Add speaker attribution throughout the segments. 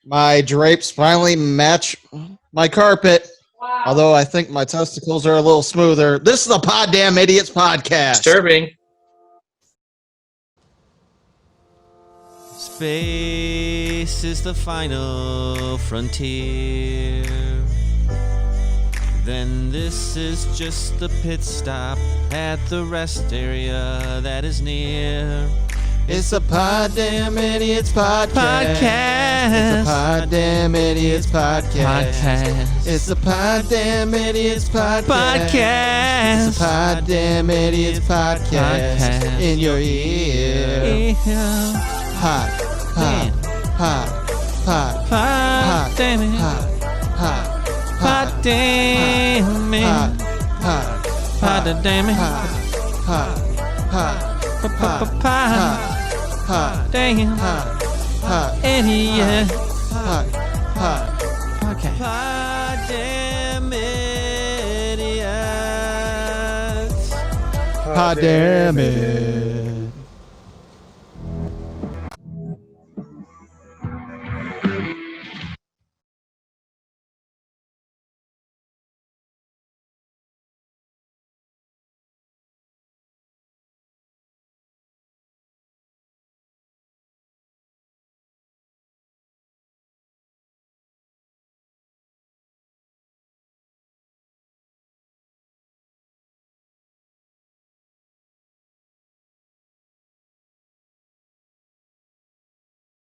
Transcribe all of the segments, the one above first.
Speaker 1: My drapes finally match my carpet. Wow. Although I think my testicles are a little smoother. This is the Poddamn Idiotz Podcast.
Speaker 2: Disturbing.
Speaker 3: Space is the final frontier. Then this is just the pit stop at the rest area that is near.
Speaker 1: It's the Poddamn Idiotz Podcast. It's the Poddamn Idiotz Podcast. It's the Poddamn Idiotz Podcast. It's the Poddamn Idiotz Podcast. In your ear. Hot, hot, hot, hot, hot,
Speaker 3: damn it.
Speaker 1: hot, hot,
Speaker 3: Hot damn it.
Speaker 1: hot, hot,
Speaker 3: Hot damn it.
Speaker 1: hot, hot, hot, hot,
Speaker 3: Damn.
Speaker 1: hot, hot,
Speaker 3: Idiot.
Speaker 1: hot, hot.
Speaker 3: Okay. Poddamn idiots.
Speaker 1: Poddamn it.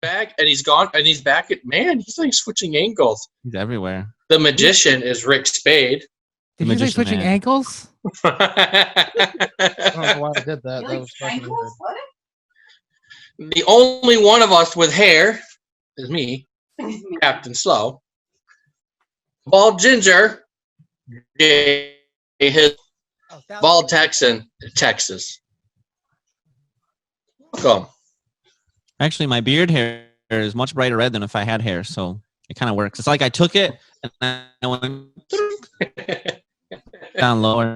Speaker 2: Back and he's gone and he's back at he's like switching ankles.
Speaker 3: He's everywhere.
Speaker 2: The magician is Rick Spade.
Speaker 4: Did you say switching ankles?
Speaker 1: I don't know why I did that. That was fucking weird.
Speaker 2: The only one of us with hair is me, Captain Slow. Bald Ginger, J Hizzle, Bald Texan, Texas. Welcome.
Speaker 3: Actually, my beard hair is much brighter red than if I had hair, so it kind of works. It's like I took it and I went down lower.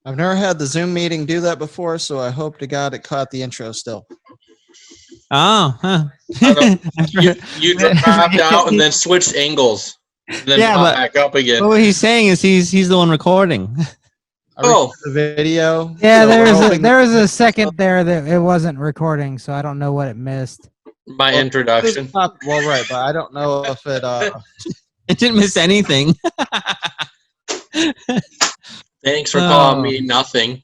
Speaker 1: I've never had the Zoom meeting do that before, so I hope to God it caught the intro still.
Speaker 3: Oh, huh.
Speaker 2: You dropped out and then switched angles. And then popped back up again.
Speaker 3: What he's saying is he's the one recording.
Speaker 2: Oh,
Speaker 1: the video.
Speaker 4: Yeah, there was a second there that it wasn't recording, so I don't know what it missed.
Speaker 2: My introduction.
Speaker 1: Well, right, but I don't know if it.
Speaker 3: It didn't miss anything.
Speaker 2: Thanks for calling me nothing.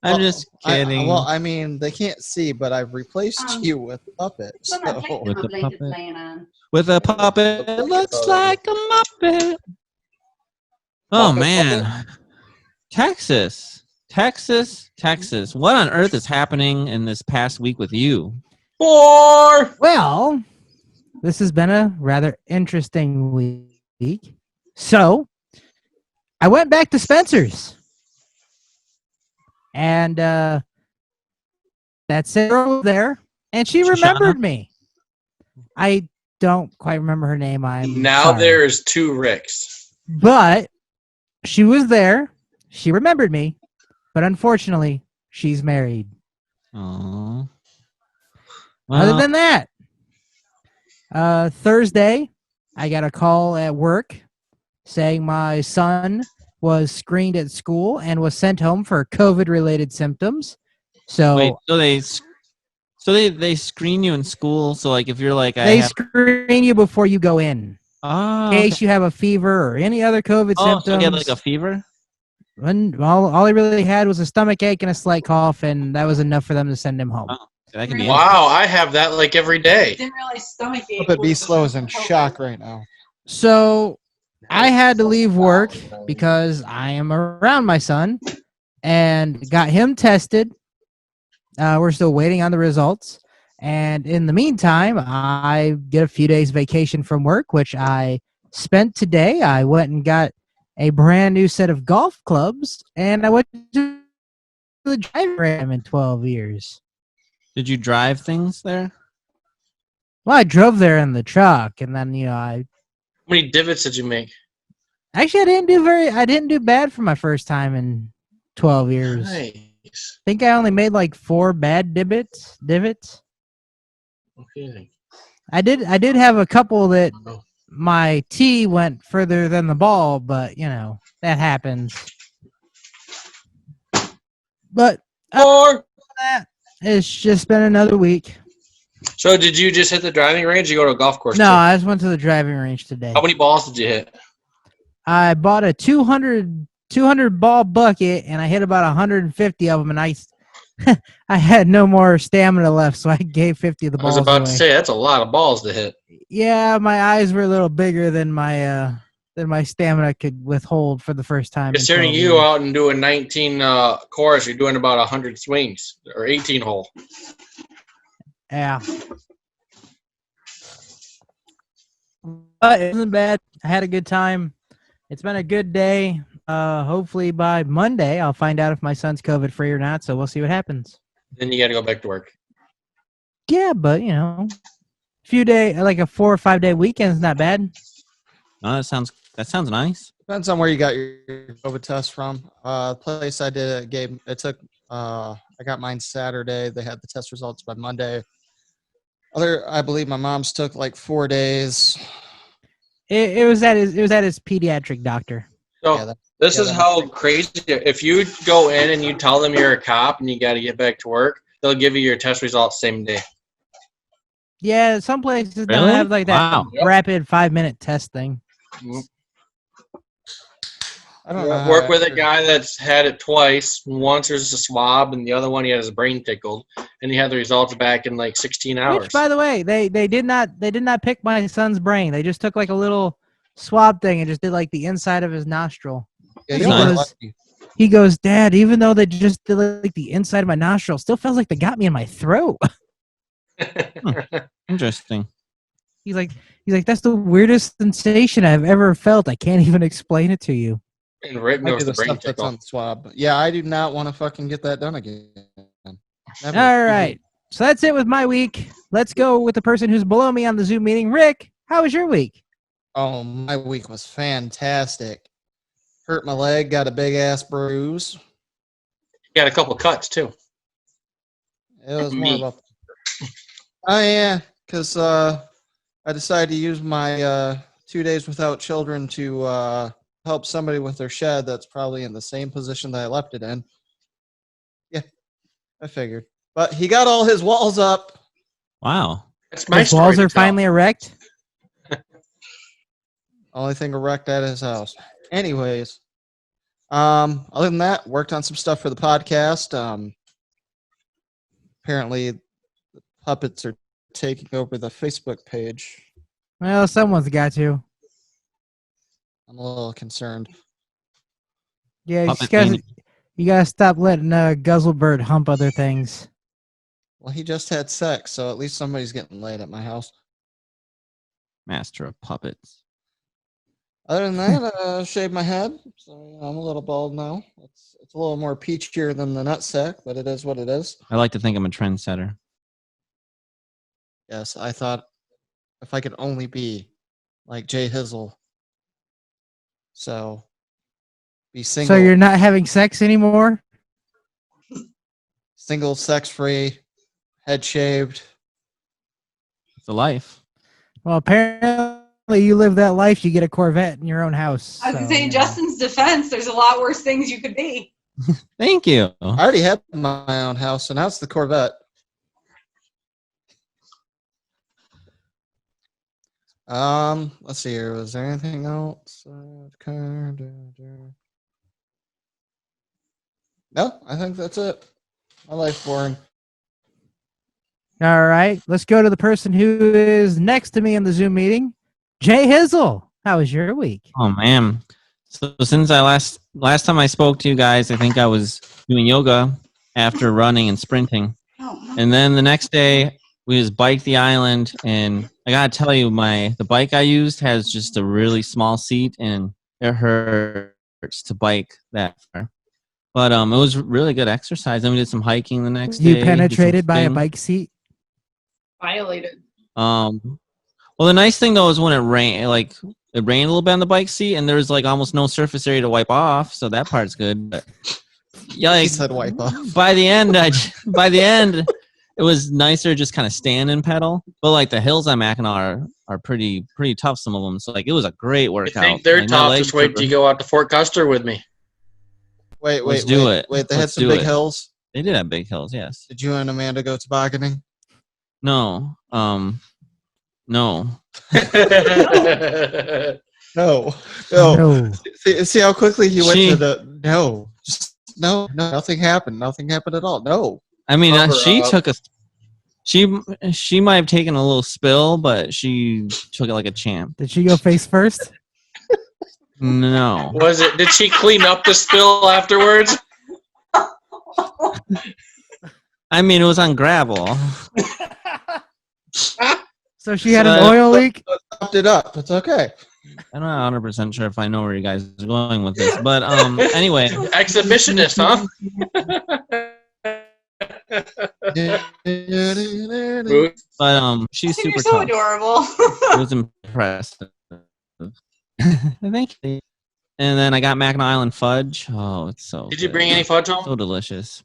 Speaker 3: I'm just kidding.
Speaker 1: I mean, they can't see, but I've replaced you with puppets. So.
Speaker 3: With a puppet. It looks like a muppet. Oh, man. Texas. What on earth is happening in this past week with you?
Speaker 4: Well, this has been a rather interesting week. So, I went back to Spencer's. And that girl was there, and she remembered me. I don't quite remember her name.
Speaker 2: Now there's two Ricks.
Speaker 4: But she was there. She remembered me. But unfortunately, she's married.
Speaker 3: Aww.
Speaker 4: Well, other than that, Thursday, I got a call at work saying my son was screened at school and was sent home for COVID-related symptoms. So,
Speaker 3: wait, they screen you in school. So, like, if you're like,
Speaker 4: they screen you before you go in,
Speaker 3: in
Speaker 4: case you have a fever or any other COVID symptoms.
Speaker 3: So you had like a fever.
Speaker 4: And all he really had was a stomach ache and a slight cough, and that was enough for them to send him home.
Speaker 3: Oh, that can be
Speaker 2: wow, I have that like every day.
Speaker 5: Didn't realize stomach ache.
Speaker 1: But B Slow is in shock right now.
Speaker 4: So I had to leave work because I am around my son and got him tested. We're still waiting on the results. And in the meantime, I get a few days vacation from work, which I spent today. I went and got a brand new set of golf clubs, and I went to the driving range in 12 years.
Speaker 3: Did you drive things there?
Speaker 4: Well, I drove there in the truck, and then,
Speaker 2: How many divots did you make?
Speaker 4: Actually, I didn't do bad for my first time in 12 years.
Speaker 2: Nice.
Speaker 4: I think I only made like 4 bad divots.
Speaker 2: Okay.
Speaker 4: I did have a couple that my tee went further than the ball, but that happens. But that, it's just been another week.
Speaker 2: So did you just hit the driving range or you go to a golf course?
Speaker 4: No,
Speaker 2: too?
Speaker 4: I just went to the driving range today.
Speaker 2: How many balls did you hit?
Speaker 4: I bought a 200 ball bucket, and I hit about 150 of them, and I had no more stamina left, so I gave 50 of the balls
Speaker 2: I was about
Speaker 4: away.
Speaker 2: to say, that's a lot of balls to hit.
Speaker 4: Yeah, my eyes were a little bigger than my stamina could withhold for the first time.
Speaker 2: Considering you out and doing 19 course, you're doing about 100 swings or 18 hole.
Speaker 4: Yeah. But it wasn't bad. I had a good time. It's been a good day. Hopefully by Monday, I'll find out if my son's COVID free or not. So we'll see what happens.
Speaker 2: Then you got to go back to work.
Speaker 4: Yeah, but few day, like a 4 or 5 day weekend is not bad.
Speaker 3: Oh, that sounds nice.
Speaker 1: Depends on where you got your COVID test from. The place I did it gave it took. I got mine Saturday. They had the test results by Monday. I believe my mom's took like 4 days.
Speaker 4: It was at his pediatric doctor.
Speaker 2: So
Speaker 1: Yeah,
Speaker 2: this is how crazy. If you go in and you tell them you're a cop and you got to get back to work, they'll give you your test results same day.
Speaker 4: Yeah, some places
Speaker 3: Really?
Speaker 4: don't have like that
Speaker 3: Wow.
Speaker 4: rapid 5-minute test thing.
Speaker 1: I don't know.
Speaker 2: Work with a guy that's had it twice. Once there's a swab, and the other one he had his brain tickled, and he had the results back in like 16 hours.
Speaker 4: Which, by the way, they did not pick my son's brain. They just took like a little swab thing and just did like the inside of his nostril.
Speaker 1: Yeah,
Speaker 4: He
Speaker 1: you
Speaker 3: Nice.
Speaker 1: were
Speaker 4: goes,
Speaker 1: lucky.
Speaker 4: Dad, even though they just did like the inside of my nostril, still feels like they got me in my throat.
Speaker 3: Interesting.
Speaker 4: He's like, that's the weirdest sensation I've ever felt. I can't even explain it to you.
Speaker 2: And right
Speaker 1: Might
Speaker 2: knows
Speaker 1: be
Speaker 2: the
Speaker 1: the
Speaker 2: brain
Speaker 1: stuff that's
Speaker 2: tickle.
Speaker 1: on the swab. But yeah, I do not want to fucking get that done again. Never.
Speaker 4: All right. So that's it with my week. Let's go with the person who's below me on the Zoom meeting. Rick, how was your week?
Speaker 1: Oh, my week was fantastic. Hurt my leg, got a big ass bruise.
Speaker 2: You got a couple cuts too.
Speaker 1: It was more
Speaker 2: Me.
Speaker 1: about. Oh yeah, because I decided to use my 2 days without children to help somebody with their shed that's probably in the same position that I left it in. Yeah, I figured. But he got all his walls up.
Speaker 3: Wow.
Speaker 2: That's my
Speaker 4: His walls
Speaker 2: story
Speaker 4: are
Speaker 2: to tell.
Speaker 4: finally erect.
Speaker 1: Only thing erect at his house. Anyways, other than that, worked on some stuff for the podcast. Apparently, the puppets are taking over the Facebook page.
Speaker 4: Well, someone's got to.
Speaker 1: I'm a little concerned.
Speaker 4: Yeah,
Speaker 3: Puppet
Speaker 4: you gotta stop letting Guzzlebird hump other things.
Speaker 1: Well, he just had sex, so at least somebody's getting laid at my house.
Speaker 3: Master of puppets.
Speaker 1: Other than that, I shaved my head, so I'm a little bald now. It's a little more peachier than the nutsack, but it is what it is.
Speaker 3: I like to think I'm a trendsetter.
Speaker 1: Yes, I thought if I could only be like J Hizzle, so be single,
Speaker 4: So you're not having sex anymore?
Speaker 1: single, sex-free, head shaved.
Speaker 3: It's a life.
Speaker 4: Well, apparently you live that life. You get a Corvette in your own house.
Speaker 5: I was
Speaker 4: so,
Speaker 5: gonna say, in
Speaker 4: you know.
Speaker 5: Justin's defense, there's a lot worse things you could be.
Speaker 3: Thank you.
Speaker 1: I already had my own house, so now it's the Corvette. Let's see here. Was there anything else? No, I think that's it. My life's boring.
Speaker 4: All right, let's go to the person who is next to me in the Zoom meeting, J Hizzle. How was your week?
Speaker 3: Oh man. So since I last time I spoke to you guys, I think I was doing yoga after running and sprinting.
Speaker 5: Oh,
Speaker 3: And then the next day we just biked the island, and I gotta tell you, the bike I used has just a really small seat, and it hurts to bike that far. But it was really good exercise. Then we did some hiking the next day.
Speaker 4: You
Speaker 3: did some
Speaker 4: penetrated by a
Speaker 3: spin.
Speaker 4: bike seat?
Speaker 5: violated.
Speaker 3: Well, the nice thing though is when it rained, it rained a little bit on the bike seat, and there was like almost no surface area to wipe off, so that part's good. But yeah,
Speaker 1: He
Speaker 3: like,
Speaker 1: said wipe off.
Speaker 3: by the end, it it was nicer just kind of stand and pedal. But like the hills on Mackinac are pretty tough, some of them. So like it was a great
Speaker 2: I
Speaker 3: workout.
Speaker 2: think they're
Speaker 3: like, my
Speaker 2: tough.
Speaker 3: legs
Speaker 2: Just wait till you go out to Fort Custer with me.
Speaker 1: Wait,
Speaker 3: Let's do it.
Speaker 1: Wait, they had
Speaker 3: Let's
Speaker 1: some
Speaker 3: do
Speaker 1: big
Speaker 3: it.
Speaker 1: hills.
Speaker 3: They did have big hills, yes.
Speaker 1: Did you and Amanda go tobogganing?
Speaker 3: No. No.
Speaker 1: No.
Speaker 4: No.
Speaker 1: See how quickly he went to the no. Just no, nothing happened. Nothing happened at all. No.
Speaker 3: I mean,
Speaker 2: Cover
Speaker 3: she
Speaker 2: up.
Speaker 3: took a. She might have taken a little spill, but she took it like a champ.
Speaker 4: Did she go face first?
Speaker 3: No.
Speaker 2: Did she clean up the spill afterwards?
Speaker 3: I mean, it was on gravel.
Speaker 4: So she had an oil leak?
Speaker 1: Topped it up. It's okay.
Speaker 3: I'm not 100% sure if I know where you guys are going with this, but anyway.
Speaker 2: Exhibitionist, huh?
Speaker 3: But she's
Speaker 5: You're
Speaker 3: super
Speaker 5: so
Speaker 3: tough.
Speaker 5: adorable.
Speaker 3: It was impressive. Thank you. And then I got Mackinac Island fudge. Oh, it's so
Speaker 2: Did you
Speaker 3: good.
Speaker 2: bring any fudge home?
Speaker 3: So delicious.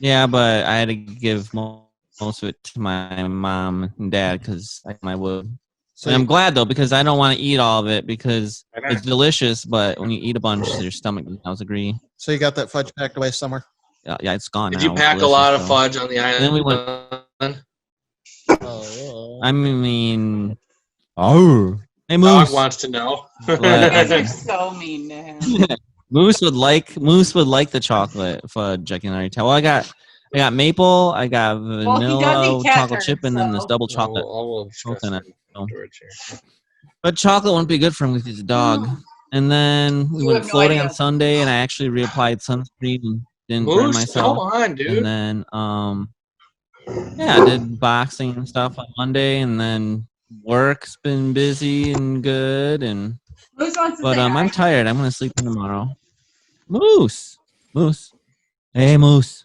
Speaker 3: Yeah, but I had to give most of it to my mom and dad because I would.
Speaker 1: So
Speaker 3: And I'm glad though because I don't want to eat all of it because it's delicious, but when you eat a bunch, your stomach does agree.
Speaker 1: So you got that fudge packed away somewhere?
Speaker 3: Yeah, it's gone.
Speaker 2: Did
Speaker 3: now.
Speaker 2: you
Speaker 3: It's
Speaker 2: pack a
Speaker 3: delicious,
Speaker 2: lot of
Speaker 3: though.
Speaker 2: fudge on the island?
Speaker 3: then we went-
Speaker 1: Oh.
Speaker 3: I mean, oh, hey
Speaker 2: Dog
Speaker 3: Moose.
Speaker 2: wants to know.
Speaker 5: You guys are so mean to him.
Speaker 3: Moose would like the chocolate fudge. I can already tell. Well, I got maple. I got
Speaker 5: Well, he
Speaker 3: vanilla
Speaker 5: does eat cat
Speaker 3: chocolate chip, and then this
Speaker 5: so-
Speaker 3: double chocolate.
Speaker 2: I'll discuss
Speaker 3: Coconut.
Speaker 2: it
Speaker 3: So.
Speaker 2: afterwards here.
Speaker 3: But chocolate wouldn't be good for him because he's a dog. And then we
Speaker 5: You
Speaker 3: went
Speaker 5: have no
Speaker 3: floating
Speaker 5: idea.
Speaker 3: on Sunday, and I actually reapplied sunscreen and didn't burn
Speaker 2: Moose,
Speaker 3: myself.
Speaker 2: come on, dude.
Speaker 3: And then I did boxing and stuff on Monday, and then work's been busy and good, and
Speaker 5: Moose wants to
Speaker 3: but
Speaker 5: say hi.
Speaker 3: I'm tired. I'm gonna sleep in tomorrow. Moose, hey Moose.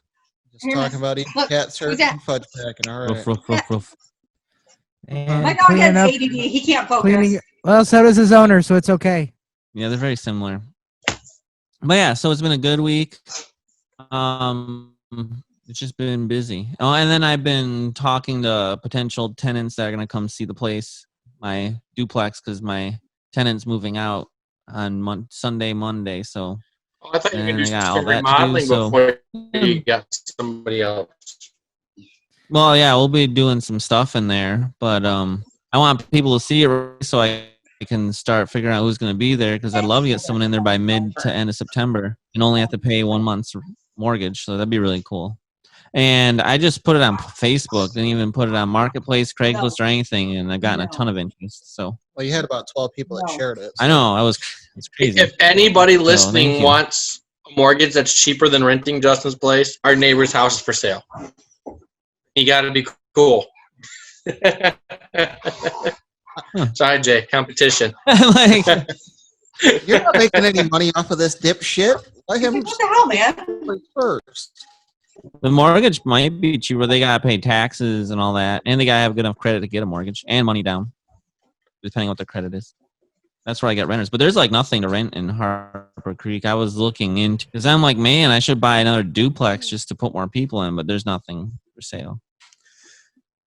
Speaker 1: Just
Speaker 5: Here,
Speaker 1: talking about eating
Speaker 5: look,
Speaker 1: cat surf
Speaker 5: who's that?
Speaker 1: and fudge packing. All right.
Speaker 3: Ruff, ruff, ruff, ruff.
Speaker 4: And
Speaker 5: My dog has
Speaker 4: cleaning up,
Speaker 5: ADD. He can't focus.
Speaker 4: cleaning. Well, so does his owner, so it's okay.
Speaker 3: Yeah, they're very similar. But yeah, so it's been a good week. It's just been busy. Oh, and then I've been talking to potential tenants that are gonna come see the place, my duplex, because my tenant's moving out on Sunday, Monday. So
Speaker 2: Oh, I thought you were going
Speaker 3: And
Speaker 2: to do
Speaker 3: I got all
Speaker 2: some
Speaker 3: that to do,
Speaker 2: remodeling
Speaker 3: so-
Speaker 2: before you got somebody else.
Speaker 3: well, yeah, we'll be doing some stuff in there, but I want people to see it so I can start figuring out who's going to be there because I'd love to get someone in there by mid to end of September and only have to pay 1 month's mortgage. So that'd be really cool. And I just put it on Facebook, didn't even put it on Marketplace, Craigslist, or anything, and I've gotten a ton of interest. So
Speaker 1: Well, you had about 12 people that shared it.
Speaker 3: I know it's crazy.
Speaker 2: If anybody
Speaker 3: thank
Speaker 2: listening
Speaker 3: you.
Speaker 2: wants a mortgage that's cheaper than renting Justin's place, our neighbor's house is for sale. You got to be cool. Sorry, Jay. Competition.
Speaker 3: Like,
Speaker 1: You're not making any money off of this dipshit. Let him
Speaker 5: What the hell, man?
Speaker 1: play first.
Speaker 3: the mortgage might be cheaper. They gotta pay taxes and all that, and they gotta have good enough credit to get a mortgage and money down, depending on what their credit is. That's where I get renters. But there's like nothing to rent in Harper Creek. I was looking into because I'm like, man, I should buy another duplex just to put more people in, but there's nothing for sale.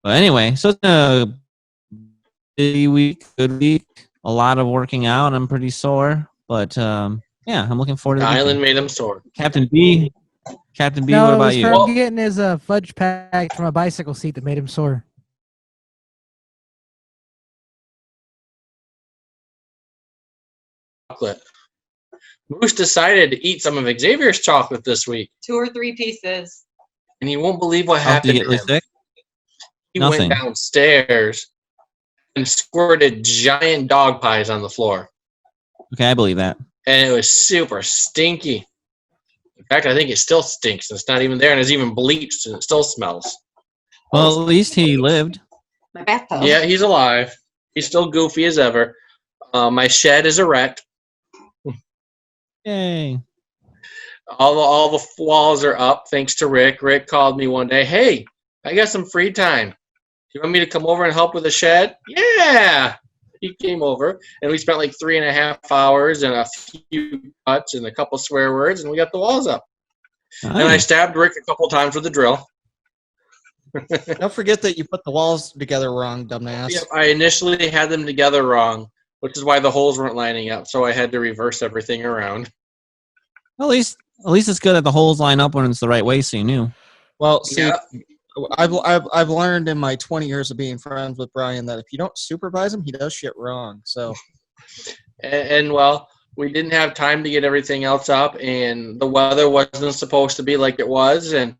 Speaker 3: But anyway, so it's a busy week, good week. A lot of working out. I'm pretty sore, but yeah, I'm looking forward to
Speaker 2: The
Speaker 3: the
Speaker 2: island
Speaker 3: weekend.
Speaker 2: made him sore.
Speaker 3: Captain B, what
Speaker 4: No, it
Speaker 3: about
Speaker 4: was
Speaker 3: you?
Speaker 4: from getting his fudge packed from a bicycle seat that made him sore.
Speaker 2: Chocolate. Moose decided to eat some of Xavier's chocolate this week,
Speaker 5: 2 or 3 pieces.
Speaker 2: and he won't believe what
Speaker 3: How did
Speaker 2: happened
Speaker 3: you get
Speaker 2: to
Speaker 3: really
Speaker 2: him.
Speaker 3: sick?
Speaker 2: He
Speaker 3: Nothing.
Speaker 2: went downstairs and squirted giant dog pies on the floor.
Speaker 3: Okay, I believe that.
Speaker 2: And it was super stinky. In fact, I think it still stinks. It's not even there, and it's even bleached, and it still smells.
Speaker 3: Well, at least he lived.
Speaker 5: My bathtub.
Speaker 2: Yeah, he's alive. He's still goofy as ever. My shed is a wreck.
Speaker 3: Yay.
Speaker 2: All the walls are up, thanks to Rick. Rick called me one day. Hey, I got some free time. You want me to come over and help with the shed? Yeah. He came over, and we spent like 3.5 hours and a few cuts and a couple swear words, and we got the walls up. And I
Speaker 3: Nice.
Speaker 2: stabbed Rick a couple times with a drill.
Speaker 1: Don't forget that you put the walls together wrong, dumbass.
Speaker 2: Yep, I initially had them together wrong, which is why the holes weren't lining up. So I had to reverse everything around.
Speaker 3: At least it's good that the holes line up when it's the right way, so you knew.
Speaker 1: Well, see,
Speaker 2: Yeah.
Speaker 1: I've learned in my 20 years of being friends with Brian that if you don't supervise him, he does shit wrong. So,
Speaker 2: And well, we didn't have time to get everything else up, and the weather wasn't supposed to be like it was, and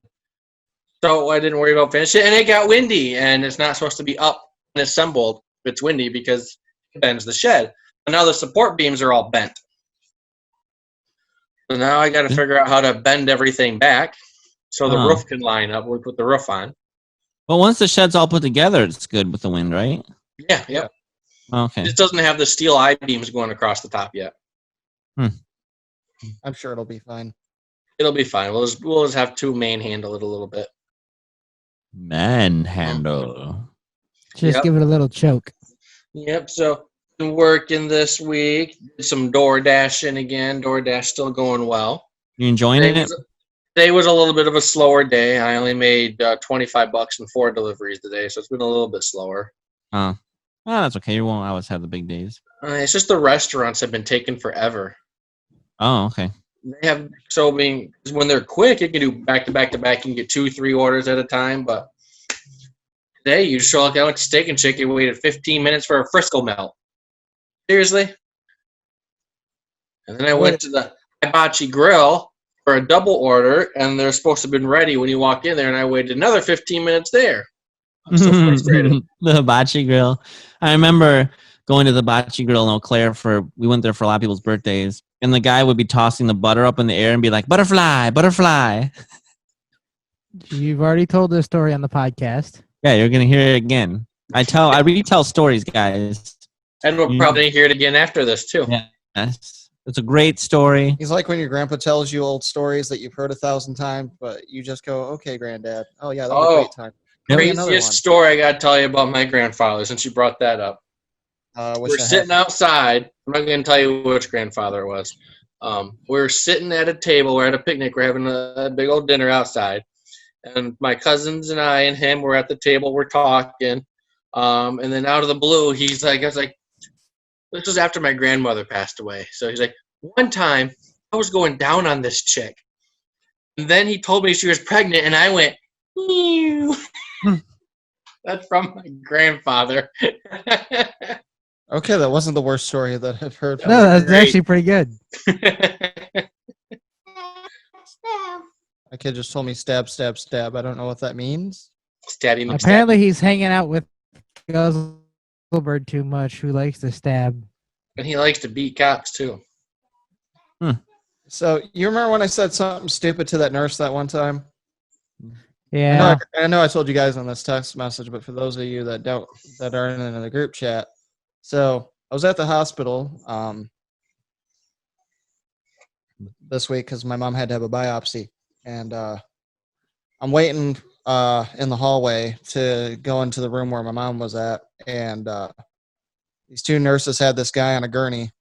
Speaker 2: so I didn't worry about finishing it. And it got windy, and it's not supposed to be up and assembled if it's windy because it bends the shed. But now the support beams are all bent. So now I got to figure out how to bend everything back so the roof can line up when we put the roof on.
Speaker 3: But once the shed's all put together, it's good with the wind, right?
Speaker 2: Yeah, yep.
Speaker 3: Okay.
Speaker 2: It doesn't have the steel I-beams going across the top yet.
Speaker 1: I'm sure it'll be fine.
Speaker 2: It'll be fine. We'll just have to manhandle it a little bit.
Speaker 3: Manhandle.
Speaker 4: Just
Speaker 2: Yep.
Speaker 4: give it a little choke.
Speaker 2: Yep, so been working this week. Did some door dashing again. DoorDash still going well.
Speaker 3: You enjoying it?
Speaker 2: Today was a little bit of a slower day. I only made $25 in 4 deliveries today, so it's been a little bit slower.
Speaker 3: Oh, that's okay. You won't always have the big days.
Speaker 2: It's just the restaurants have been taking forever.
Speaker 3: Oh, okay.
Speaker 2: They have when they're quick, you can do back to back to back. You can get 2-3 orders at a time. But today, you show up. I went to Steak and Shake. You waited 15 minutes for a Frisco melt. Seriously? And then I went to the Hibachi Grill for a double order, and they're supposed to have been ready when you walk in there. And I waited another 15 minutes there. I'm so frustrated.
Speaker 3: The Hibachi Grill. I remember going to the Hibachi Grill in Eau Claire we went there for a lot of people's birthdays. And the guy would be tossing the butter up in the air and be like, butterfly, butterfly.
Speaker 4: You've already told this story on the podcast.
Speaker 3: Yeah, you're going to hear it again. I retell stories, guys.
Speaker 2: And we'll probably hear it again after this, too.
Speaker 3: Yeah. Yes. It's a great story.
Speaker 1: He's like when your grandpa tells you old stories that you've heard 1,000 times, but you just go, okay, granddad. Oh, yeah, that was a great time.
Speaker 2: Craziest story I got to tell you about my grandfather, since you brought that up. We're sitting outside. I'm not going to tell you which grandfather it was. We're sitting at a table. We're at a picnic. We're having a big old dinner outside. And my cousins and I and him were at the table. We're talking. And then out of the blue, he's like, I was like, this was after my grandmother passed away. So he's like, one time I was going down on this chick. And then he told me she was pregnant. And I went, ew. That's from my grandfather.
Speaker 1: Okay, that wasn't the worst story that I've heard.
Speaker 4: No, that's actually pretty good.
Speaker 1: My kid just told me stab, stab, stab. I don't know what that means.
Speaker 2: Stabbing.
Speaker 4: Apparently, he's hanging out with Guzzlebird too much, who likes to stab.
Speaker 2: And he likes to beat cops, too.
Speaker 1: So, you remember when I said something stupid to that nurse that one time?
Speaker 4: Yeah.
Speaker 1: I know I told you guys on this text message, but for those of you that aren't in the group chat, so I was at the hospital this week because my mom had to have a biopsy, and I'm waiting in the hallway to go into the room where my mom was at, and these two nurses had this guy on a gurney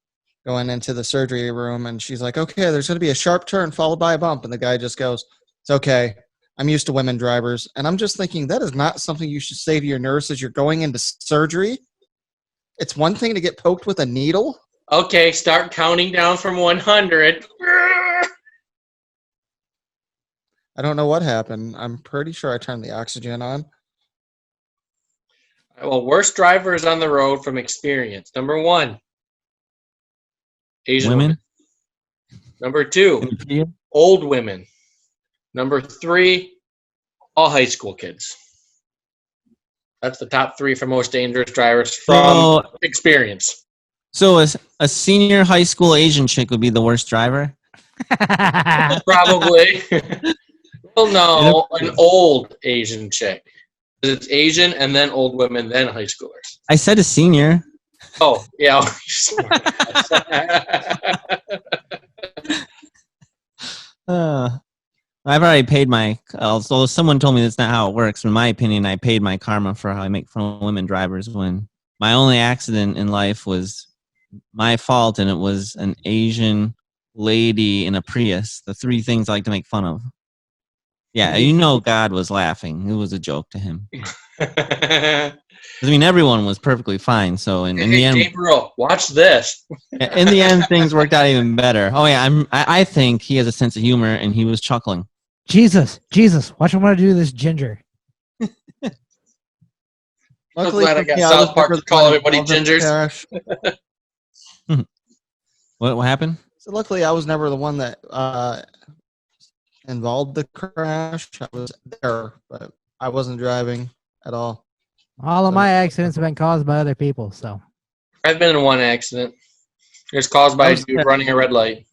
Speaker 1: going into the surgery room, and she's like, okay, there's going to be a sharp turn followed by a bump, and the guy just goes, it's okay. I'm used to women drivers. And I'm just thinking that is not something you should say to your nurse as you're going into surgery. It's one thing to get poked with a needle.
Speaker 2: Okay, start counting down from 100.
Speaker 1: I don't know what happened. I'm pretty sure I turned the oxygen on.
Speaker 2: Well, worst drivers on the road from experience. Number 1, Asian women. Number 2, old women. Number 3, all high school kids. That's the top 3 for most dangerous drivers from experience.
Speaker 3: So a senior high school Asian chick would be the worst driver?
Speaker 2: Probably. Well, no, an old Asian chick. It's Asian and then old women, then high schoolers.
Speaker 3: I said a senior.
Speaker 2: Oh, yeah. You're smart.
Speaker 3: I've already paid although someone told me that's not how it works. In my opinion, I paid my karma for how I make fun of women drivers when my only accident in life was my fault, and it was an Asian lady in a Prius. The 3 things I like to make fun of. Yeah, you know God was laughing. It was a joke to him. I mean, everyone was perfectly fine. So in the end,
Speaker 2: Gabriel, watch this.
Speaker 3: in the end, things worked out even better. Oh yeah, I think he has a sense of humor, and he was chuckling.
Speaker 4: Jesus, watch what I want to do to this ginger.
Speaker 1: Luckily,
Speaker 2: glad I
Speaker 1: for
Speaker 2: got
Speaker 1: me,
Speaker 2: South
Speaker 1: was
Speaker 2: Park
Speaker 1: never
Speaker 2: to call
Speaker 1: the one
Speaker 2: everybody
Speaker 1: involved in the
Speaker 2: gingers.
Speaker 1: crash.
Speaker 3: What happened?
Speaker 1: So luckily, I was never the one that involved the crash. I was there, but I wasn't driving at all.
Speaker 4: All of my accidents have been caused by other people. So
Speaker 2: I've been in one accident. It was caused by a dude running a red light.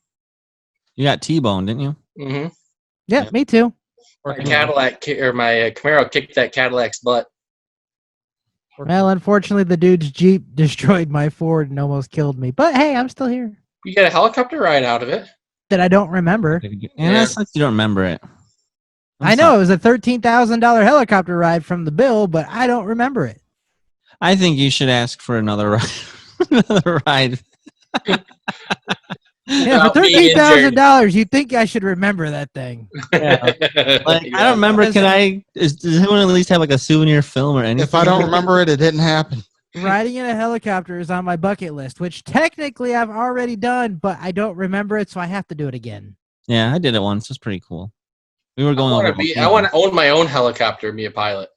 Speaker 3: You got T-boned, didn't you?
Speaker 2: Mm-hmm.
Speaker 4: yeah, me too.
Speaker 2: My Camaro kicked that Cadillac's butt.
Speaker 4: Well, unfortunately, the dude's Jeep destroyed my Ford and almost killed me. But hey, I'm still here.
Speaker 2: You get a helicopter ride out of it.
Speaker 4: That I don't remember.
Speaker 3: And that sucks you don't remember it.
Speaker 4: I know it was a $13,000 helicopter ride from the bill, but I don't remember it.
Speaker 3: I think you should ask for another ride. Another ride.
Speaker 4: Yeah, for $13,000, you'd think I should remember that thing.
Speaker 3: Yeah. Like, I don't remember. Does anyone at least have like a souvenir film or anything?
Speaker 1: If I don't remember it, it didn't happen.
Speaker 4: Riding in a helicopter is on my bucket list, which technically I've already done, but I don't remember it, so I have to do it again.
Speaker 3: Yeah, I did it once. It was pretty cool. We were going
Speaker 2: I want to own my own helicopter and be a pilot.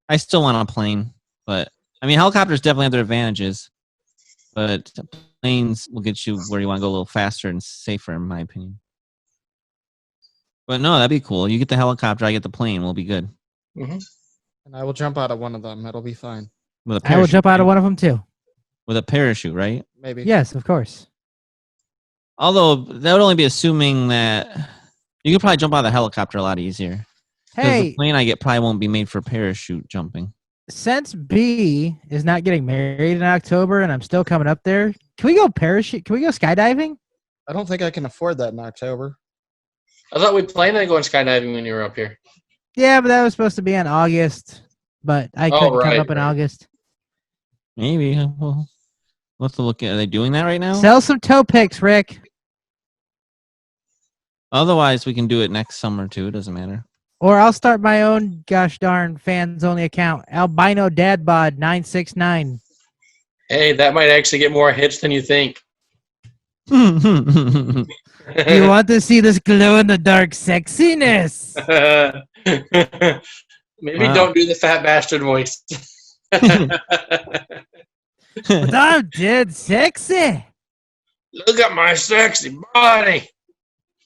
Speaker 3: I still want a plane, but I mean, helicopters definitely have their advantages, but planes will get you where you want to go a little faster and safer, in my opinion. But no, that'd be cool. You get the helicopter, I get the plane. We'll be good.
Speaker 2: Mm-hmm.
Speaker 1: And I will jump out of one of them. It'll be fine.
Speaker 3: With a
Speaker 4: I will
Speaker 3: parachute,
Speaker 4: jump out of one of them too.
Speaker 3: with a parachute, right?
Speaker 1: Maybe.
Speaker 4: Yes, of course.
Speaker 3: Although that would only be assuming that you could probably jump out of the helicopter a lot easier. Because
Speaker 4: Hey,
Speaker 3: the plane I get probably won't be made for parachute jumping.
Speaker 4: since B is not getting married in October and I'm still coming up there, can we go skydiving?
Speaker 1: I don't think I can afford that in October.
Speaker 2: I thought we planned on going skydiving when you were up here.
Speaker 4: Yeah, but that was supposed to be in August, but I couldn't come up in August.
Speaker 3: Maybe. We'll have to look at. Are they doing that right now?
Speaker 4: Sell some toe picks, Rick.
Speaker 3: Otherwise, we can do it next summer too. It doesn't matter.
Speaker 4: Or I'll start my own gosh darn fans only account. Albino Dad Bod 969.
Speaker 2: Hey, that might actually get more hits than you think.
Speaker 4: Do you want to see this glow in the dark sexiness?
Speaker 2: Maybe don't do the fat bastard voice.
Speaker 4: But I'm dead sexy.
Speaker 2: Look at my sexy body.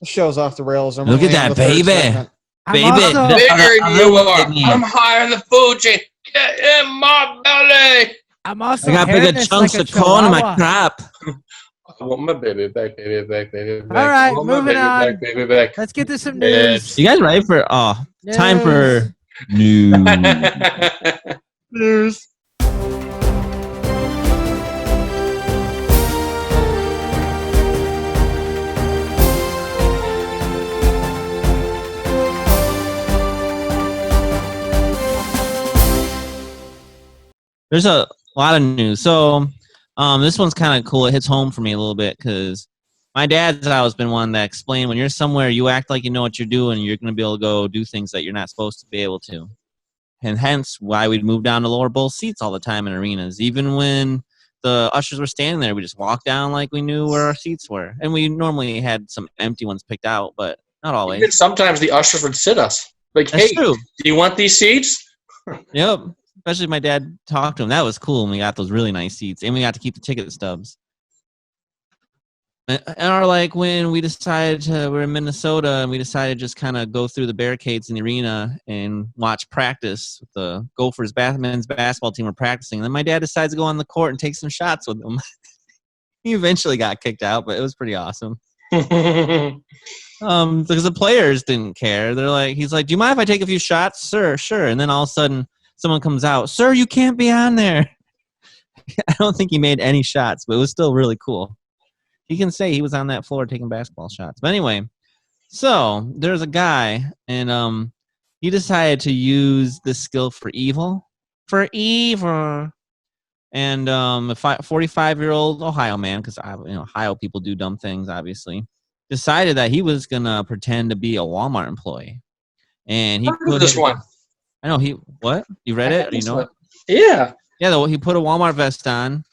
Speaker 1: The show's off the rails.
Speaker 3: Look at that, baby.
Speaker 4: I'm
Speaker 3: Baby,
Speaker 4: also-
Speaker 2: Bigger than you are. I'm higher than Fuji. Get in my belly.
Speaker 4: I'm also
Speaker 3: I got bigger
Speaker 4: hairless
Speaker 3: chunks
Speaker 4: like a
Speaker 3: of corn in my
Speaker 4: chihuahua.
Speaker 3: crop.
Speaker 2: I want my baby back, baby back, baby back.
Speaker 4: All right,
Speaker 2: I want my
Speaker 4: moving
Speaker 2: baby
Speaker 4: on.
Speaker 2: Back, baby back.
Speaker 4: Let's get to some news.
Speaker 3: You guys ready for time for news?
Speaker 1: News.
Speaker 3: There's a lot of news. So this one's kind of cool. It hits home for me a little bit because my dad's always been one that explained when you're somewhere, you act like you know what you're doing. You're going to be able to go do things that you're not supposed to be able to. And hence why we'd move down to lower bowl seats all the time in arenas. Even when the ushers were standing there, we just walked down like we knew where our seats were. And we normally had some empty ones picked out, but not always.
Speaker 2: Even sometimes the ushers would sit us. Like,
Speaker 3: That's
Speaker 2: hey,
Speaker 3: true.
Speaker 2: do you want these seats?
Speaker 3: Yep. Especially if my dad talked to him. That was cool. And we got those really nice seats. And we got to keep the ticket stubs. Or like when we decided we're in Minnesota and we decided to just kind of go through the barricades in the arena and watch practice. The Gophers men's basketball team were practicing. And then my dad decides to go on the court and take some shots with them. He eventually got kicked out, but it was pretty awesome. Because the players didn't care. He's like, do you mind if I take a few shots? Sir, sure. And then all of a sudden someone comes out, sir, you can't be on there. I don't think he made any shots, but it was still really cool. He can say he was on that floor taking basketball shots. But anyway, so there's a guy, and he decided to use this skill for evil. For evil. And a 45-year-old Ohio man, because Ohio people do dumb things, obviously, decided that he was going to pretend to be a Walmart employee. and he
Speaker 2: Heard of
Speaker 3: put
Speaker 2: this one.
Speaker 3: I know what? You read it? You know?
Speaker 2: Yeah.
Speaker 3: Yeah, he put a Walmart vest on,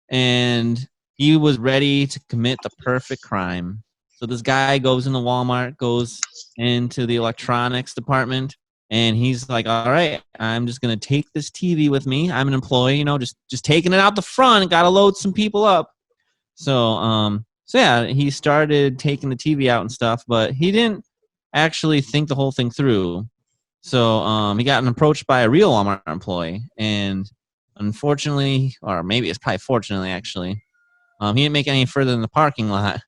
Speaker 3: and he was ready to commit the perfect crime. So this guy goes into Walmart, goes into the electronics department, and he's like, all right, I'm just going to take this TV with me. I'm an employee, just taking it out the front. Got to load some people up. So yeah, he started taking the TV out and stuff, but he didn't actually think the whole thing through. So he got approached by a real Walmart employee, and unfortunately, or maybe it's probably fortunately actually, he didn't make it any further than the parking lot,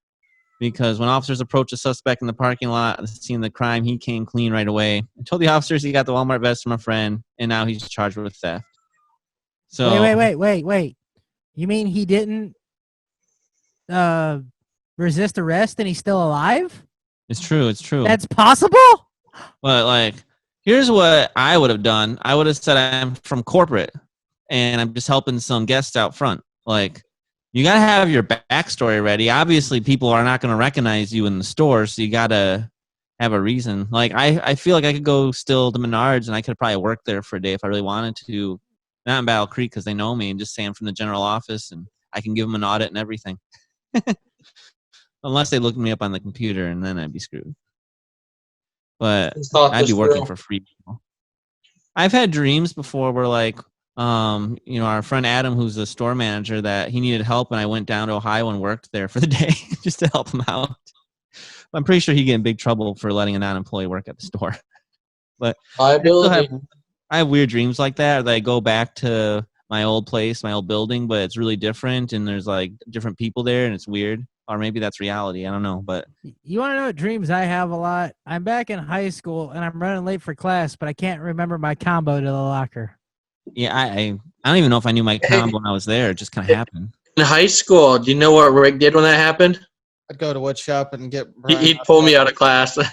Speaker 3: because when officers approached the suspect in the parking lot and seen the crime, he came clean right away and told the officers he got the Walmart vest from a friend, and now he's charged with theft. So
Speaker 4: Wait. You mean he didn't resist arrest and he's still alive?
Speaker 3: It's true.
Speaker 4: That's possible?
Speaker 3: But like, here's what I would have done. I would have said I'm from corporate and I'm just helping some guests out front. Like, you got to have your backstory ready. Obviously, people are not going to recognize you in the store, so you got to have a reason. Like, I feel like I could go still to Menards and I could probably work there for a day if I really wanted to. Not in Battle Creek because they know me, and just say I'm from the general office and I can give them an audit and everything. Unless they look me up on the computer, and then I'd be screwed. But I'd be working for free people. I've had dreams before where, like, our friend Adam, who's the store manager, that he needed help, and I went down to Ohio and worked there for the day just to help him out. I'm pretty sure he'd get in big trouble for letting a non-employee work at the store. But I have weird dreams like that I go back to my old place, my old building, but it's really different, and there's like different people there, and it's weird. Or maybe that's reality. I don't know. But
Speaker 4: you want to know what dreams I have a lot? I'm back in high school, and I'm running late for class, but I can't remember my combo to the locker.
Speaker 3: Yeah, I don't even know if I knew my combo when I was there. It just kind of happened.
Speaker 2: In high school, do you know what Rick did when that happened?
Speaker 1: I'd go to wood shop and get
Speaker 2: He'd pull me out of class.
Speaker 1: But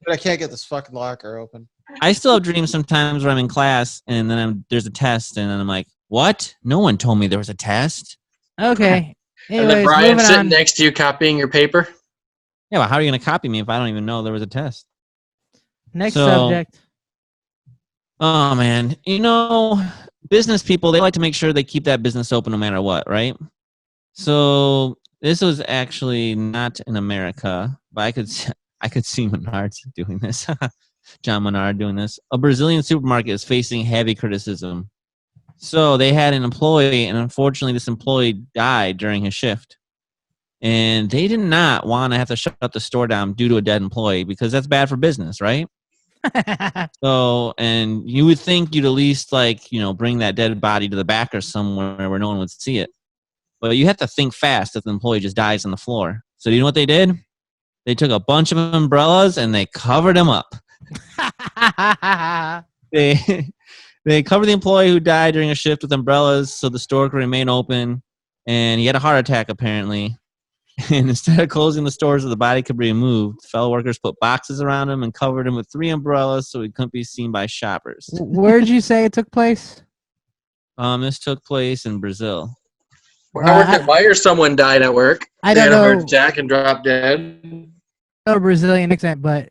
Speaker 1: I can't get this fucking locker open.
Speaker 3: I still have dreams sometimes where I'm in class and then there's a test, and then I'm like, what? No one told me there was a test.
Speaker 4: Okay.
Speaker 2: And then Brian's sitting next to you copying your paper?
Speaker 3: Yeah, well, how are you going to copy me if I don't even know there was a test?
Speaker 4: Next subject.
Speaker 3: Oh, man. Business people, they like to make sure they keep that business open no matter what, right? So this was actually not in America, but I could see Menards doing this. John Menard doing this. A Brazilian supermarket is facing heavy criticism. So they had an employee, and unfortunately this employee died during his shift. And they did not want to have to shut the store down due to a dead employee, because that's bad for business, right? So, and you would think you'd at least bring that dead body to the back or somewhere where no one would see it. But you have to think fast if the employee just dies on the floor. So you know what they did? They took a bunch of umbrellas and they covered him up. They covered the employee who died during a shift with umbrellas so the store could remain open. And he had a heart attack, apparently. And instead of closing the store so the body could be removed, fellow workers put boxes around him and covered him with 3 umbrellas so he couldn't be seen by shoppers.
Speaker 4: Where did you say it took place?
Speaker 3: This took place in Brazil.
Speaker 2: When I worked at Meyer, someone died at work.
Speaker 4: I
Speaker 2: They
Speaker 4: don't
Speaker 2: had a
Speaker 4: know.
Speaker 2: heart attack and dropped dead.
Speaker 4: No Brazilian accent, but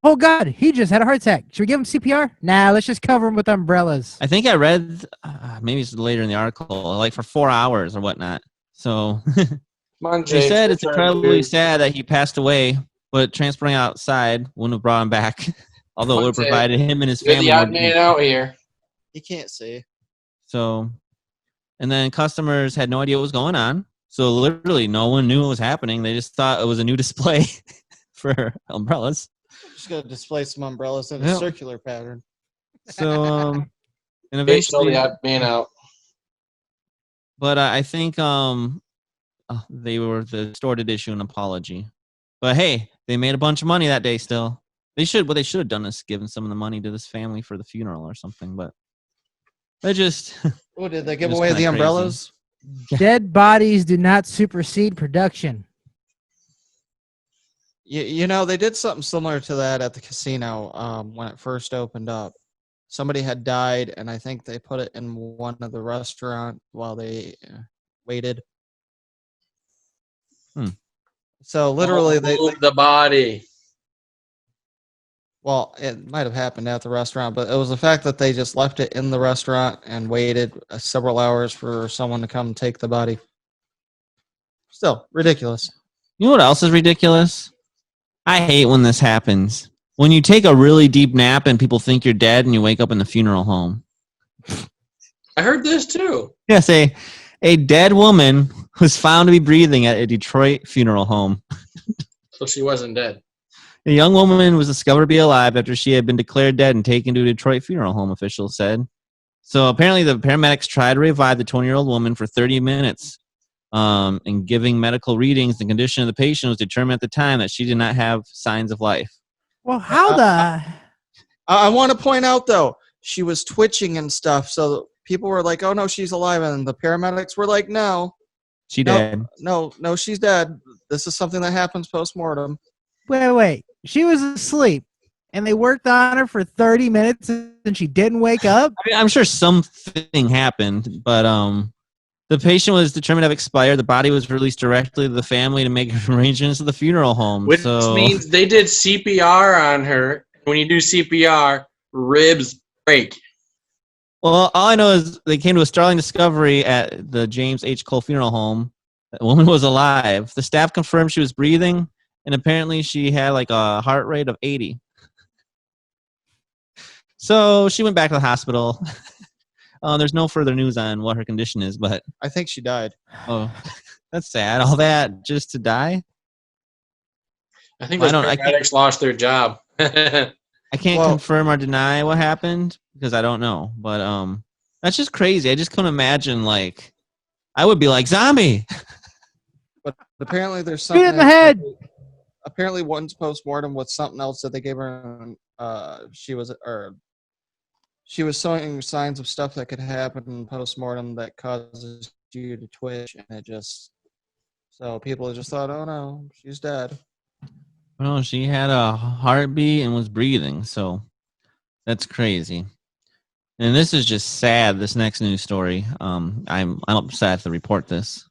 Speaker 4: oh God, he just had a heart attack. Should we give him CPR? Nah, let's just cover him with umbrellas.
Speaker 3: I think I read, maybe it's later in the article, like for 4 hours or whatnot. So they said it's incredibly sad that he passed away, but transporting outside wouldn't have brought him back. Although it would have provided him and his family.
Speaker 2: You're the odd man out here.
Speaker 1: You can't see.
Speaker 3: So, and then customers had no idea what was going on. So literally no one knew what was happening. They just thought it was a new display for umbrellas.
Speaker 1: Just going to display some umbrellas in a circular pattern.
Speaker 3: So, and
Speaker 2: Eventually,
Speaker 3: eventually,
Speaker 2: the odd man out.
Speaker 3: but I think the store did issue an apology. But hey, they made a bunch of money that day still. What they should have done is given some of the money to this family for the funeral or something, but they just...
Speaker 1: Oh, did they give away the umbrellas?
Speaker 4: Dead bodies do not supersede production.
Speaker 1: They did something similar to that at the casino when it first opened up. Somebody had died, and I think they put it in one of the restaurant while they waited. So literally, they
Speaker 2: the body.
Speaker 1: Well, it might have happened at the restaurant, but it was the fact that they just left it in the restaurant and waited several hours for someone to come take the body. Still, ridiculous.
Speaker 3: You know what else is ridiculous? I hate when this happens. When you take a really deep nap and people think you're dead and you wake up in the funeral home.
Speaker 2: I heard this too.
Speaker 3: Yes, a dead woman was found to be breathing at a Detroit funeral home.
Speaker 2: So she wasn't dead.
Speaker 3: A young woman was discovered to be alive after she had been declared dead and taken to a Detroit funeral home, officials said. So apparently the paramedics tried to revive the 20-year-old woman for 30 minutes. And giving medical readings, the condition of the patient was determined at the time that she did not have signs of life.
Speaker 4: Well, how the?
Speaker 1: I want to point out, though, she was twitching and stuff, so people were like, oh, no, she's alive. And the paramedics were like, no.
Speaker 3: She dead.
Speaker 1: No, she's dead. This is something that happens post-mortem.
Speaker 4: Wait. She was asleep, and they worked on her for 30 minutes, and she didn't wake up?
Speaker 3: I mean, I'm sure something happened, but the patient was determined to have expired. The body was released directly to the family to make arrangements to the funeral home.
Speaker 2: Which means they did CPR on her. When you do CPR, ribs break.
Speaker 3: Well, all I know is they came to a startling discovery at the James H. Cole Funeral Home. The woman was alive. The staff confirmed she was breathing, and apparently she had like a heart rate of 80. So she went back to the hospital. There's no further news on what her condition is, but
Speaker 1: I think she died.
Speaker 3: oh, that's sad. All that just to die?
Speaker 2: I think those paramedics lost their job.
Speaker 3: I can't confirm or deny what happened because I don't know. But that's just crazy. I just couldn't imagine, like, I would be like, zombie!
Speaker 1: But apparently there's something...
Speaker 4: Shoot in the head!
Speaker 1: Apparently one's post-mortem with something else that they gave her. She was showing signs of stuff that could happen post-mortem that causes you to twitch, and it just... So people just thought, oh no, she's dead.
Speaker 3: Well, she had a heartbeat and was breathing, so that's crazy. And this is just sad, this next news story. I'm upset to report this.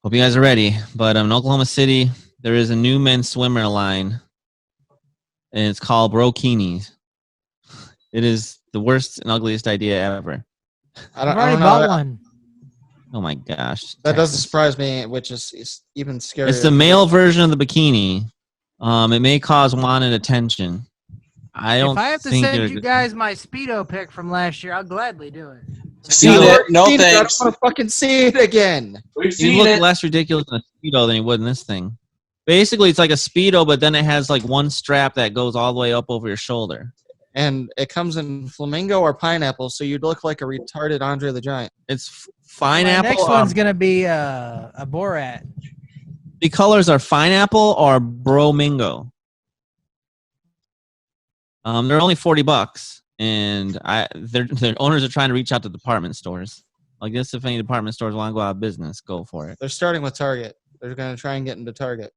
Speaker 3: Hope you guys are ready. But in Oklahoma City, there is a new men's swimwear line, and it's called Brokinis. It is the worst and ugliest idea ever.
Speaker 4: I've already bought one.
Speaker 3: Oh my gosh.
Speaker 1: That doesn't surprise me, which is even scarier.
Speaker 3: It's the male version of the bikini. It may cause wanted attention.
Speaker 4: If I have to send you guys my Speedo pic from last year, I'll gladly do it.
Speaker 2: Seen it. No thanks.
Speaker 1: I don't want to fucking see it again.
Speaker 3: You look less ridiculous in a Speedo than you would in this thing. Basically, it's like a Speedo, but then it has like one strap that goes all the way up over your shoulder.
Speaker 1: And it comes in flamingo or pineapple, so you'd look like a retarded Andre the Giant.
Speaker 3: It's pineapple.
Speaker 4: My next one's going to be a Borat.
Speaker 3: The colors are pineapple or bromingo. They're only $40, and their owners are trying to reach out to department stores. Like this, if any department stores want to go out of business, go for it.
Speaker 1: They're starting with Target. They're going to try and get into Target.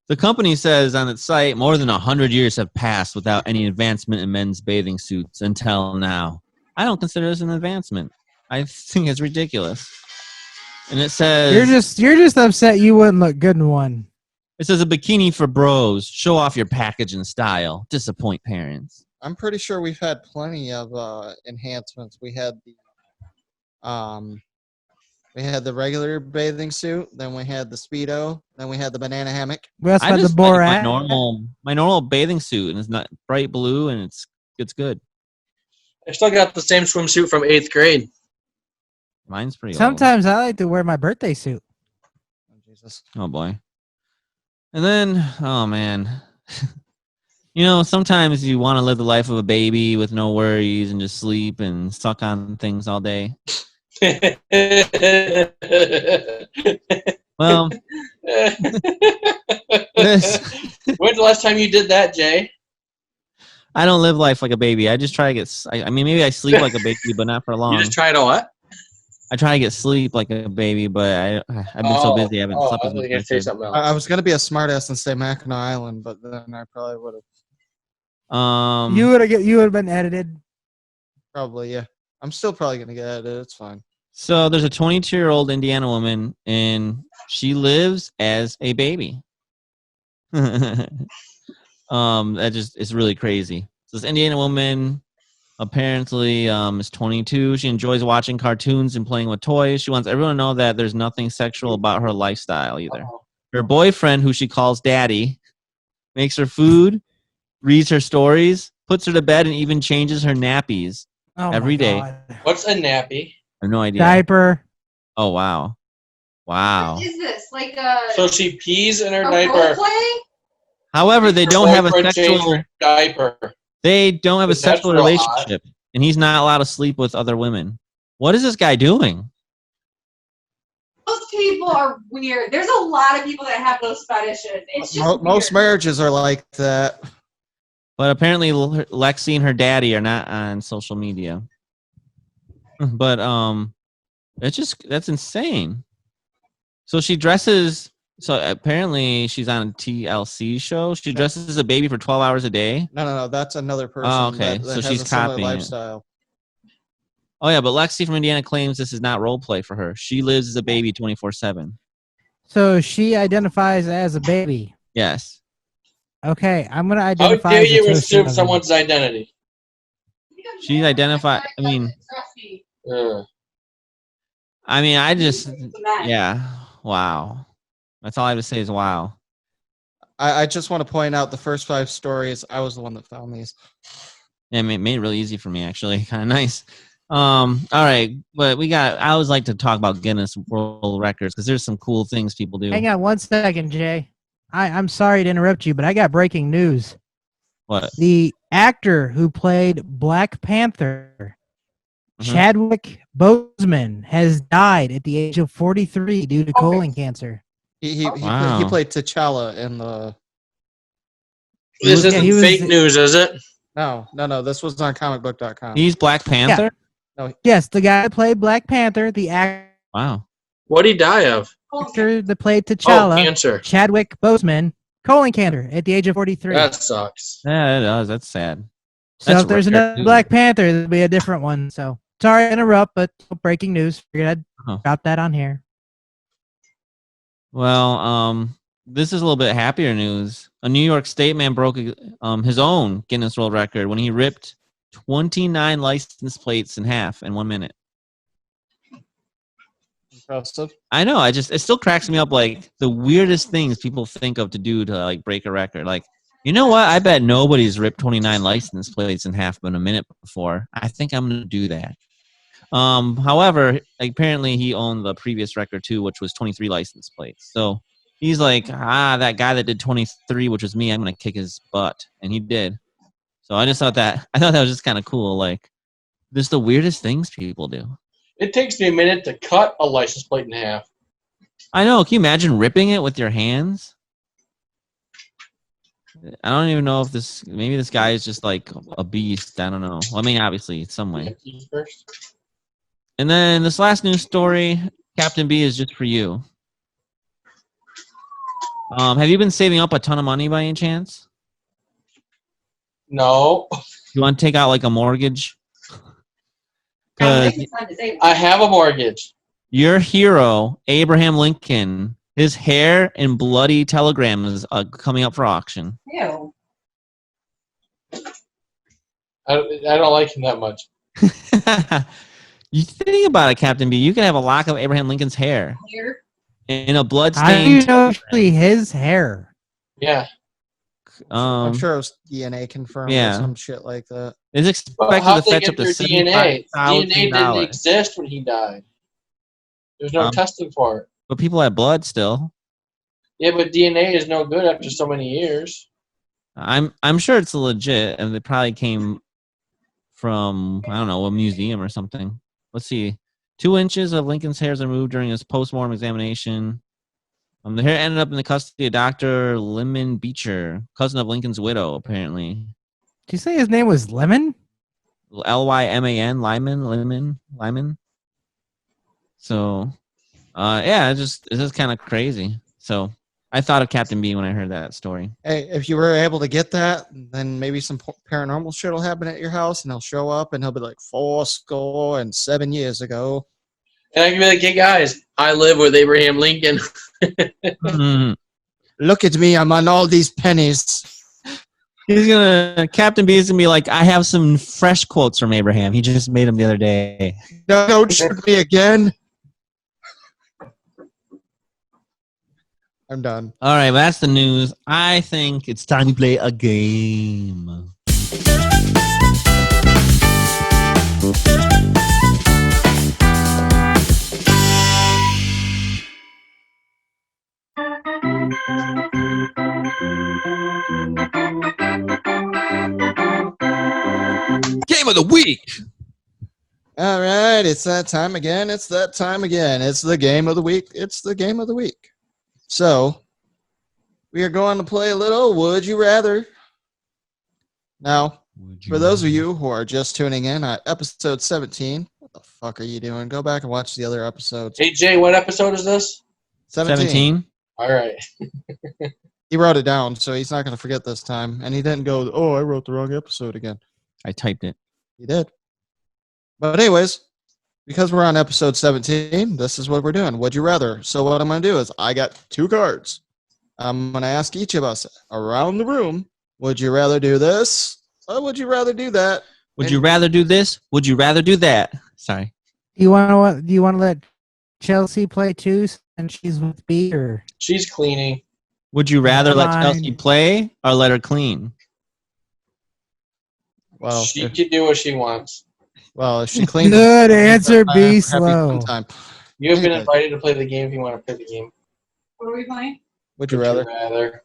Speaker 3: The company says on its site, more than 100 years have passed without any advancement in men's bathing suits until now. I don't consider this an advancement. I think it's ridiculous. And it says...
Speaker 4: You're just upset you wouldn't look good in one.
Speaker 3: It says a bikini for bros. Show off your package and style. Disappoint parents.
Speaker 1: I'm pretty sure we've had plenty of enhancements. We had the regular bathing suit, then we had the Speedo, then we had the banana hammock.
Speaker 4: We also had the Borat.
Speaker 3: My normal bathing suit, and it's not bright blue, and it's good.
Speaker 2: I still got the same swimsuit from 8th grade.
Speaker 3: Mine's pretty
Speaker 4: Sometimes I like to wear my birthday suit.
Speaker 1: Oh, Jesus.
Speaker 3: Oh, boy. And then, oh, man. Sometimes you want to live the life of a baby with no worries and just sleep and suck on things all day. Well,
Speaker 2: when's the last time you did that, Jay?
Speaker 3: I don't live life like a baby. I just try to get... maybe I sleep like a baby, but not for long.
Speaker 2: You just try to what?
Speaker 3: I try to get sleep like a baby, but I've been so busy I haven't slept as much as
Speaker 1: I was going to be a smartass and say Mackinac Island, but then I probably would have.
Speaker 4: You would have been edited.
Speaker 1: Probably, yeah. I'm still probably going to get edited. It's fine.
Speaker 3: So there's a 22-year-old Indiana woman, and she lives as a baby. That just is really crazy. So this Indiana woman apparently is 22. She enjoys watching cartoons and playing with toys. She wants everyone to know that there's nothing sexual about her lifestyle either. Her boyfriend, who she calls daddy, makes her food, reads her stories, puts her to bed, and even changes her nappies every day.
Speaker 2: What's a nappy?
Speaker 3: I have no idea.
Speaker 4: Diaper.
Speaker 3: Oh, wow. Wow.
Speaker 5: What is this? Like a
Speaker 2: So she pees in her
Speaker 5: role
Speaker 2: diaper.
Speaker 5: play?
Speaker 3: However, they
Speaker 2: Her
Speaker 3: don't have a
Speaker 2: boyfriend changed
Speaker 3: sexual...
Speaker 2: her diaper.
Speaker 3: They don't have a
Speaker 2: Is that
Speaker 3: sexual
Speaker 2: real odd?
Speaker 3: relationship, and he's not allowed to sleep with other women. What is this guy doing?
Speaker 5: Those people are weird. There's a lot of people that have those fetishes. It's just
Speaker 1: Most
Speaker 5: weird.
Speaker 1: marriages are like that.
Speaker 3: But apparently Lexi and her daddy are not on social media. But that's insane. So she dresses. So apparently she's on a TLC show. She dresses as a baby for 12 hours a day.
Speaker 1: No, that's another person.
Speaker 3: Oh, okay.
Speaker 1: That
Speaker 3: So
Speaker 1: has
Speaker 3: she's
Speaker 1: a similar
Speaker 3: copying it.
Speaker 1: lifestyle.
Speaker 3: Oh yeah, but Lexi from Indiana claims this is not role play for her. She lives as a baby 24/7.
Speaker 4: So she identifies as a baby.
Speaker 3: Yes.
Speaker 4: Okay, I'm gonna
Speaker 2: How
Speaker 4: identify.
Speaker 2: dare
Speaker 4: as a
Speaker 2: you
Speaker 4: toaster
Speaker 2: assume
Speaker 4: oven.
Speaker 2: someone's identity?
Speaker 3: She's identified. I mean,
Speaker 2: Ugh.
Speaker 3: I just,
Speaker 5: It's a mess.
Speaker 3: yeah. Wow. That's all I have to say is wow.
Speaker 1: I just want to point out the first 5 stories. I was the one that found these.
Speaker 3: Yeah, it made it really easy for me, actually. Kind of nice. All right, but I always like to talk about Guinness World Records because there's some cool things people do.
Speaker 4: Hang on 1 second, Jay. I'm sorry to interrupt you, but I got breaking news.
Speaker 3: What?
Speaker 4: The actor who played Black Panther,
Speaker 3: Mhm.
Speaker 4: Chadwick Boseman, has died at the age of 43 due to colon cancer.
Speaker 1: He
Speaker 3: Wow.
Speaker 1: played T'Challa in the.
Speaker 2: This
Speaker 4: Yeah,
Speaker 2: isn't
Speaker 4: he was-
Speaker 2: fake news, is it?
Speaker 1: No. This was on comicbook.com.
Speaker 3: He's Black Panther?
Speaker 4: Yes, the guy that played Black Panther, the
Speaker 3: Wow.
Speaker 2: What'd he die of?
Speaker 4: actor that played
Speaker 2: Oh,
Speaker 4: T'Challa,
Speaker 2: cancer.
Speaker 4: Chadwick Boseman, colon cancer at the age of 43.
Speaker 2: That sucks.
Speaker 3: Yeah, it does. That's sad.
Speaker 4: So
Speaker 3: That's
Speaker 4: if there's
Speaker 3: rare,
Speaker 4: another
Speaker 3: too.
Speaker 4: Black Panther, there'll be a different one. So sorry to interrupt, but breaking news. Figured I'd
Speaker 3: Uh-huh.
Speaker 4: drop that on here.
Speaker 3: Well, this is a little bit happier news. A New York State man broke his own Guinness World Record when he ripped 29 license plates in half in 1 minute.
Speaker 1: Impressive.
Speaker 3: I know. It still cracks me up. Like the weirdest things people think of to do to like break a record. Like, you know what? I bet nobody's ripped 29 license plates in half in a minute before. I think I'm gonna do that. However, apparently he owned the previous record too, which was 23 license plates. So he's like, that guy that did 23, which was me, I'm gonna kick his butt, and he did. So I thought that was just kind of cool. Like, just the weirdest things people do.
Speaker 2: It takes me a minute to cut a license plate in half.
Speaker 3: I know. Can you imagine ripping it with your hands? I don't even know if maybe this guy is just like a beast. I don't know. Well, I mean, obviously, some way.
Speaker 2: First.
Speaker 3: And then this last news story, Captain B, is just for you. Have you been saving up a ton of money by any chance?
Speaker 2: No.
Speaker 3: You want to take out like a mortgage?
Speaker 5: I
Speaker 3: 'Cause
Speaker 5: think it's on disabled.
Speaker 2: I have a mortgage.
Speaker 3: your hero, Abraham Lincoln, his hair and bloody telegrams are coming up for auction.
Speaker 5: Ew.
Speaker 2: I don't like him that much.
Speaker 3: You think about it, Captain B. You could have a lock of Abraham Lincoln's hair
Speaker 5: Here.
Speaker 3: in a
Speaker 4: I
Speaker 3: bloodstained.
Speaker 4: know actually his hair.
Speaker 2: Yeah.
Speaker 1: I'm sure it was DNA confirmed
Speaker 3: yeah.
Speaker 1: or some shit like that.
Speaker 3: It's
Speaker 2: Well,
Speaker 3: expected
Speaker 2: how'd
Speaker 3: to
Speaker 2: they
Speaker 3: fetch up
Speaker 2: get
Speaker 3: to
Speaker 2: their DNA? DNA didn't
Speaker 3: $75,000.
Speaker 2: exist when he died. There's no
Speaker 3: Um,
Speaker 2: testing for it.
Speaker 3: But people have blood still.
Speaker 2: Yeah, but DNA is no good after so many years.
Speaker 3: I'm sure it's legit, and it probably came from, I don't know, a museum or something. Let's see. 2 inches of Lincoln's hairs are removed during his post-mortem examination. The hair ended up in the custody of Dr. Lyman Beecher, cousin of Lincoln's widow, apparently.
Speaker 4: Did you say his name was Lemon?
Speaker 3: Lyman, Lyman. So, yeah, it's just kind of crazy. So, I thought of Captain B when I heard that story.
Speaker 1: Hey, if you were able to get that, then maybe some paranormal shit will happen at your house, and he'll show up, and he'll be like 7 years ago.
Speaker 2: And I can be like, hey guys, I live with Abraham Lincoln.
Speaker 3: Mhm.
Speaker 1: Look at me, I'm on all these pennies.
Speaker 3: Captain B is gonna be like, I have some fresh quotes from Abraham. He just made them the other day.
Speaker 1: No, don't shoot me again. I'm done.
Speaker 3: All right, well, that's the news. I think it's time to play a game. Game of the week.
Speaker 1: All right, it's that time again. It's that time again. It's the game of the week. It's the game of the week. So, we are going to play a little Would You Rather. Now, for those of you who are just tuning in at episode 17, what the fuck are you doing? Go back and watch the other episodes.
Speaker 2: Hey, Jay, what episode is this?
Speaker 3: 17.
Speaker 2: All right.
Speaker 1: He wrote it down, so he's not going to forget this time. And he didn't go, oh, I wrote the wrong episode again.
Speaker 3: I typed it.
Speaker 1: He did. But anyways, because we're on episode 17, this is what we're doing. Would you rather? So what I'm going to do is I got 2 cards. I'm going to ask each of us around the room, would you rather do this or would you rather do that?
Speaker 3: Would you rather do this? Would you rather do that? Sorry.
Speaker 4: Do you want to let Chelsea play too, and she's with B, or
Speaker 2: She's cleaning.
Speaker 3: Would you rather let
Speaker 4: Fine.
Speaker 3: Chelsea play or let her clean?
Speaker 1: Well,
Speaker 2: She can do what she wants.
Speaker 1: if she cleans
Speaker 4: Good answer,
Speaker 1: I
Speaker 4: be
Speaker 1: am happy
Speaker 4: slow.
Speaker 1: sometime.
Speaker 2: You have been
Speaker 1: Okay.
Speaker 2: invited to play the game if you want to play the game.
Speaker 5: What are we playing?
Speaker 1: Would you rather?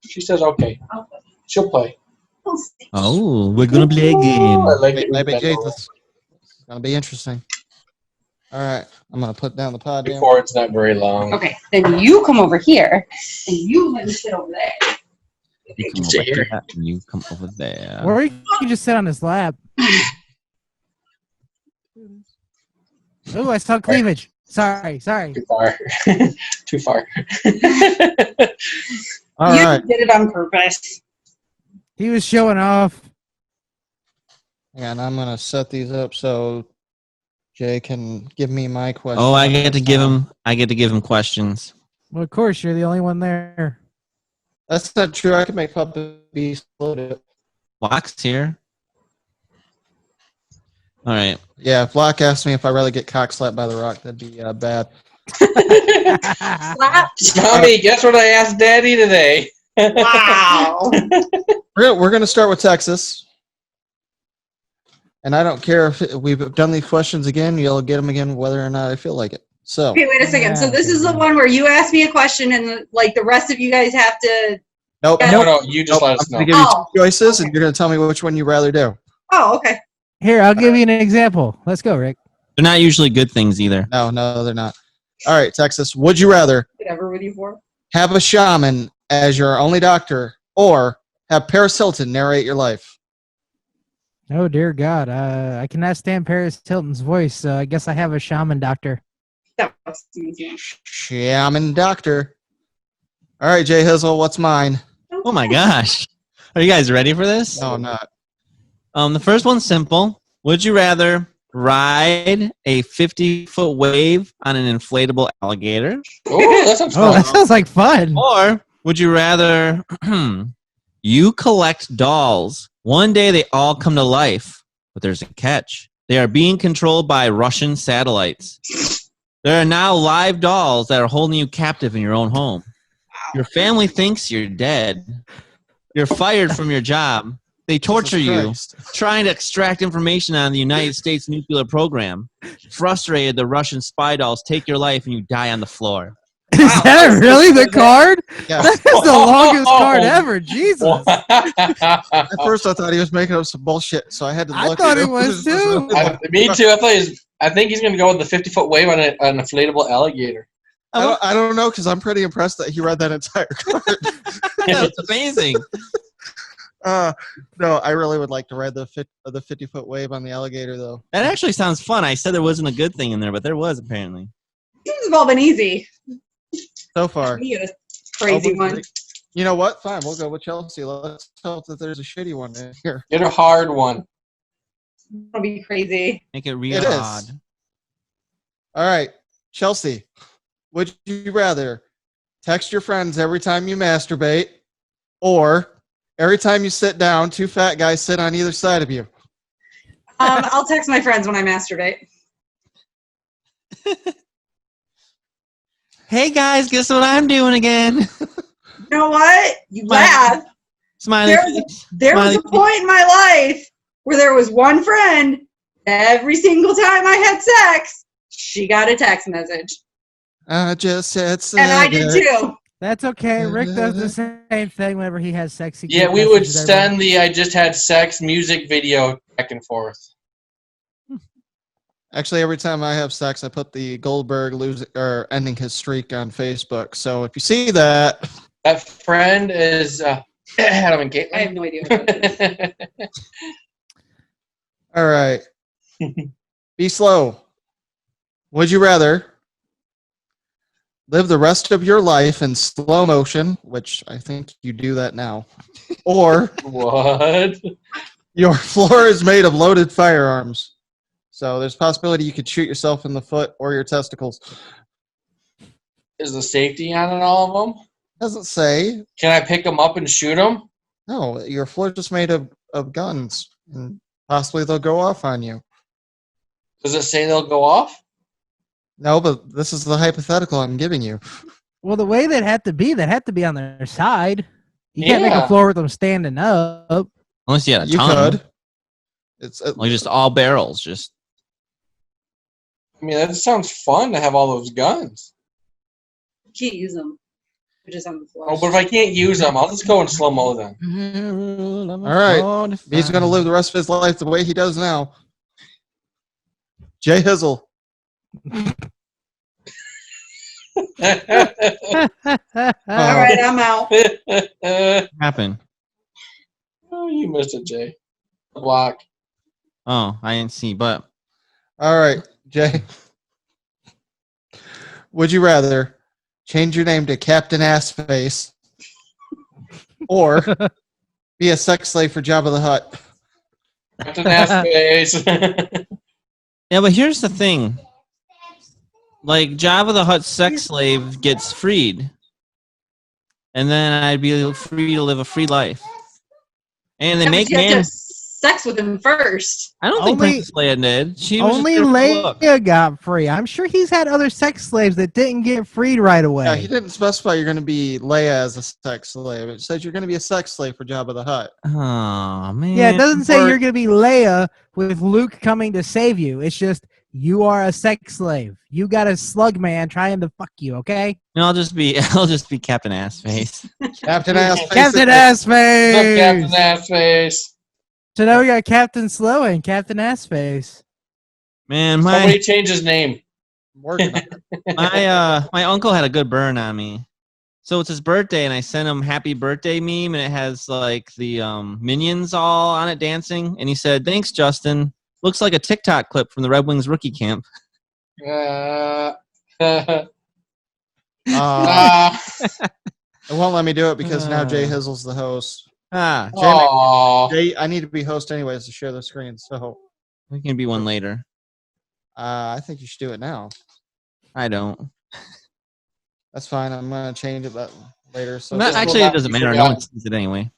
Speaker 2: She says okay.
Speaker 5: I'll play.
Speaker 2: She'll play.
Speaker 5: We'll see.
Speaker 3: Oh, we're going to play a
Speaker 2: I
Speaker 3: game.
Speaker 2: like
Speaker 1: Wait,
Speaker 2: it.
Speaker 1: maybe Jesus. It's going to be interesting. All right. I'm going to put down the pod.
Speaker 2: Before it's not very long.
Speaker 5: Okay, then you come over here, and you let me sit over there.
Speaker 3: You come
Speaker 2: Sit
Speaker 3: over
Speaker 2: here.
Speaker 3: here and you come over there.
Speaker 4: or you can just sit on his lap. Oh, I saw cleavage. Sorry.
Speaker 2: Too far. Too far.
Speaker 1: All
Speaker 5: you
Speaker 1: right.
Speaker 5: did it on purpose.
Speaker 4: He was showing off.
Speaker 1: And I'm going to set these up so Jay can give me my question.
Speaker 3: Oh, I get to give him questions.
Speaker 4: Well, of course, you're the only one there.
Speaker 1: That's not true. I can make Puppet be slow to.
Speaker 3: Block's here. All right.
Speaker 1: Yeah, if Block asked me if I rather get cock slapped by the Rock, that'd be bad.
Speaker 5: Slap.
Speaker 2: Tommy, guess what I asked Daddy today?
Speaker 5: Wow.
Speaker 1: We're going to start with Texas. And I don't care if we've done these questions again. You'll get them again whether or not I feel like it. So,
Speaker 5: Okay, wait a second. So this is the one where you ask me a question, and like the rest of you guys have to.
Speaker 1: nope.
Speaker 2: No, you just let us
Speaker 1: I'm
Speaker 2: know.
Speaker 1: going to give you
Speaker 5: Oh,
Speaker 1: 2 choices,
Speaker 5: okay.
Speaker 1: and you're going to tell me which one you rather do.
Speaker 5: Oh, okay.
Speaker 4: Here, I'll give you an example. Let's go, Rick.
Speaker 3: They're not usually good things either.
Speaker 1: No, they're not. All right, Texas. Would you rather
Speaker 5: Whatever with you for.
Speaker 1: have a shaman as your only doctor or have Paris Hilton narrate your life?
Speaker 4: Oh, dear God. I cannot stand Paris Hilton's voice, so I guess I have a shaman doctor.
Speaker 5: That was easy.
Speaker 1: Shaman doctor. All right, J Hizzle, what's mine?
Speaker 3: Oh my gosh. Are you guys ready for this?
Speaker 1: No, I'm not.
Speaker 3: The first one's simple. Would you rather ride a 50-foot wave on an inflatable alligator?
Speaker 2: Oh, that sounds
Speaker 4: Oh,
Speaker 2: fun.
Speaker 4: that sounds like fun.
Speaker 3: Or would you rather you collect dolls? One day they all come to life, but there's a catch. They are being controlled by Russian satellites. There are now live dolls that are holding you captive in your own home. Your family thinks you're dead. You're fired from your job. They torture you,
Speaker 1: Christ.
Speaker 3: trying to extract information on the United States nuclear program. Frustrated, the Russian spy dolls take your life and you die on the floor.
Speaker 4: Is that really the card?
Speaker 1: Yeah.
Speaker 4: That's the longest card ever. Jesus.
Speaker 1: At first, I thought he was making up some bullshit, so I had to
Speaker 4: I
Speaker 1: look.
Speaker 4: thought
Speaker 1: at
Speaker 4: he was too.
Speaker 2: Me too. I think he's going to go with the 50-foot wave on an inflatable alligator.
Speaker 1: I don't know, because I'm pretty impressed that he read that entire card.
Speaker 3: That's amazing.
Speaker 1: No, I really would like to ride the 50-foot wave on the alligator, though.
Speaker 3: That actually sounds fun. I said there wasn't a good thing in there, but there was apparently.
Speaker 5: These have all been easy.
Speaker 1: So far.
Speaker 5: Me, a crazy one.
Speaker 1: You know what? Fine, we'll go with Chelsea. Let's hope that there's a shitty one in here.
Speaker 2: Get a hard one.
Speaker 5: It'll be crazy.
Speaker 3: Make it real
Speaker 1: It is.
Speaker 3: odd.
Speaker 1: All right, Chelsea, would you rather text your friends every time you masturbate or every time you sit down, 2 fat guys sit on either side of you?
Speaker 5: I'll text my friends when I masturbate.
Speaker 3: Hey guys, guess what I'm doing again?
Speaker 5: You know what? You laugh.
Speaker 3: Smiley.
Speaker 5: There was a point in my life where there was one friend. Every single time I had sex, she got a text message.
Speaker 1: I just said sex.
Speaker 5: And I did too.
Speaker 4: That's okay. Rick does the same thing whenever he has sex.
Speaker 2: Yeah, we would send the I just had sex music video back and forth.
Speaker 1: Actually, every time I have sex, I put the Goldberg ending his streak on Facebook. So if you see that,
Speaker 2: that friend is Adam and Caitlin.
Speaker 5: I have no idea what that is.
Speaker 1: All right. Be slow. Would you rather live the rest of your life in slow motion, which I think you do that now, or
Speaker 2: what?
Speaker 1: Your floor is made of loaded firearms? So there's a possibility you could shoot yourself in the foot or your testicles.
Speaker 2: Is the safety on all of them?
Speaker 1: Doesn't say.
Speaker 2: Can I pick them up and shoot them?
Speaker 1: No, your floor is just made of guns, and possibly they'll go off on you.
Speaker 2: Does it say they'll go off?
Speaker 1: No, but this is the hypothetical I'm giving you.
Speaker 4: Well, the way that had to be on their side. You can't make a floor with them standing up.
Speaker 3: Unless you had a ton.
Speaker 1: You could. It's
Speaker 3: like just all barrels. Just.
Speaker 2: I mean, that sounds fun to have all those guns.
Speaker 5: You can't use them. They're just on the floor.
Speaker 2: Oh, but if I can't use them, I'll just go in slow mo then.
Speaker 1: All right. He's going to live the rest of his life the way he does now. J Hizzle.
Speaker 5: All right, I'm out.
Speaker 3: Happened.
Speaker 2: Oh, you missed it, Jay. Block.
Speaker 3: Oh, I didn't see, but.
Speaker 1: All right, Jay. Would you rather change your name to Captain Assface or be a sex slave for Jabba the Hutt?
Speaker 2: Captain Assface.
Speaker 3: Yeah, but here's the thing. Like, Jabba the Hutt sex slave gets freed. And then I'd be free to live a free life. And they make
Speaker 5: you have to
Speaker 3: man.
Speaker 5: have sex with him first.
Speaker 3: I don't think Princess Leia did. She was
Speaker 4: Only
Speaker 3: just there for the look.
Speaker 4: Leia got free. I'm sure he's had other sex slaves that didn't get freed right away.
Speaker 1: Yeah, he didn't specify you're going to be Leia as a sex slave. It says you're going to be a sex slave for Jabba the Hutt.
Speaker 3: Oh, man.
Speaker 4: Yeah, it doesn't say you're going to be Leia with Luke coming to save you. It's just you are a sex slave. You got a slug man trying to fuck you, okay?
Speaker 3: No, I'll just be Captain Assface.
Speaker 1: Captain Assface.
Speaker 4: Captain Assface.
Speaker 2: Captain Assface.
Speaker 4: So now we got Captain Slow and Captain Assface.
Speaker 3: Man,
Speaker 2: Somebody change his name.
Speaker 3: my uncle had a good burn on me. So it's his birthday, and I sent him happy birthday meme, and it has like the minions all on it dancing. And he said, "Thanks, Justin. Looks like a TikTok clip from the Red Wings rookie camp."
Speaker 1: It won't let me do it because now Jay Hizzle's the host. Jay, I need to be host anyways to share the screen, so
Speaker 3: we can be one later.
Speaker 1: I think you should do it now.
Speaker 3: I don't.
Speaker 1: That's fine. I'm gonna change it later. So
Speaker 3: actually, it doesn't matter. No one sees it anyway.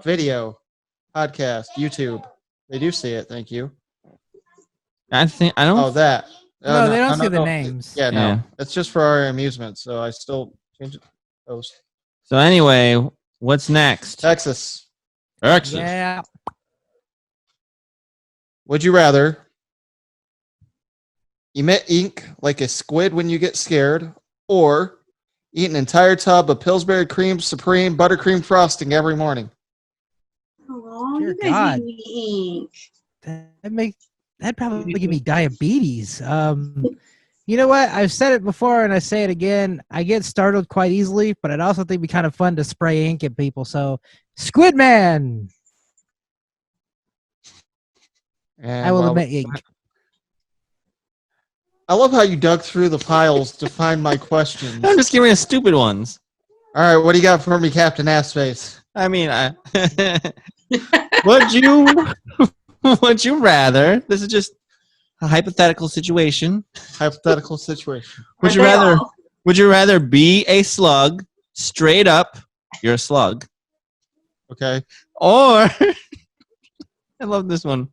Speaker 1: Video, podcast, YouTube. They do see it. Thank you.
Speaker 3: I don't.
Speaker 1: Oh, that.
Speaker 4: No, they don't see the names.
Speaker 1: Yeah, no. It's just for our amusement, so I still change it. Host.
Speaker 3: So anyway, what's next?
Speaker 1: Texas.
Speaker 4: Yeah.
Speaker 1: Would you rather emit ink like a squid when you get scared, or eat an entire tub of Pillsbury Cream Supreme buttercream frosting every morning?
Speaker 5: Oh,
Speaker 4: Dear
Speaker 5: you guys
Speaker 4: God.
Speaker 5: need me ink.
Speaker 4: That'd probably give me diabetes. You know what? I've said it before and I say it again. I get startled quite easily, but I'd also think it'd be kind of fun to spray ink at people. So, Squid Man. I will emit ink.
Speaker 1: I love how you dug through the piles to find my questions.
Speaker 3: I'm just giving you stupid ones.
Speaker 1: All right, what do you got for me, Captain Assface?
Speaker 3: I mean, would you rather? This is just a hypothetical situation.
Speaker 1: Hypothetical situation.
Speaker 3: Would you rather be a slug straight up You're a slug.
Speaker 1: Okay.
Speaker 3: Or, I love this one.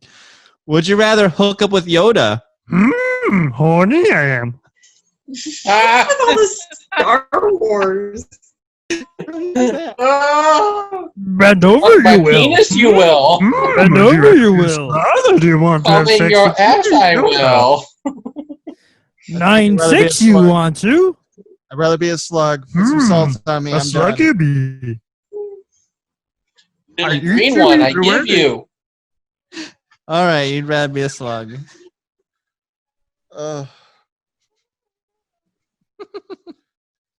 Speaker 3: Would you rather hook up with Yoda?
Speaker 4: Horny I am.
Speaker 2: Ah,
Speaker 5: With all the Star Wars.
Speaker 2: ah,
Speaker 4: Bend
Speaker 2: on
Speaker 4: over,
Speaker 2: my
Speaker 4: you will.
Speaker 2: penis, you will.
Speaker 4: Bend over, you will.
Speaker 6: Do you want to have
Speaker 2: Coming
Speaker 6: sex
Speaker 2: your
Speaker 6: with
Speaker 2: ass,
Speaker 6: me?
Speaker 2: I will.
Speaker 4: 9-6 you want to?
Speaker 1: I'd rather be a slug. Put some salt on me.
Speaker 6: A
Speaker 1: I'm done.
Speaker 6: sluggy bee.
Speaker 2: The
Speaker 6: I
Speaker 2: green
Speaker 6: eat
Speaker 2: one,
Speaker 6: you,
Speaker 2: I
Speaker 6: you
Speaker 2: give
Speaker 6: eat
Speaker 2: you.
Speaker 3: All right, you'd rather be a slug.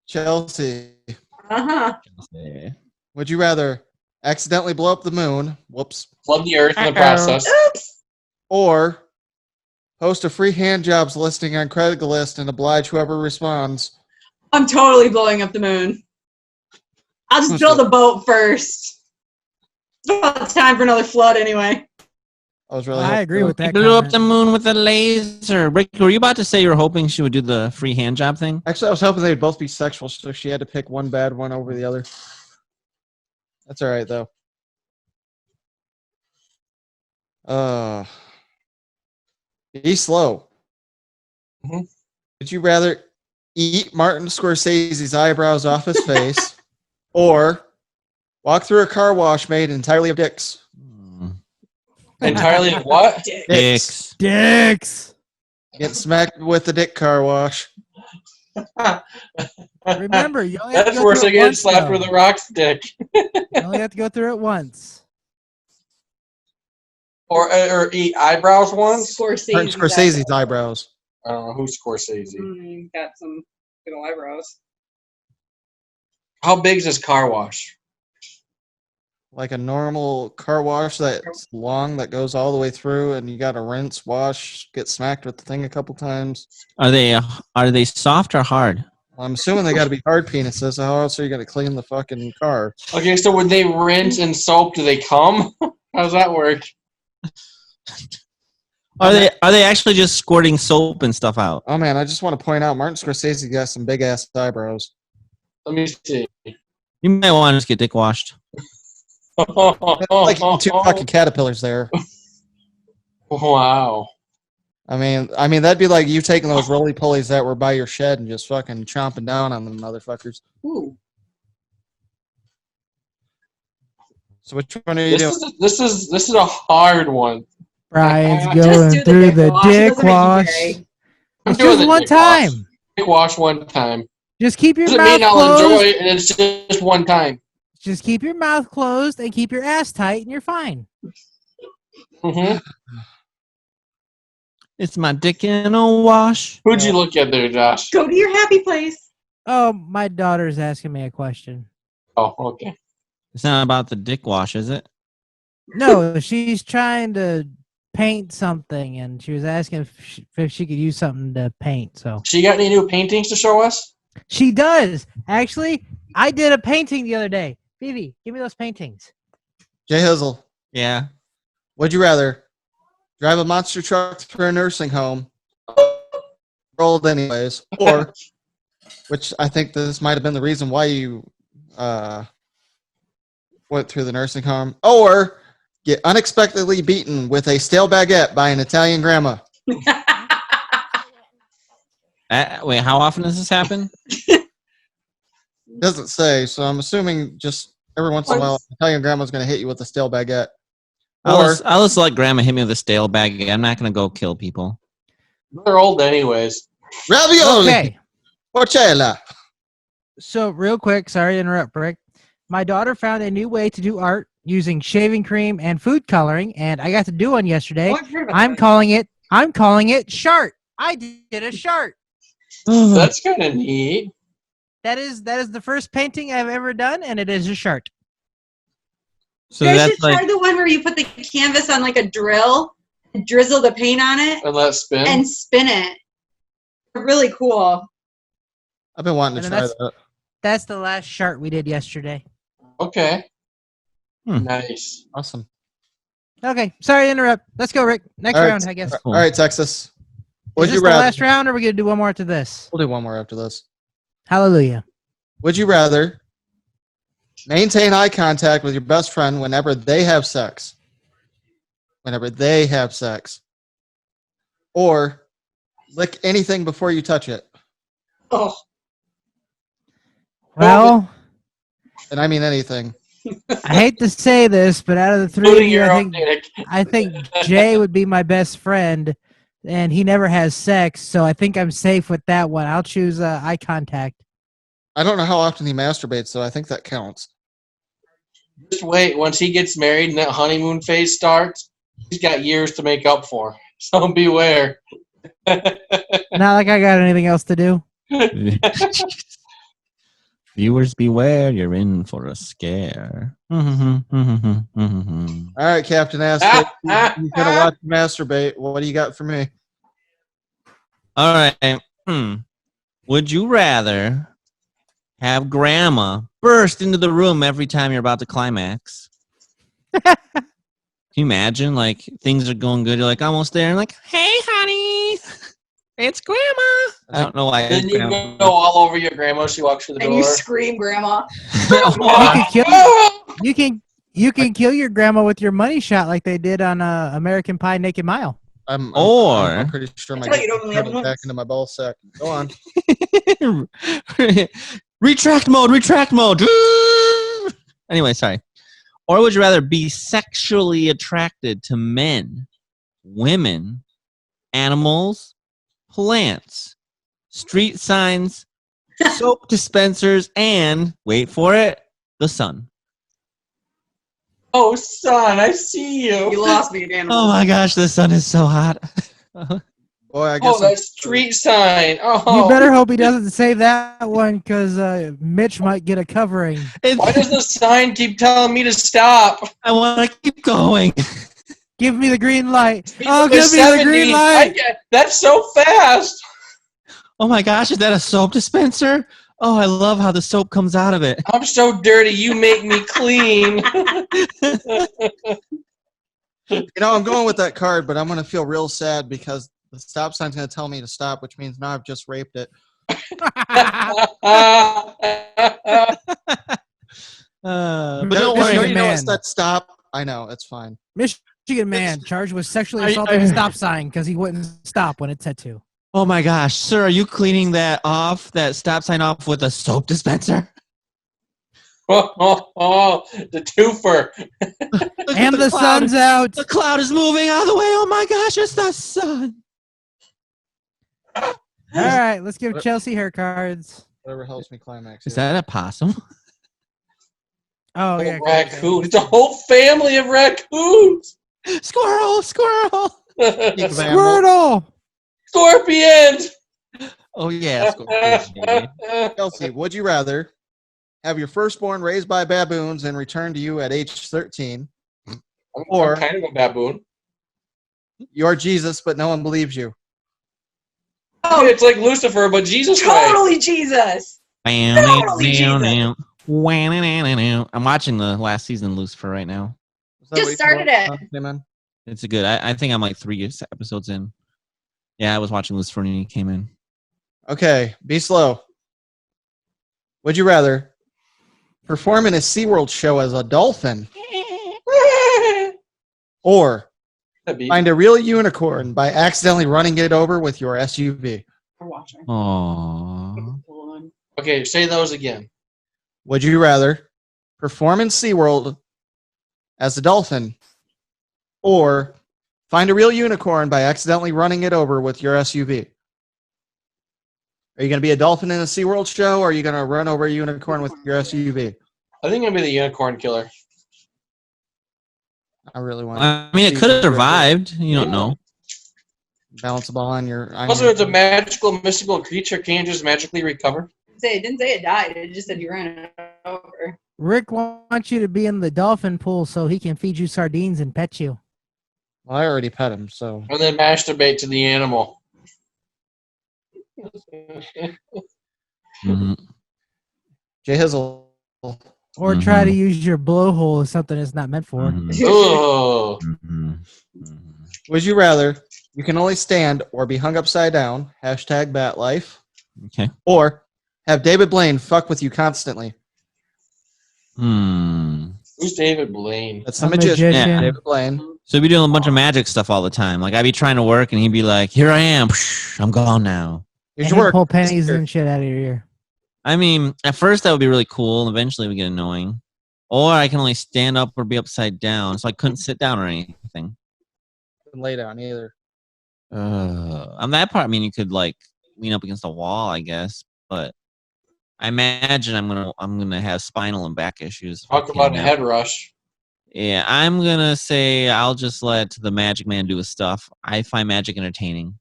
Speaker 1: Chelsea,
Speaker 5: Uh-huh.
Speaker 1: would you rather accidentally blow up the moon? Whoops.
Speaker 2: Flood the earth in the process.
Speaker 5: Oops.
Speaker 1: Or post a free hand jobs listing on Craigslist and oblige whoever responds.
Speaker 5: I'm totally blowing up the moon. I'll just build a boat first. It's about time for another flood anyway.
Speaker 1: I was really
Speaker 4: I
Speaker 1: hoping-
Speaker 4: agree with that.
Speaker 3: He blew up
Speaker 4: comment.
Speaker 3: the moon with a laser. Rick, were you about to say you were hoping she would do the free hand job thing?
Speaker 1: Actually, I was hoping they'd both be sexual, so she had to pick one bad one over the other. That's all right, though. Be slow.
Speaker 2: Mhm.
Speaker 1: Would you rather eat Martin Scorsese's eyebrows off his face or walk through a car wash made entirely of dicks?
Speaker 2: Entirely of what?
Speaker 3: Dicks.
Speaker 4: Dicks.
Speaker 1: Get smacked with the dick car wash.
Speaker 4: Remember, you only have to
Speaker 2: That's
Speaker 4: go
Speaker 2: worse
Speaker 4: through
Speaker 2: than
Speaker 4: it
Speaker 2: getting
Speaker 4: once,
Speaker 2: slapped
Speaker 4: though.
Speaker 2: with a rock stick.
Speaker 4: You only have to go through it once.
Speaker 2: Or eat eyebrows once?
Speaker 1: Martin Scorsese's eyebrows.
Speaker 2: I don't know who's Scorsese.
Speaker 5: Got some good old eyebrows.
Speaker 2: How big is this car wash?
Speaker 1: Like a normal car wash that's long, that goes all the way through, and you got to rinse, wash, get smacked with the thing a couple times.
Speaker 3: Are they soft or hard?
Speaker 1: I'm assuming they got to be hard penises. How else are you going to clean the fucking car?
Speaker 2: Okay, so when they rinse and soap, do they come? How does that work?
Speaker 3: Are they actually just squirting soap and stuff out?
Speaker 1: Oh man, I just want to point out Martin Scorsese got some big ass eyebrows.
Speaker 2: Let me see.
Speaker 3: You might want to just get dick washed.
Speaker 1: Like two fucking caterpillars there.
Speaker 2: Wow.
Speaker 1: I mean that'd be like you taking those roly polies that were by your shed and just fucking chomping down on them motherfuckers.
Speaker 5: Ooh.
Speaker 1: So which one are you doing?
Speaker 2: This is a hard one.
Speaker 4: Brian's
Speaker 5: Just
Speaker 4: going
Speaker 5: do the
Speaker 4: through
Speaker 5: dick
Speaker 4: the
Speaker 5: wash. It
Speaker 4: dick
Speaker 5: doesn't make you
Speaker 4: wash.
Speaker 5: gay.
Speaker 2: I'm
Speaker 4: It's
Speaker 2: doing
Speaker 4: just
Speaker 2: the
Speaker 4: one
Speaker 2: dick wash.
Speaker 4: time.
Speaker 2: Dick wash one time.
Speaker 4: Just keep your
Speaker 2: Doesn't
Speaker 4: mouth
Speaker 2: mean I'll
Speaker 4: closed.
Speaker 2: enjoy it, and it's just one time.
Speaker 4: Just keep your mouth closed and keep your ass tight, and you're fine.
Speaker 2: Mm-hmm.
Speaker 3: It's my dick in a wash.
Speaker 2: Who'd you look at there, Josh?
Speaker 5: Go to your happy place.
Speaker 4: Oh, my daughter's asking me a question.
Speaker 2: Oh, okay.
Speaker 3: It's not about the dick wash, is it?
Speaker 4: No, she's trying to paint something, and she was asking if she could use something to paint. So
Speaker 2: She got any new paintings to show us?
Speaker 4: she does. Actually, I did a painting the other day. Vivi, give me those paintings.
Speaker 1: J Hizzle,
Speaker 3: Yeah.
Speaker 1: would you rather drive a monster truck through a nursing home, rolled anyways, or which I think this might have been the reason why you went through the nursing home, or get unexpectedly beaten with a stale baguette by an Italian grandma?
Speaker 3: Wait, how often does this happen?
Speaker 1: Doesn't say, so I'm assuming just every once in a while, Italian grandma's going to hit you with a stale baguette.
Speaker 3: I'll just let grandma hit me with a stale bag. I'm not going to go kill people.
Speaker 2: They're old anyways.
Speaker 1: Ravioli!
Speaker 4: Okay.
Speaker 1: Porcella!
Speaker 4: So real quick, sorry to interrupt, Rick. My daughter found a new way to do art using shaving cream and food coloring, and I got to do one yesterday.
Speaker 5: Oh, I've heard about
Speaker 4: I'm
Speaker 5: that.
Speaker 4: calling it Shart. I did a Shart.
Speaker 2: That's kind of neat.
Speaker 4: That is the first painting I've ever done, and it is a Shart.
Speaker 3: So
Speaker 5: You guys
Speaker 3: that's
Speaker 5: should try
Speaker 3: like,
Speaker 5: the one where you put the canvas on like a drill, and drizzle the paint on it,
Speaker 2: And let it spin.
Speaker 5: and spin it. Really cool.
Speaker 1: I've been wanting to
Speaker 4: And
Speaker 1: try
Speaker 4: that's-
Speaker 1: that.
Speaker 4: That's the last Shart we did yesterday.
Speaker 2: Okay.
Speaker 3: Hmm.
Speaker 2: Nice.
Speaker 1: Awesome.
Speaker 4: Okay, sorry to interrupt. Let's go, Rick. Next
Speaker 1: All right.
Speaker 4: round, I guess.
Speaker 3: cool.
Speaker 1: All right, Texas.
Speaker 4: Is
Speaker 1: Would
Speaker 4: this
Speaker 1: you
Speaker 4: the
Speaker 1: rather?
Speaker 4: last round, or are we going to do one more after this?
Speaker 1: We'll do one more after this.
Speaker 4: Hallelujah.
Speaker 1: Would you rather Maintain eye contact with your best friend whenever they have sex. Whenever they have sex. Or lick anything before you touch it.
Speaker 5: Oh,
Speaker 4: Well,
Speaker 1: And I mean anything.
Speaker 4: I hate to say this, but out of the three of
Speaker 2: Including
Speaker 4: you,
Speaker 2: your own dick.
Speaker 4: I think Jay would be my best friend, and he never has sex, so I think I'm safe with that one. I'll choose eye contact.
Speaker 1: I don't know how often he masturbates, so I think that counts.
Speaker 2: Just wait. Once he gets married and that honeymoon phase starts, he's got years to make up for. So beware.
Speaker 4: Not like I got anything else to do.
Speaker 3: Viewers beware, you're in for a scare.
Speaker 1: All right, Captain Asshole. You're going to watch masturbate. What do you got for me?
Speaker 3: All right. Would you rather have grandma burst into the room every time you're about to climax? Can you imagine? Like, things are going good. You're like, almost there. And like, hey, honey, it's grandma. I don't know why.
Speaker 2: Then you go all over your grandma. She walks through the
Speaker 5: and
Speaker 2: door.
Speaker 5: you scream, Grandma.
Speaker 4: You can kill your grandma with your money shot like they did on American Pie Naked Mile.
Speaker 1: I'm pretty sure my
Speaker 5: I thought you'd
Speaker 1: dick
Speaker 5: only have
Speaker 1: is
Speaker 5: one.
Speaker 1: back into my ball sack. Go on.
Speaker 3: Retract mode. Anyway, sorry. Or would you rather be sexually attracted to men, women, animals, plants, street signs, soap dispensers, and, wait for it, the sun?
Speaker 2: Oh, son, I see
Speaker 5: You
Speaker 2: you.
Speaker 5: lost me again.
Speaker 3: Oh my gosh, the sun is so hot.
Speaker 1: Boy, I guess
Speaker 2: Oh, that street sign. Oh,
Speaker 4: You better hope he doesn't say that one because Mitch might get a covering.
Speaker 2: why does the sign keep telling me to stop?
Speaker 3: I want to keep going.
Speaker 4: Give me the green light.
Speaker 2: He's
Speaker 4: Oh,
Speaker 2: in the
Speaker 4: give me the
Speaker 2: 70s.
Speaker 4: green light.
Speaker 2: That's so fast.
Speaker 3: Oh my gosh, is that a soap dispenser? Oh, I love how the soap comes out of it.
Speaker 2: I'm so dirty. You make me clean.
Speaker 1: I'm going with that card, but I'm going to feel real sad because the stop sign's going to tell me to stop, which means now I've just raped it.
Speaker 3: But
Speaker 4: Michigan
Speaker 3: don't worry.
Speaker 1: You know
Speaker 4: man.
Speaker 1: it's that stop. I know, it's fine.
Speaker 4: Michigan man charged with sexually
Speaker 3: Are you-
Speaker 4: assaulting a stop sign because he wouldn't stop when it said to.
Speaker 3: Oh my gosh, sir, are you cleaning that stop sign off with a soap dispenser?
Speaker 2: The twofer.
Speaker 3: Look
Speaker 4: And
Speaker 3: at
Speaker 4: the
Speaker 3: cloud.
Speaker 4: sun's out.
Speaker 3: The cloud is moving out of the way. Oh my gosh, it's the sun.
Speaker 4: All right, let's give Chelsea her cards.
Speaker 1: Whatever helps me climax.
Speaker 3: Is
Speaker 1: here.
Speaker 3: that a possum?
Speaker 4: Oh, yeah.
Speaker 2: Raccoon. It's a whole family of raccoons.
Speaker 3: Squirrel.
Speaker 4: Squirtle.
Speaker 2: Scorpion.
Speaker 3: Oh yeah, squirrel.
Speaker 1: Chelsea, would you rather have your firstborn raised by baboons and return to you at age 13, Or-
Speaker 2: I'm kind of a baboon.
Speaker 1: you're Jesus, but no one believes you?
Speaker 5: Oh,
Speaker 2: It's like Lucifer, but Jesus way.
Speaker 5: totally Jesus. Totally Jesus.
Speaker 3: I'm watching the last season of Lucifer right now.
Speaker 1: Is that
Speaker 5: Just
Speaker 1: what you
Speaker 5: started
Speaker 1: thought?
Speaker 5: it.
Speaker 1: Amen.
Speaker 3: It's a good. I think I'm like 3 episodes in. Yeah, I was watching Lucifer when he came in.
Speaker 1: Okay, be slow. Would you rather perform in a SeaWorld show as a dolphin or
Speaker 2: That'd be-
Speaker 1: find a real unicorn by accidentally running it over with your SUV?
Speaker 5: We're watching.
Speaker 3: Aww.
Speaker 5: Hold on.
Speaker 2: Okay, say those again.
Speaker 1: Would you rather perform in SeaWorld as a dolphin or find a real unicorn by accidentally running it over with your SUV? Are you going to be a dolphin in a SeaWorld show or are you going to run over a unicorn with your SUV?
Speaker 2: I think I'm gonna be the unicorn killer.
Speaker 1: I really want
Speaker 3: I mean, it could have survived. You don't know.
Speaker 1: to balance the ball on your...
Speaker 2: Also, it's a magical, mystical creature. Can you just magically recover?
Speaker 5: It didn't say it died. It just said you ran it over.
Speaker 4: Rick wants you to be in the dolphin pool so he can feed you sardines and pet you.
Speaker 1: Well, I already pet him, so...
Speaker 2: And then masturbate to the animal.
Speaker 3: Mhm.
Speaker 1: J Hizzle.
Speaker 4: Or try to use your blowhole as something it's not meant for.
Speaker 3: Mhm.
Speaker 2: Oh,
Speaker 3: Mhm. Mhm.
Speaker 1: Would you rather you can only stand or be hung upside down, hashtag bat life,
Speaker 3: Okay.
Speaker 1: or have David Blaine fuck with you constantly?
Speaker 2: Who's David Blaine?
Speaker 1: That's the magician.
Speaker 3: Yeah.
Speaker 1: David Blaine.
Speaker 3: So he'd be doing a bunch of magic stuff all the time. Like I'd be trying to work, and he'd be like, "Here I am. I'm gone now."
Speaker 1: Here's
Speaker 4: And
Speaker 1: your
Speaker 4: he'd
Speaker 1: work.
Speaker 4: pull pennies
Speaker 1: Here.
Speaker 4: and shit out of your ear.
Speaker 3: I mean, at first that would be really cool, and eventually it would get annoying. Or I can only stand up or be upside down, so I couldn't sit down or anything.
Speaker 1: Couldn't lay down either.
Speaker 3: On that part, I mean, you could like lean up against a wall, I guess, but I imagine I'm gonna have spinal and back issues.
Speaker 2: Talk about a head rush.
Speaker 3: Yeah, I'm gonna say I'll just let the Magic Man do his stuff. I find magic entertaining.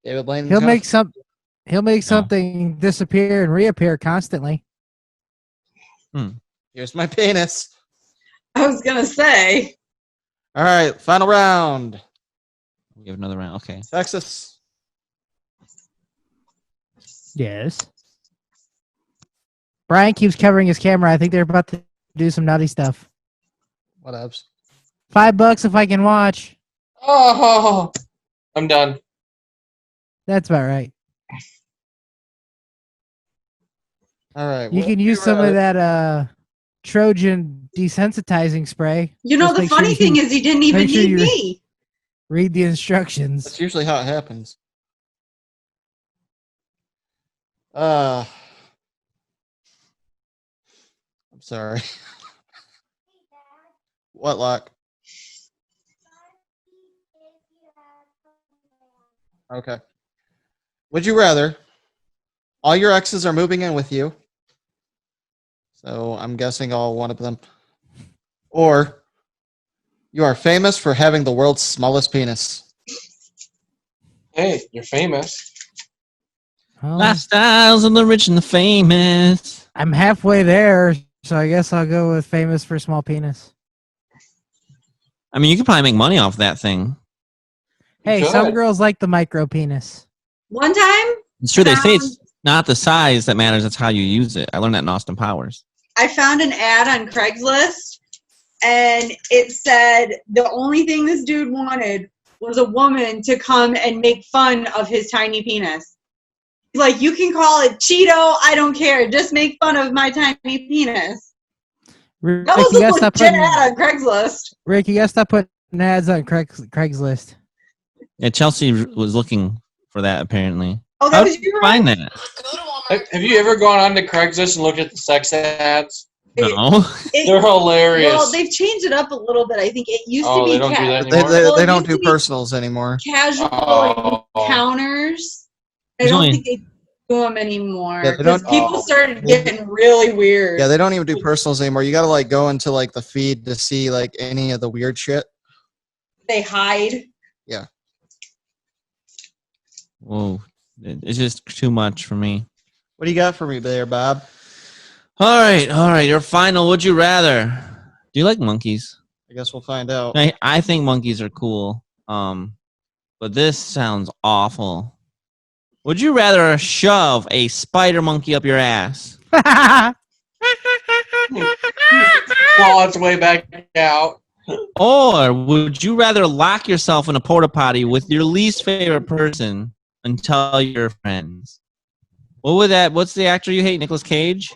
Speaker 1: David Blaine.
Speaker 4: He'll make something disappear and reappear constantly.
Speaker 1: Here's my penis.
Speaker 5: I was gonna say.
Speaker 1: All right, final round.
Speaker 3: We have another round. Okay.
Speaker 1: Texas.
Speaker 4: Yes. Brian keeps covering his camera. I think they're about to do some naughty stuff.
Speaker 1: What ups?
Speaker 4: $5 if I can watch.
Speaker 2: Oh, I'm done.
Speaker 4: That's about right.
Speaker 1: All right.
Speaker 4: You can use some of that Trojan desensitizing spray.
Speaker 5: You know,
Speaker 4: Just
Speaker 5: the
Speaker 4: make sure
Speaker 5: funny
Speaker 4: you
Speaker 5: thing is he didn't even
Speaker 4: make sure
Speaker 5: need
Speaker 4: you-
Speaker 5: me.
Speaker 4: read the instructions.
Speaker 1: That's usually how it happens. I'm sorry. What, Locke? Okay. Would you rather all your exes are moving in with you? So I'm guessing all one of them. Or you are famous for having the world's smallest penis.
Speaker 2: Hey, you're famous.
Speaker 4: Well,
Speaker 3: Lifestyles of the rich and the famous.
Speaker 4: I'm halfway there, so I guess I'll go with famous for small penis.
Speaker 3: I mean, you could probably make money off that thing.
Speaker 4: Hey,
Speaker 2: Good.
Speaker 4: some girls like the micro penis.
Speaker 5: One time,
Speaker 3: It's true. They say it's not the size that matters; it's how you use it. I learned that in Austin Powers.
Speaker 5: I found an ad on Craigslist, and it said the only thing this dude wanted was a woman to come and make fun of his tiny penis. He's like, you can call it Cheeto, I don't care. Just make fun of my tiny penis.
Speaker 4: Rick,
Speaker 5: That
Speaker 4: you
Speaker 5: was a
Speaker 4: gotta stop
Speaker 5: legit
Speaker 4: putting,
Speaker 5: ad on Craigslist.
Speaker 4: Rick, you gotta stop putting ads on Craigslist.
Speaker 3: Yeah, Chelsea was looking for that apparently.
Speaker 5: Oh, that
Speaker 3: How
Speaker 5: was
Speaker 3: did
Speaker 5: you,
Speaker 3: you
Speaker 5: right?
Speaker 3: find that?
Speaker 2: Have you ever gone on to Craigslist and looked at the sex ads?
Speaker 3: No.
Speaker 2: They're hilarious.
Speaker 5: Well, they've changed it up a little bit. I think it used to
Speaker 2: Oh,
Speaker 5: be
Speaker 2: they don't do that
Speaker 1: They,
Speaker 2: anymore?
Speaker 1: they,
Speaker 5: Well,
Speaker 1: they
Speaker 5: it
Speaker 1: don't
Speaker 5: used to
Speaker 1: do
Speaker 5: be
Speaker 1: personals anymore.
Speaker 5: casual
Speaker 2: Oh.
Speaker 5: encounters. I
Speaker 3: There's
Speaker 5: don't
Speaker 3: only-
Speaker 5: think they do them anymore.
Speaker 1: Yeah, they
Speaker 5: Because
Speaker 1: don't-
Speaker 5: people
Speaker 2: Oh.
Speaker 5: started getting really weird.
Speaker 1: Yeah, they don't even do personals anymore. You got to like go into like the feed to see like any of the weird shit.
Speaker 5: They hide.
Speaker 3: Whoa, it's just too much for me.
Speaker 1: What do you got for me there, Bob?
Speaker 3: All right. Your final. Would you rather? Do you like monkeys?
Speaker 1: I guess we'll find out.
Speaker 3: I think monkeys are cool. But this sounds awful. Would you rather shove a spider monkey up your ass,
Speaker 2: Claw its way back out.
Speaker 3: or would you rather lock yourself in a porta potty with your least favorite person and tell your friends? What's the actor you hate, Nicolas Cage?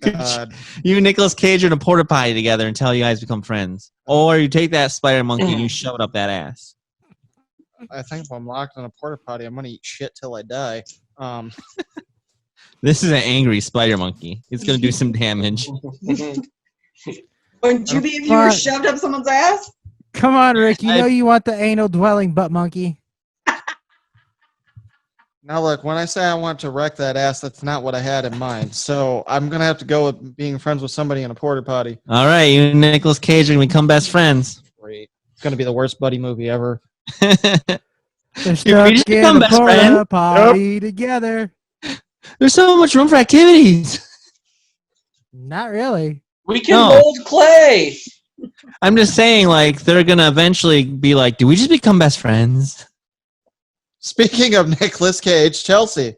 Speaker 1: God.
Speaker 3: You and Nicolas Cage are in a porta potty together until you guys become friends. Or you take that spider monkey and you shove it up that ass.
Speaker 1: I think if I'm locked in a porta potty, I'm gonna eat shit till I die.
Speaker 3: This is an angry spider monkey. It's going to do some damage.
Speaker 5: Wouldn't you be if you were
Speaker 4: Fuck.
Speaker 5: shoved up someone's ass?
Speaker 4: Come on, Rick. You know you want the anal dwelling butt monkey.
Speaker 1: Now look, when I say I want to wreck that ass, that's not what I had in mind. So I'm gonna have to go with being friends with somebody in a porta potty.
Speaker 3: All right, you and Nicolas Cage are going to become best friends.
Speaker 1: Great. It's gonna be the worst buddy movie ever.
Speaker 4: They're
Speaker 3: we
Speaker 4: stuck
Speaker 3: just
Speaker 4: in
Speaker 3: become
Speaker 4: a
Speaker 3: best
Speaker 4: porta
Speaker 3: friend?
Speaker 4: potty together.
Speaker 3: There's so much room for activities.
Speaker 5: Oh,
Speaker 4: Not really.
Speaker 2: We can
Speaker 3: No.
Speaker 2: mold clay.
Speaker 3: I'm just saying, like, they're going to eventually be like, do we just become best friends?
Speaker 1: Speaking of Nicolas Cage, Chelsea,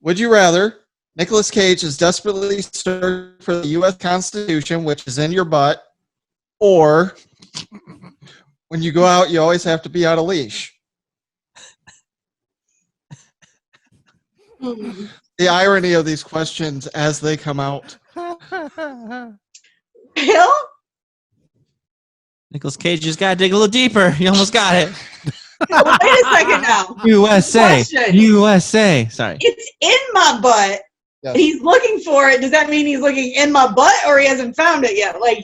Speaker 1: would you rather Nicolas Cage is desperately searching for the U.S. Constitution, which is in your butt, or when you go out, you always have to be on a leash? The irony of these questions as they come out.
Speaker 5: Bill?
Speaker 3: Nicolas Cage just got to dig a little deeper. You almost got it.
Speaker 5: Wait a second now.
Speaker 3: USA.
Speaker 5: Question.
Speaker 3: USA. Sorry.
Speaker 5: It's in my butt.
Speaker 1: Yes.
Speaker 5: And he's looking for it. Does that mean he's looking in my butt or he hasn't found it yet? Like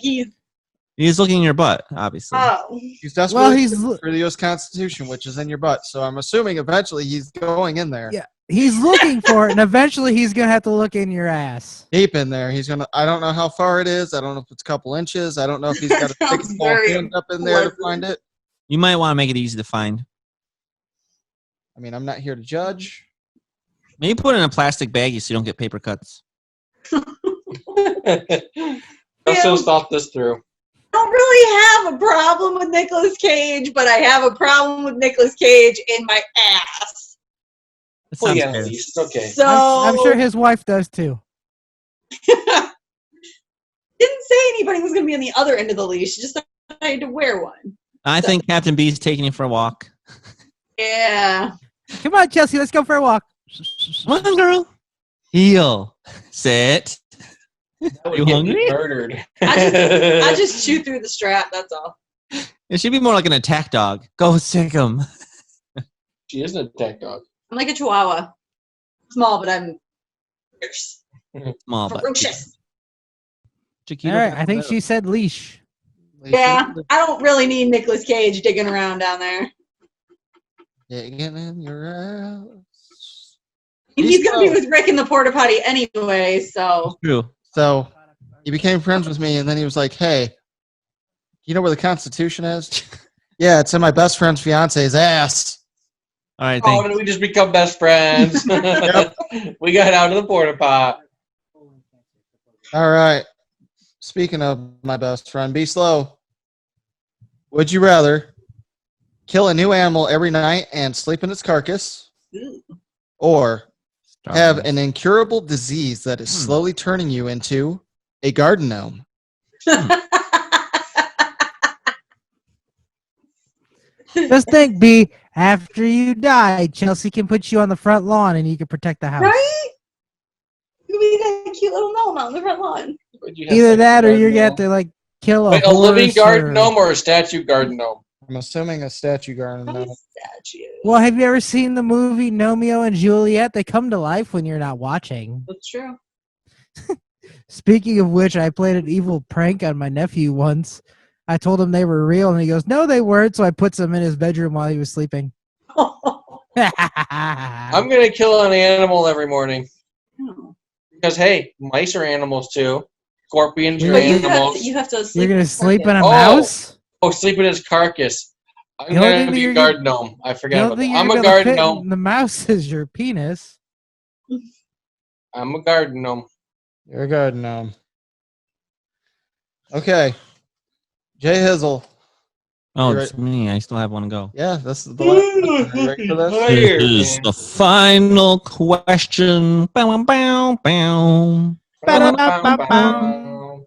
Speaker 3: He's looking in your butt, obviously.
Speaker 5: oh.
Speaker 1: He's desperately
Speaker 4: he's
Speaker 1: for the U.S. Constitution, which is in your butt. So I'm assuming eventually he's going in there.
Speaker 4: Yeah. He's looking for it, and eventually he's gonna have to look in your ass.
Speaker 1: Deep in there. He's gonna. I don't know how far it is. I don't know if it's a couple inches. I don't know if he's got to stick his whole hand up in there to find it.
Speaker 3: You might want to make it easy to find.
Speaker 1: I mean, I'm not here to judge.
Speaker 3: Maybe put it in a plastic baggie so you don't get paper cuts.
Speaker 2: Also thought this through.
Speaker 5: I don't really have a problem with Nicolas Cage, but I have a problem with Nicolas Cage in my ass.
Speaker 3: That
Speaker 2: Well,
Speaker 3: sounds
Speaker 2: yeah,
Speaker 3: good.
Speaker 2: it's okay.
Speaker 5: So
Speaker 4: I'm sure his wife does too.
Speaker 5: didn't say anybody was going to be on the other end of the leash. Just that I had to wear one.
Speaker 3: I think Captain B's taking you for a walk.
Speaker 5: Yeah.
Speaker 4: Come on, Chelsea, let's go for a walk.
Speaker 3: Come on, girl. Heel. Sit.
Speaker 2: That would
Speaker 3: You
Speaker 2: get
Speaker 3: hungry?
Speaker 2: me murdered.
Speaker 5: I just chew through the strap. That's all.
Speaker 3: It should be more like an attack dog. Go sick him.
Speaker 2: She is an attack dog.
Speaker 5: I'm like a chihuahua. Small, but I'm fierce.
Speaker 3: Small, but
Speaker 5: Ferocious.
Speaker 4: All right, I think she said leash.
Speaker 5: Yeah, I don't really need Nicolas Cage digging around down there.
Speaker 1: Digging in your ass.
Speaker 5: He's going to be with Rick in the porta potty anyway, so.
Speaker 3: True.
Speaker 1: So he became friends with me, and then he was like, "Hey, you know where the Constitution is?" Yeah, it's in my best friend's fiance's ass.
Speaker 3: All right,
Speaker 2: Oh,
Speaker 3: thanks.
Speaker 2: did we just become best friends? We got out of the porta pot.
Speaker 1: All right. Speaking of my best friend, be slow. Would you rather kill a new animal every night and sleep in its carcass, or have an incurable disease that is slowly turning you into a garden gnome?
Speaker 4: Just think, B, after you die, Chelsea can put you on the front lawn and you can protect the house.
Speaker 5: Right? You be that cute little gnome out on the front lawn.
Speaker 4: Either that or you're going to have to, like, kill a
Speaker 2: Wait, a living
Speaker 4: horse
Speaker 2: garden
Speaker 4: or-
Speaker 2: gnome or a statue garden gnome?
Speaker 1: I'm assuming a statue garden gnome.
Speaker 5: Statue.
Speaker 4: Well, have you ever seen the movie Romeo and Juliet? They come to life when you're not watching.
Speaker 5: That's true.
Speaker 4: Speaking of which, I played an evil prank on my nephew once. I told him they were real, and he goes, "No, they weren't." So I put some in his bedroom while he was sleeping.
Speaker 2: I'm going to kill an animal every morning. Because, hey, mice are animals too. Scorpions are
Speaker 4: But
Speaker 2: animals.
Speaker 5: You have to
Speaker 4: You're
Speaker 5: sleep
Speaker 4: going to sleep in a
Speaker 2: Oh.
Speaker 4: mouse?
Speaker 2: Oh, sleep in his carcass. I'm
Speaker 4: The only
Speaker 2: going
Speaker 4: thing
Speaker 2: to
Speaker 4: that
Speaker 2: be
Speaker 4: you're
Speaker 2: a garden gnome. I
Speaker 4: The
Speaker 2: forgot
Speaker 4: only
Speaker 2: about
Speaker 4: thing
Speaker 2: that. I'm
Speaker 4: you're
Speaker 2: a
Speaker 4: gonna
Speaker 2: garden
Speaker 4: fit
Speaker 2: gnome.
Speaker 4: in the mouse is your penis.
Speaker 2: I'm a garden gnome.
Speaker 1: You're a garden gnome. Okay. J Hizzle.
Speaker 3: Oh,
Speaker 1: You're
Speaker 3: it's me. I still have one to go.
Speaker 1: Yeah, this is the last. Are you ready for this?
Speaker 3: This is the final question. Bow, bow, bow.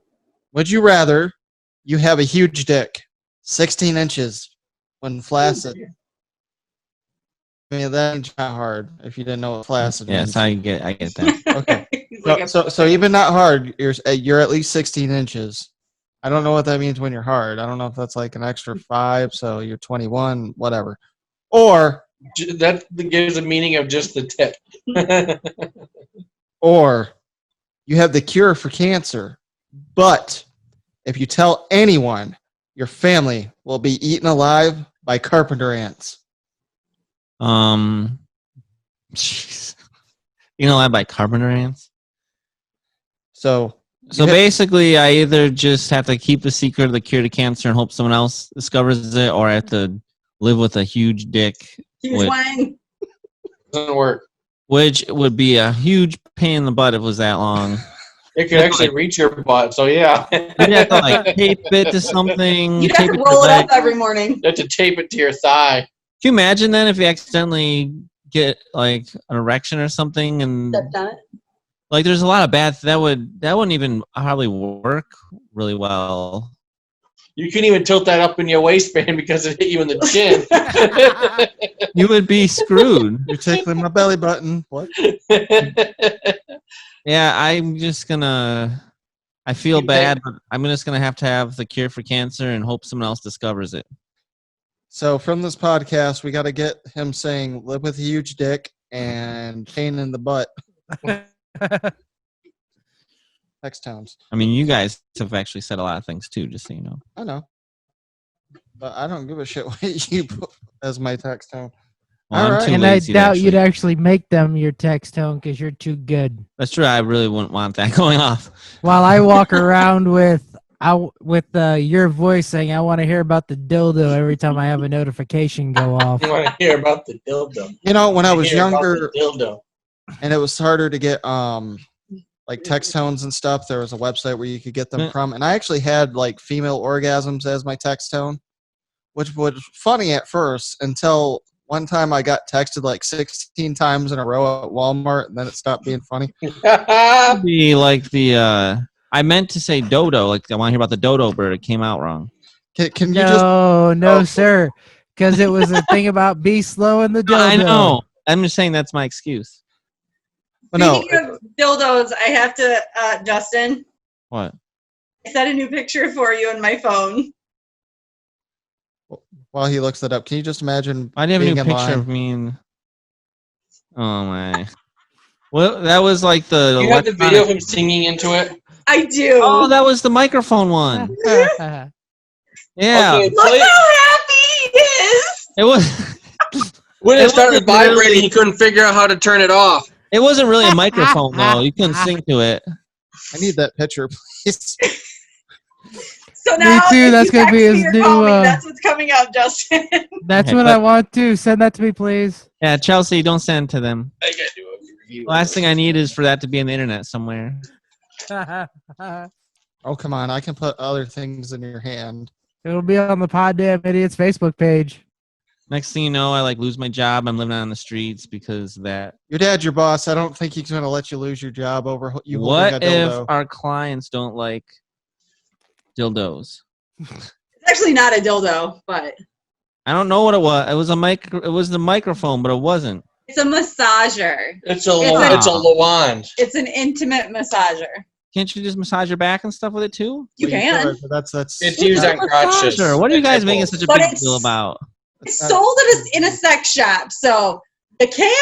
Speaker 1: Would you rather you have a huge dick, 16 inches, when flaccid? I mean, that ain't not hard if you didn't know what flaccid means.
Speaker 3: Yes, I get that.
Speaker 1: Okay.
Speaker 5: He's like
Speaker 1: So even not hard, you're at least 16 inches. I don't know what that means when you're hard. I don't know if that's like an extra 5, so you're 21, whatever. Or
Speaker 2: That gives a meaning of just the tip.
Speaker 1: or you have the cure for cancer, but if you tell anyone, your family will be eaten alive by carpenter ants.
Speaker 3: Jeez. You know, I buy carpenter ants.
Speaker 1: So
Speaker 3: Basically, I either just have to keep the secret of the cure to cancer and hope someone else discovers it, or I have to live with a huge dick,
Speaker 5: huge wang.
Speaker 2: Doesn't work.
Speaker 3: which would be a huge pain in the butt if it was that long.
Speaker 2: It could actually reach your butt, so yeah.
Speaker 3: You'd have to like tape it to something.
Speaker 5: You'd have
Speaker 3: tape
Speaker 5: to
Speaker 3: to
Speaker 5: roll
Speaker 3: your
Speaker 5: it
Speaker 3: leg.
Speaker 5: up every morning.
Speaker 2: You have to tape it to your thigh.
Speaker 3: Can you imagine then if you accidentally get like an erection or something, and
Speaker 5: Stepped on it.
Speaker 3: like there's a lot of bad that wouldn't even probably work really well.
Speaker 2: You couldn't even tilt that up in your waistband because it hit you in the chin.
Speaker 3: You would be screwed.
Speaker 1: You're tickling my belly button. What?
Speaker 3: Yeah, I'm just gonna. I feel
Speaker 2: You
Speaker 3: bad, but I'm just gonna have to have the cure for cancer and hope someone else discovers it.
Speaker 1: So from this podcast, we got to get him saying "live with a huge dick" and "pain in the butt." Text tones.
Speaker 3: I mean, you guys have actually said a lot of things too, just so you know.
Speaker 1: I know, but I don't give a shit what you put as my text tone.
Speaker 3: Well,
Speaker 1: All
Speaker 3: I'm
Speaker 1: right.
Speaker 3: too
Speaker 4: And I
Speaker 3: lazy to
Speaker 4: doubt you'd actually make them your text tone because you're too good.
Speaker 3: That's true. I really wouldn't want that going off.
Speaker 4: While I walk around with your voice saying, "I want to hear about the dildo" every time I have a notification go off.
Speaker 2: You want to hear about the dildo?
Speaker 1: You know, when I was
Speaker 2: Hear about
Speaker 1: younger
Speaker 2: the dildo.
Speaker 1: and it was harder to get like text tones and stuff, there was a website where you could get them from, and I actually had like female orgasms as my text tone, which was funny at first until one time I got texted like 16 times in a row at Walmart, and then it stopped being funny.
Speaker 3: Be like the I meant to say dodo, like I want to hear about the dodo bird. It came out wrong.
Speaker 1: Can you just?
Speaker 4: No, sir, because it was a thing about be slow in the dildo.
Speaker 3: I know. I'm just saying that's my excuse.
Speaker 1: But no,
Speaker 5: Speaking of dildos, I have to, Justin,
Speaker 3: What?
Speaker 5: I set a new picture for you on my phone.
Speaker 1: while he looks that up, can you just imagine?
Speaker 3: I didn't have a
Speaker 1: being
Speaker 3: new
Speaker 1: in
Speaker 3: picture
Speaker 1: line?
Speaker 3: of me. Oh my. Well, that was like the.
Speaker 2: You have the video of him singing into it?
Speaker 5: I do.
Speaker 3: Oh, that was the microphone one. Yeah.
Speaker 2: Okay,
Speaker 5: Look
Speaker 2: play-
Speaker 5: how happy he is.
Speaker 3: It was.
Speaker 2: When it
Speaker 3: It
Speaker 2: started
Speaker 3: wasn't really-
Speaker 2: vibrating, he couldn't figure out how to turn it off.
Speaker 3: It wasn't really a microphone though. You couldn't sing to it.
Speaker 1: I need that picture, please.
Speaker 5: So now,
Speaker 4: too,
Speaker 5: if
Speaker 4: that's
Speaker 5: you
Speaker 4: gonna be
Speaker 5: text me
Speaker 4: his
Speaker 5: or call
Speaker 4: new,
Speaker 5: me, that's what's coming up, Justin.
Speaker 4: That's
Speaker 3: Okay,
Speaker 4: what
Speaker 3: but-
Speaker 4: I want to. Send that to me, please.
Speaker 3: Yeah, Chelsea, don't send to them.
Speaker 2: I gotta do a review.
Speaker 3: The last thing I need is for that to be on the internet somewhere.
Speaker 1: Oh, come on. I can put other things in your hand.
Speaker 4: It'll be on the Poddamn Idiotz Facebook page.
Speaker 3: Next thing you know, I like lose my job. I'm living out on the streets because of that.
Speaker 1: Your dad's your boss. I don't think he's going to let you lose your job over you
Speaker 3: What
Speaker 1: holding a
Speaker 3: if
Speaker 1: dildo.
Speaker 3: our clients don't like dildos?
Speaker 5: It's actually not a dildo, but
Speaker 3: I don't know what it was. It was a It was the microphone, but it wasn't.
Speaker 5: it's a massager.
Speaker 2: It's a
Speaker 5: It's
Speaker 2: Lawand.
Speaker 5: It's an intimate massager.
Speaker 3: Can't you just massage your back and stuff with it too?
Speaker 5: You
Speaker 1: Well,
Speaker 5: can.
Speaker 1: could, but that's
Speaker 2: It's used on crotches.
Speaker 3: Sure. What are you guys making such a
Speaker 5: But
Speaker 3: big
Speaker 5: it's-
Speaker 3: deal about?
Speaker 5: It's sold in a sex shop, so the can,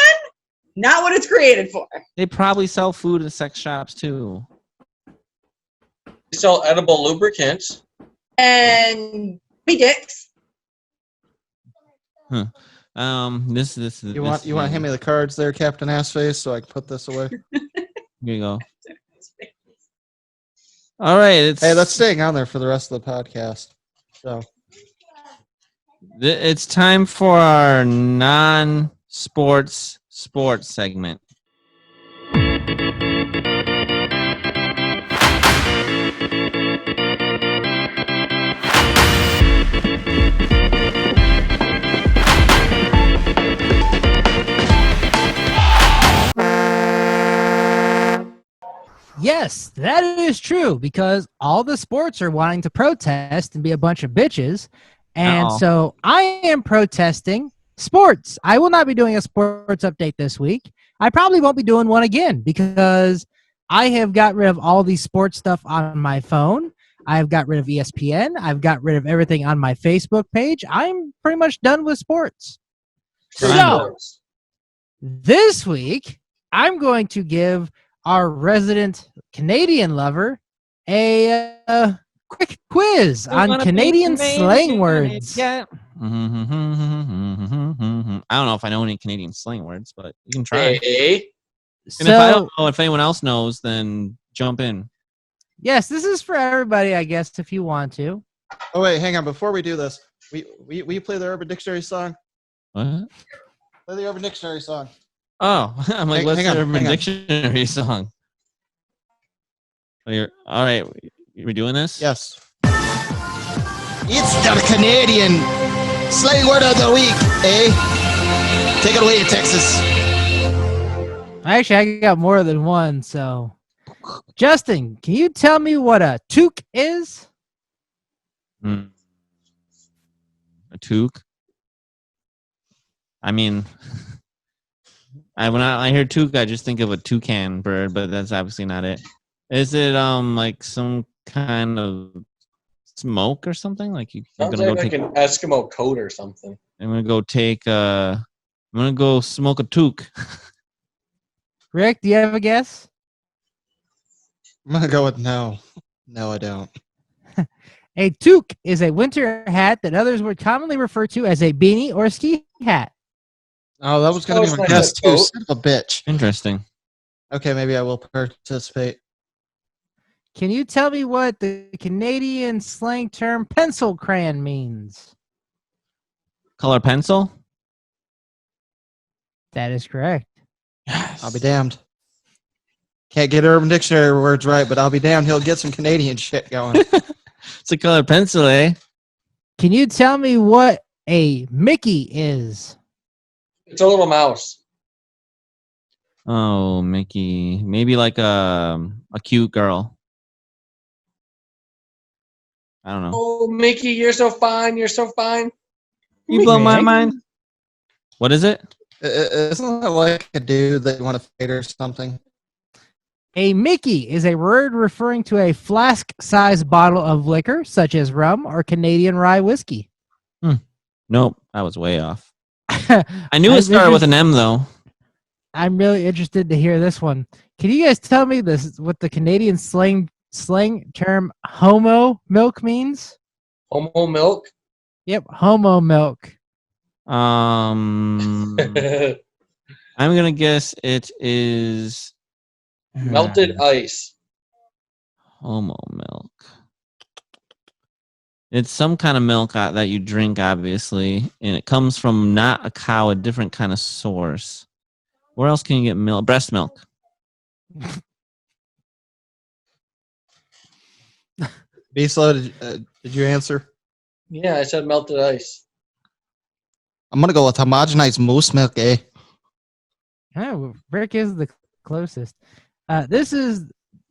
Speaker 5: not what it's created for.
Speaker 3: They probably sell food in sex shops too.
Speaker 2: They sell edible lubricants.
Speaker 5: And me dicks.
Speaker 3: This
Speaker 1: You want to hand me the cards there, Captain Assface, so I can put this away?
Speaker 3: Here you go. All right.
Speaker 1: Hey, that's staying on there for the rest of the podcast. So
Speaker 3: It's time for our non-sports segment.
Speaker 4: Yes, that is true because all the sports are wanting to protest and be a bunch of bitches. And
Speaker 3: Uh-oh.
Speaker 4: so I am protesting sports. I will not be doing a sports update this week. I probably won't be doing one again because I have got rid of all the sports stuff on my phone. I've got rid of ESPN. I've got rid of everything on my Facebook page. I'm pretty much done with sports. So this week, I'm going to give our resident Canadian lover a quick quiz on Canadian slang words.
Speaker 3: Yeah. I don't know if I know any Canadian slang words, but you can try.
Speaker 2: Hey.
Speaker 3: And if I
Speaker 4: So,
Speaker 3: don't know, if anyone else knows, then jump in.
Speaker 4: yes, this is for everybody, I guess, if you want to.
Speaker 1: oh wait, hang on. Before we do this, we play the Urban Dictionary song.
Speaker 3: What?
Speaker 1: Play the Urban Dictionary song.
Speaker 3: Oh, I'm like, what's
Speaker 1: Hang
Speaker 3: the
Speaker 1: on,
Speaker 3: Urban
Speaker 1: hang on.
Speaker 3: Dictionary song? All right, we're doing this?
Speaker 1: Yes. It's the Canadian slang word of the week, eh? Take it away, Texas.
Speaker 4: Actually, I got more than one, so. Justin, can you tell me what a toque is?
Speaker 3: A toque. I mean, when I hear toque, I just think of a toucan bird, but that's obviously not it. Is it like some kind of smoke or something? Like you're
Speaker 2: Sounds
Speaker 3: gonna
Speaker 2: like an Eskimo coat or something.
Speaker 3: I'm gonna go take. I'm gonna go smoke a toque.
Speaker 4: Rick, do you have a guess?
Speaker 1: I'm gonna go with no. No, I don't.
Speaker 4: A toque is a winter hat that others would commonly refer to as a beanie or a ski hat.
Speaker 1: Oh, that was gonna be my
Speaker 2: Close,
Speaker 1: guess too.
Speaker 2: coat.
Speaker 1: Son of a bitch.
Speaker 3: Interesting.
Speaker 1: Okay, maybe I will participate.
Speaker 4: Can you tell me what the Canadian slang term pencil crayon means?
Speaker 3: Color pencil.
Speaker 4: That is correct.
Speaker 3: Yes.
Speaker 1: I'll be damned. Can't get Urban Dictionary words right, but I'll be damned. He'll get some Canadian shit going.
Speaker 3: It's a color pencil, eh?
Speaker 4: Can you tell me what a Mickey is?
Speaker 2: It's a little mouse.
Speaker 3: Oh, Mickey. Maybe like a cute girl. I don't know.
Speaker 2: Oh, Mickey, you're so fine. You're so fine.
Speaker 3: You blow my
Speaker 4: Rick?
Speaker 3: mind. What is it?
Speaker 1: Isn't that like a dude that you want to fade or something?
Speaker 4: A Mickey is a word referring to a flask-sized bottle of liquor, such as rum or Canadian rye whiskey.
Speaker 3: Nope. I was way off. I knew it started with an M, though.
Speaker 4: I'm really interested to hear this one. Can you guys tell me this? What the Canadian slang term "homo milk" means?
Speaker 2: Homo milk.
Speaker 4: Yep, homo milk.
Speaker 3: I'm gonna guess it is
Speaker 2: Melted ice.
Speaker 3: homo milk. It's some kind of milk that you drink, obviously, and it comes from not a cow, a different kind of source. Where else can you get milk? Breast milk.
Speaker 1: Be slow. Did you answer?
Speaker 2: Yeah, I said melted ice.
Speaker 1: I'm gonna go with homogenized moose milk, eh?
Speaker 4: Oh, Rick is the closest. This is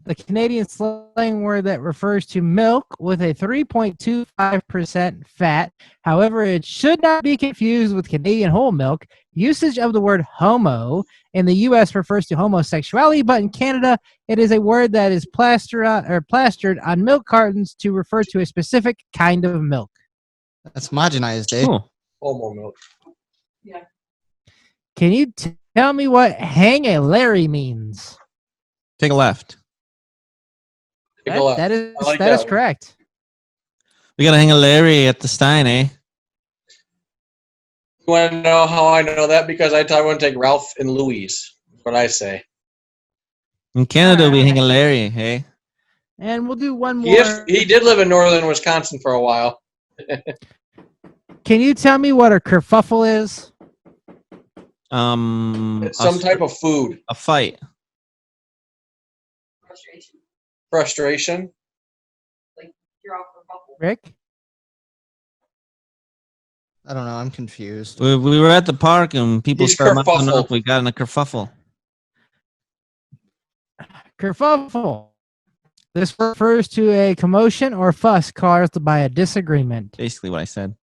Speaker 4: the Canadian slang word that refers to milk with a 3.25% fat. However, it should not be confused with Canadian whole milk. Usage of the word homo in the U.S. refers to homosexuality, but in Canada, it is a word that is plastered on milk cartons to refer to a specific kind of milk.
Speaker 1: That's homogenized, eh?
Speaker 3: Cool.
Speaker 2: Homo milk.
Speaker 4: Can you tell me what hang a Larry means?
Speaker 3: Take a left.
Speaker 2: Take a left.
Speaker 4: That is
Speaker 2: I like
Speaker 4: that is
Speaker 2: one.
Speaker 4: correct.
Speaker 3: We gotta hang a Larry at the Stein, eh?
Speaker 2: You want to know how I know that? Because I want to take Ralph and Louise. That's what I say.
Speaker 3: In Canada, we hang a Larry, hey?
Speaker 4: And we'll do one more.
Speaker 2: He did live in northern Wisconsin for a while.
Speaker 4: Can you tell me what a kerfuffle is?
Speaker 2: It's some type of food.
Speaker 3: a fight.
Speaker 2: Frustration.
Speaker 4: Rick?
Speaker 1: I don't know. I'm confused.
Speaker 3: We were at the park and people
Speaker 2: He's
Speaker 3: started muffling
Speaker 2: kerfuffled.
Speaker 3: up. We got in a kerfuffle.
Speaker 4: Kerfuffle. This refers to a commotion or fuss caused by a disagreement.
Speaker 3: Basically what I said.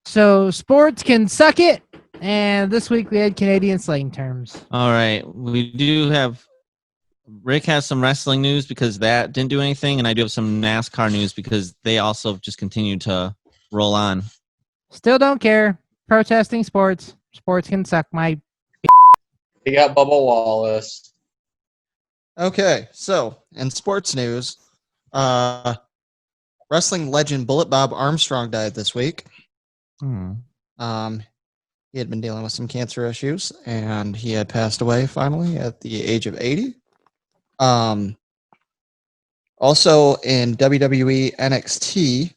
Speaker 4: So sports can suck it. And this week we had Canadian slang terms.
Speaker 3: All right. We do have... Rick has some wrestling news because that didn't do anything, and I do have some NASCAR news because they also just continue to roll on.
Speaker 4: Still don't care. Protesting sports. Sports can suck my...
Speaker 2: He got Bubba Wallace.
Speaker 1: Okay, so in sports news, wrestling legend Bullet Bob Armstrong died this week. He had been dealing with some cancer issues, and he had passed away finally at the age of 80. Also in WWE NXT,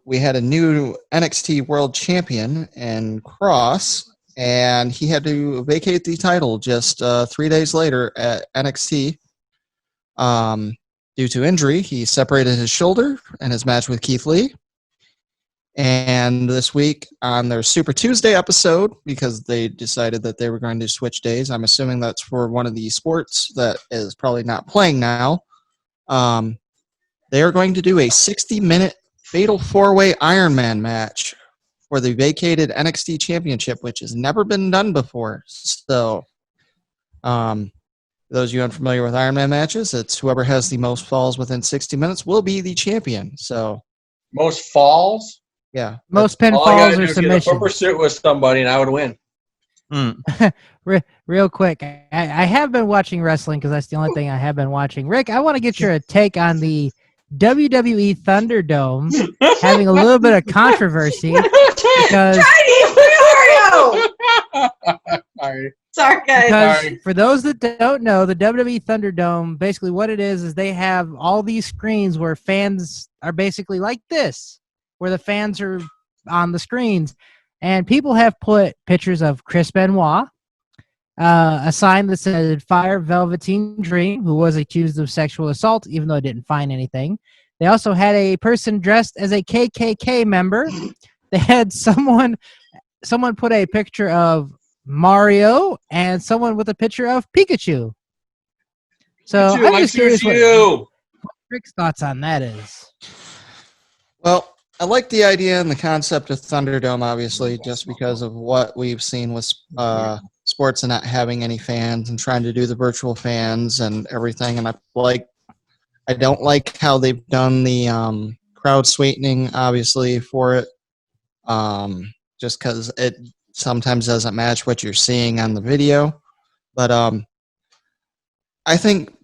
Speaker 1: we had a new NXT World Champion in Cross, and he had to vacate the title just 3 days later at NXT. Due to injury, he separated his shoulder in his match with Keith Lee. And this week on their Super Tuesday episode, because they decided that they were going to switch days, I'm assuming that's for one of the sports that is probably not playing now, they are going to do a 60-minute fatal 4-way Ironman match for the vacated NXT Championship, which has never been done before. So, those of you unfamiliar with Ironman matches, it's whoever has the most falls within 60 minutes will be the champion. So,
Speaker 2: Most falls?
Speaker 1: yeah.
Speaker 4: Most
Speaker 2: All I gotta
Speaker 4: pinfalls
Speaker 2: do
Speaker 4: or
Speaker 2: is get a foot
Speaker 4: submissions.
Speaker 2: pursuit with somebody and I would win.
Speaker 4: Real quick, I have been watching wrestling because that's the only thing I have been watching. Rick, I want to get your take on the WWE Thunderdome having a little bit of controversy because
Speaker 5: Tiny, where are you? Sorry, guys.
Speaker 4: Because for those that don't know, the WWE Thunderdome, basically what it is they have all these screens where fans are basically like this, where the fans are on the screens. And people have put pictures of Chris Benoit, a sign that said Fire Velveteen Dream, who was accused of sexual assault, even though it didn't find anything. They also had a person dressed as a KKK member. They had someone put a picture of Mario and someone with a picture of Pikachu. So I'm just curious what Rick's thoughts on that is.
Speaker 1: Well, I like the idea and the concept of Thunderdome, obviously, just because of what we've seen with sports and not having any fans and trying to do the virtual fans and everything. And I don't like how they've done the crowd sweetening, obviously, for it, just because it sometimes doesn't match what you're seeing on the video. But I think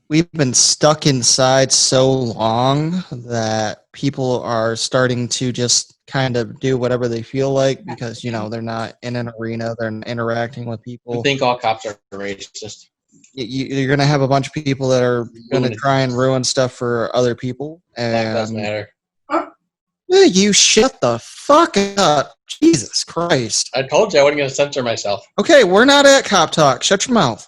Speaker 1: we've been stuck inside so long that people are starting to just kind of do whatever they feel like because, they're not in an arena, they're interacting with people.
Speaker 2: I think all cops are racist.
Speaker 1: You're going to have a bunch of people that are going to try and ruin stuff for other people. And
Speaker 2: That doesn't matter.
Speaker 1: You shut the fuck up. Jesus Christ.
Speaker 2: I told you I wasn't going to censor myself.
Speaker 1: Okay, we're not at Cop Talk. Shut your mouth.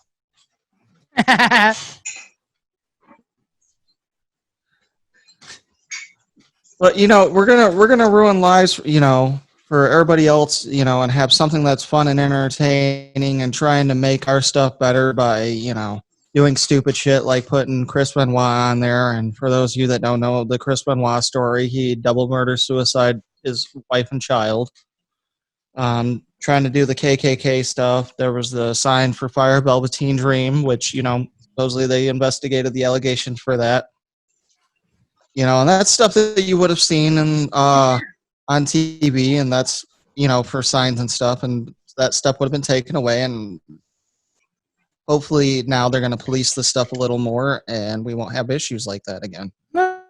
Speaker 1: But we're gonna ruin lives, for everybody else, and have something that's fun and entertaining, and trying to make our stuff better by, doing stupid shit like putting Chris Benoit on there. And for those of you that don't know the Chris Benoit story, he double murder suicide his wife and child. Trying to do the KKK stuff. There was the sign for Fire Velveteen Dream, which supposedly they investigated the allegations for that. And that's stuff that you would have seen on TV, and that's, for signs and stuff, and that stuff would have been taken away, and hopefully now they're going to police this stuff a little more, and we won't have issues like that again.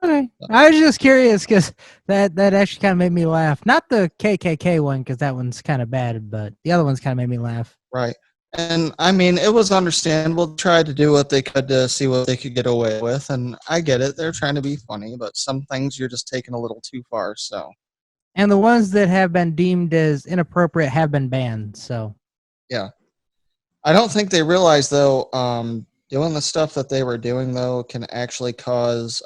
Speaker 4: Okay. I was just curious because that actually kind of made me laugh. Not the KKK one because that one's kind of bad, but the other one's kind of made me laugh.
Speaker 1: Right. And, it was understandable. Try to do what they could to see what they could get away with. And I get it. They're trying to be funny, but some things you're just taking a little too far. So.
Speaker 4: And the ones that have been deemed as inappropriate have been banned. So.
Speaker 1: Yeah. I don't think they realize, though, doing the stuff that they were doing, though, can actually cause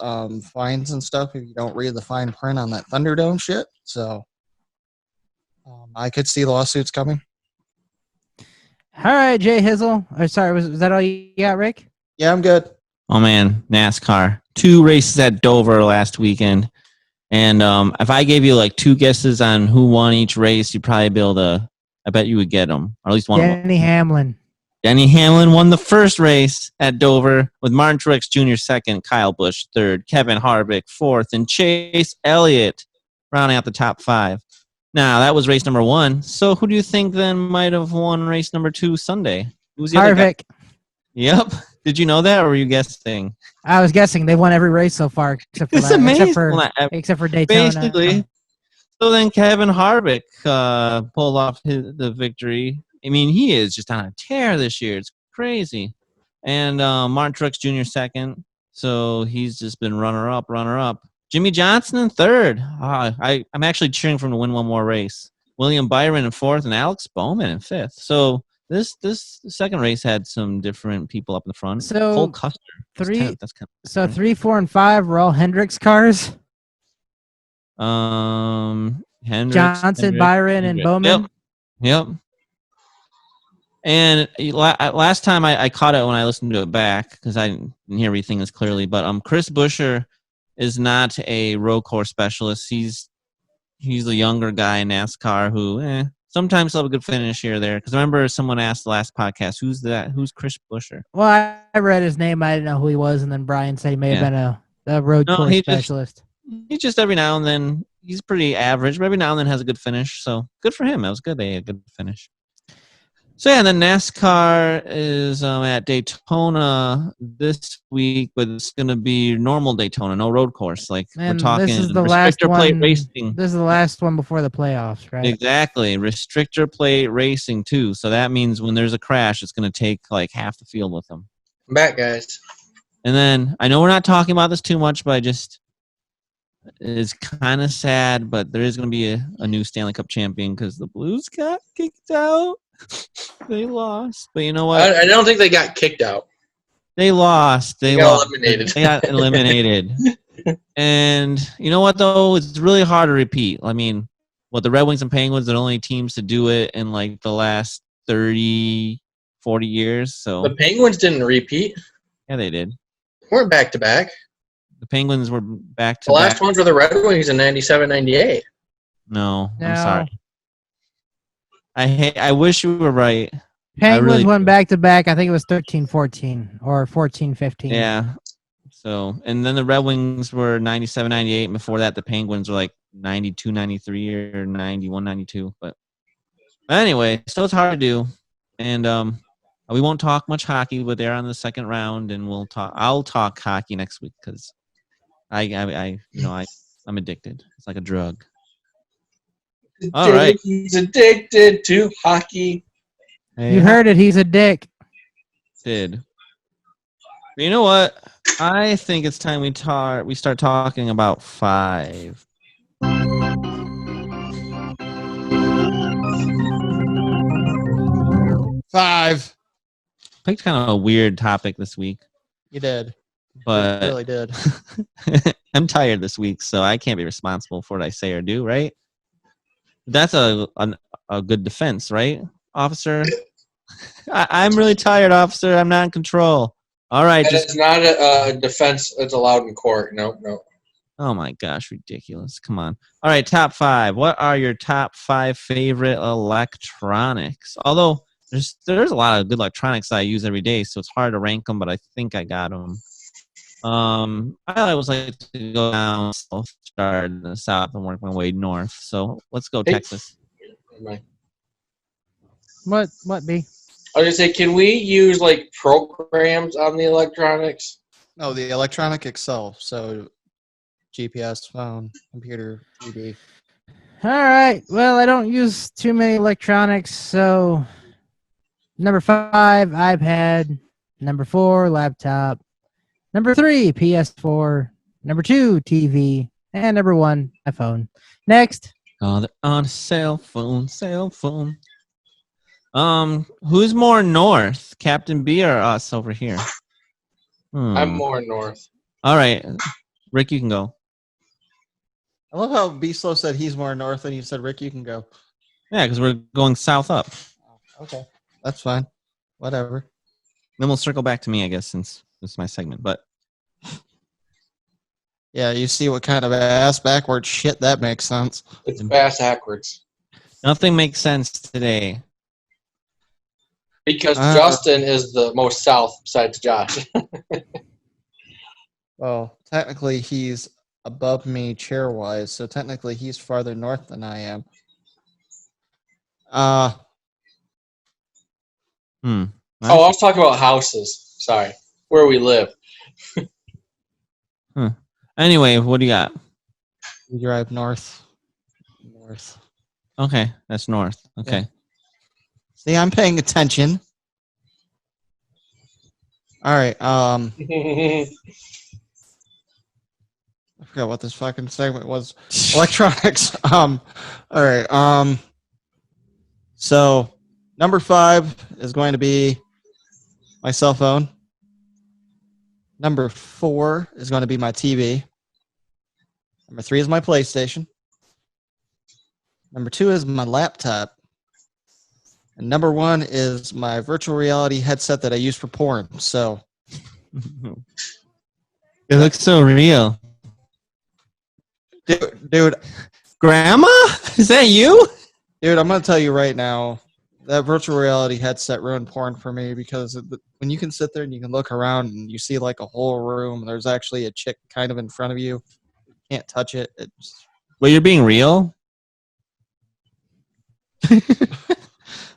Speaker 1: fines and stuff if you don't read the fine print on that Thunderdome shit. So. I could see lawsuits coming.
Speaker 4: All right, J Hizzle. Or sorry, was that all you got, Rick?
Speaker 1: Yeah, I'm good.
Speaker 3: Oh, man, NASCAR. 2 races at Dover last weekend. And if I gave you like 2 guesses on who won each race, you'd probably be able to, I bet you would get them. Or at least one of them.
Speaker 4: Denny Hamlin.
Speaker 3: Denny Hamlin won the first race at Dover with Martin Truex Jr. second, Kyle Busch third, Kevin Harvick fourth, and Chase Elliott rounding out the top 5. Now, that was race number 1. So who do you think then might have won race number 2 Sunday? Who's the other guy?
Speaker 4: Harvick.
Speaker 3: Yep. Did you know that, or were you guessing?
Speaker 4: I was guessing they won every race so far, except for
Speaker 3: It's
Speaker 4: that,
Speaker 3: amazing.
Speaker 4: except for Daytona.
Speaker 3: Basically. So then Kevin Harvick pulled off the victory. I mean, he is just on a tear this year. It's crazy. And Martin Truex Jr. second. So he's just been runner-up. Jimmy Johnson in third. I'm actually cheering for him to win one more race. William Byron in fourth and Alex Bowman in fifth. So this second race had some different people up in the front.
Speaker 4: So
Speaker 3: Cole Custer.
Speaker 4: 3, 4, and 5 were all Hendricks cars.
Speaker 3: Hendricks,
Speaker 4: Johnson, Byron, and Bowman.
Speaker 3: Yep. And last time I caught it when I listened to it back because I didn't hear everything as clearly. But Chris Buescher is not a road course specialist. He's a younger guy in NASCAR who sometimes he'll have a good finish here or there. Because I remember someone asked the last podcast, "Who's that? Who's Chris Buescher?"
Speaker 4: Well, I read his name. I didn't know who he was, and then Brian said he may have been a road course specialist.
Speaker 3: He just every now and then he's pretty average, but every now and then has a good finish. So good for him. That was good. They had a good finish. So yeah, and then NASCAR is at Daytona this week, but it's going to be normal Daytona, no road course. Like we're talking
Speaker 4: this is the last
Speaker 3: plate
Speaker 4: one.
Speaker 3: Racing.
Speaker 4: This is the last one before the playoffs, right?
Speaker 3: Exactly, restrictor plate racing too. So that means when there's a crash, it's going to take like half the field with them.
Speaker 2: I'm back, guys.
Speaker 3: And then I know we're not talking about this too much, but it's kind of sad. But there is going to be a new Stanley Cup champion because the Blues got kicked out. They lost, but you know what?
Speaker 2: I don't think they got kicked out.
Speaker 3: They lost. They
Speaker 2: got eliminated.
Speaker 3: They got eliminated. And you know what, though? It's really hard to repeat. I mean, the Red Wings and Penguins are the only teams to do it in like the last 30, 40 years. So
Speaker 2: the Penguins didn't repeat.
Speaker 3: Yeah, they did.
Speaker 2: We're back to back.
Speaker 3: The Penguins were back to
Speaker 2: back. The last ones were the Red Wings in 97, 98.
Speaker 3: No, I'm sorry. I wish you were right.
Speaker 4: Penguins went back to back. I think it was 13-14 or 14-15.
Speaker 3: Yeah. So, and then the Red Wings were 97, 98. And before that, the Penguins were like 92, 93 or 91, 92. But anyway, so it's hard to do. And we won't talk much hockey, but they're on the second round, and I'll talk hockey next week because I'm addicted. It's like a drug. All right.
Speaker 2: He's addicted to hockey.
Speaker 4: You heard it. He's a dick.
Speaker 3: Did. But you know what? I think it's time we start talking about 5. Picked kind of a weird topic this week.
Speaker 1: You did.
Speaker 3: But
Speaker 1: you really did.
Speaker 3: I'm tired this week, so I can't be responsible for what I say or do, right? That's a good defense, right, officer? I'm really tired, officer. I'm not in control. All right.
Speaker 2: It's not a defense that's allowed in court. No.
Speaker 3: Oh, my gosh. Ridiculous. Come on. All right. Top 5. What are your top 5 favorite electronics? Although there's a lot of good electronics I use every day, so it's hard to rank them, but I think I got them. I always like to go down south, start in the south, and work my way north. So let's go Texas.
Speaker 4: What, B?
Speaker 2: I was gonna say, can we use like programs on the electronics?
Speaker 1: No, the electronic Excel. So GPS, phone, computer, TV.
Speaker 4: All right. Well, I don't use too many electronics. So number 5, iPad. Number 4, laptop. Number 3, PS4. Number 2, TV. And number 1, my phone. Next.
Speaker 3: On a cell phone. Who's more north, Captain B or us over here?
Speaker 2: I'm more north.
Speaker 3: All right, Rick, you can go.
Speaker 1: I love how B-Slow said he's more north, and you said, Rick, you can go.
Speaker 3: Yeah, because we're going south up.
Speaker 1: Okay, that's fine. Whatever.
Speaker 3: Then we'll circle back to me, I guess, since this is my segment. But
Speaker 1: yeah, you see what kind of ass backwards shit that makes sense.
Speaker 2: It's ass backwards.
Speaker 3: Nothing makes sense today.
Speaker 2: Because Justin is the most south besides Josh.
Speaker 1: Well, technically he's above me chair-wise, so technically he's farther north than I am.
Speaker 2: Oh, I was talking about houses. Sorry. Where we live.
Speaker 3: Anyway, what do you got?
Speaker 1: We drive north.
Speaker 3: Okay, that's north. Okay.
Speaker 1: Yeah. See, I'm paying attention. All right. I forgot what this fucking segment was. Electronics. All right. So number 5 is going to be my cell phone. Number 4 is going to be my TV. Number 3 is my PlayStation. Number 2 is my laptop. And number 1 is my virtual reality headset that I use for porn. So
Speaker 3: It looks so real.
Speaker 1: dude,
Speaker 3: Grandma? Is that you?
Speaker 1: I'm going to tell you right now, that virtual reality headset ruined porn for me because when you can sit there and you can look around and you see like a whole room, and there's actually a chick kind of in front of you, can't touch it.
Speaker 3: Well, you're being real?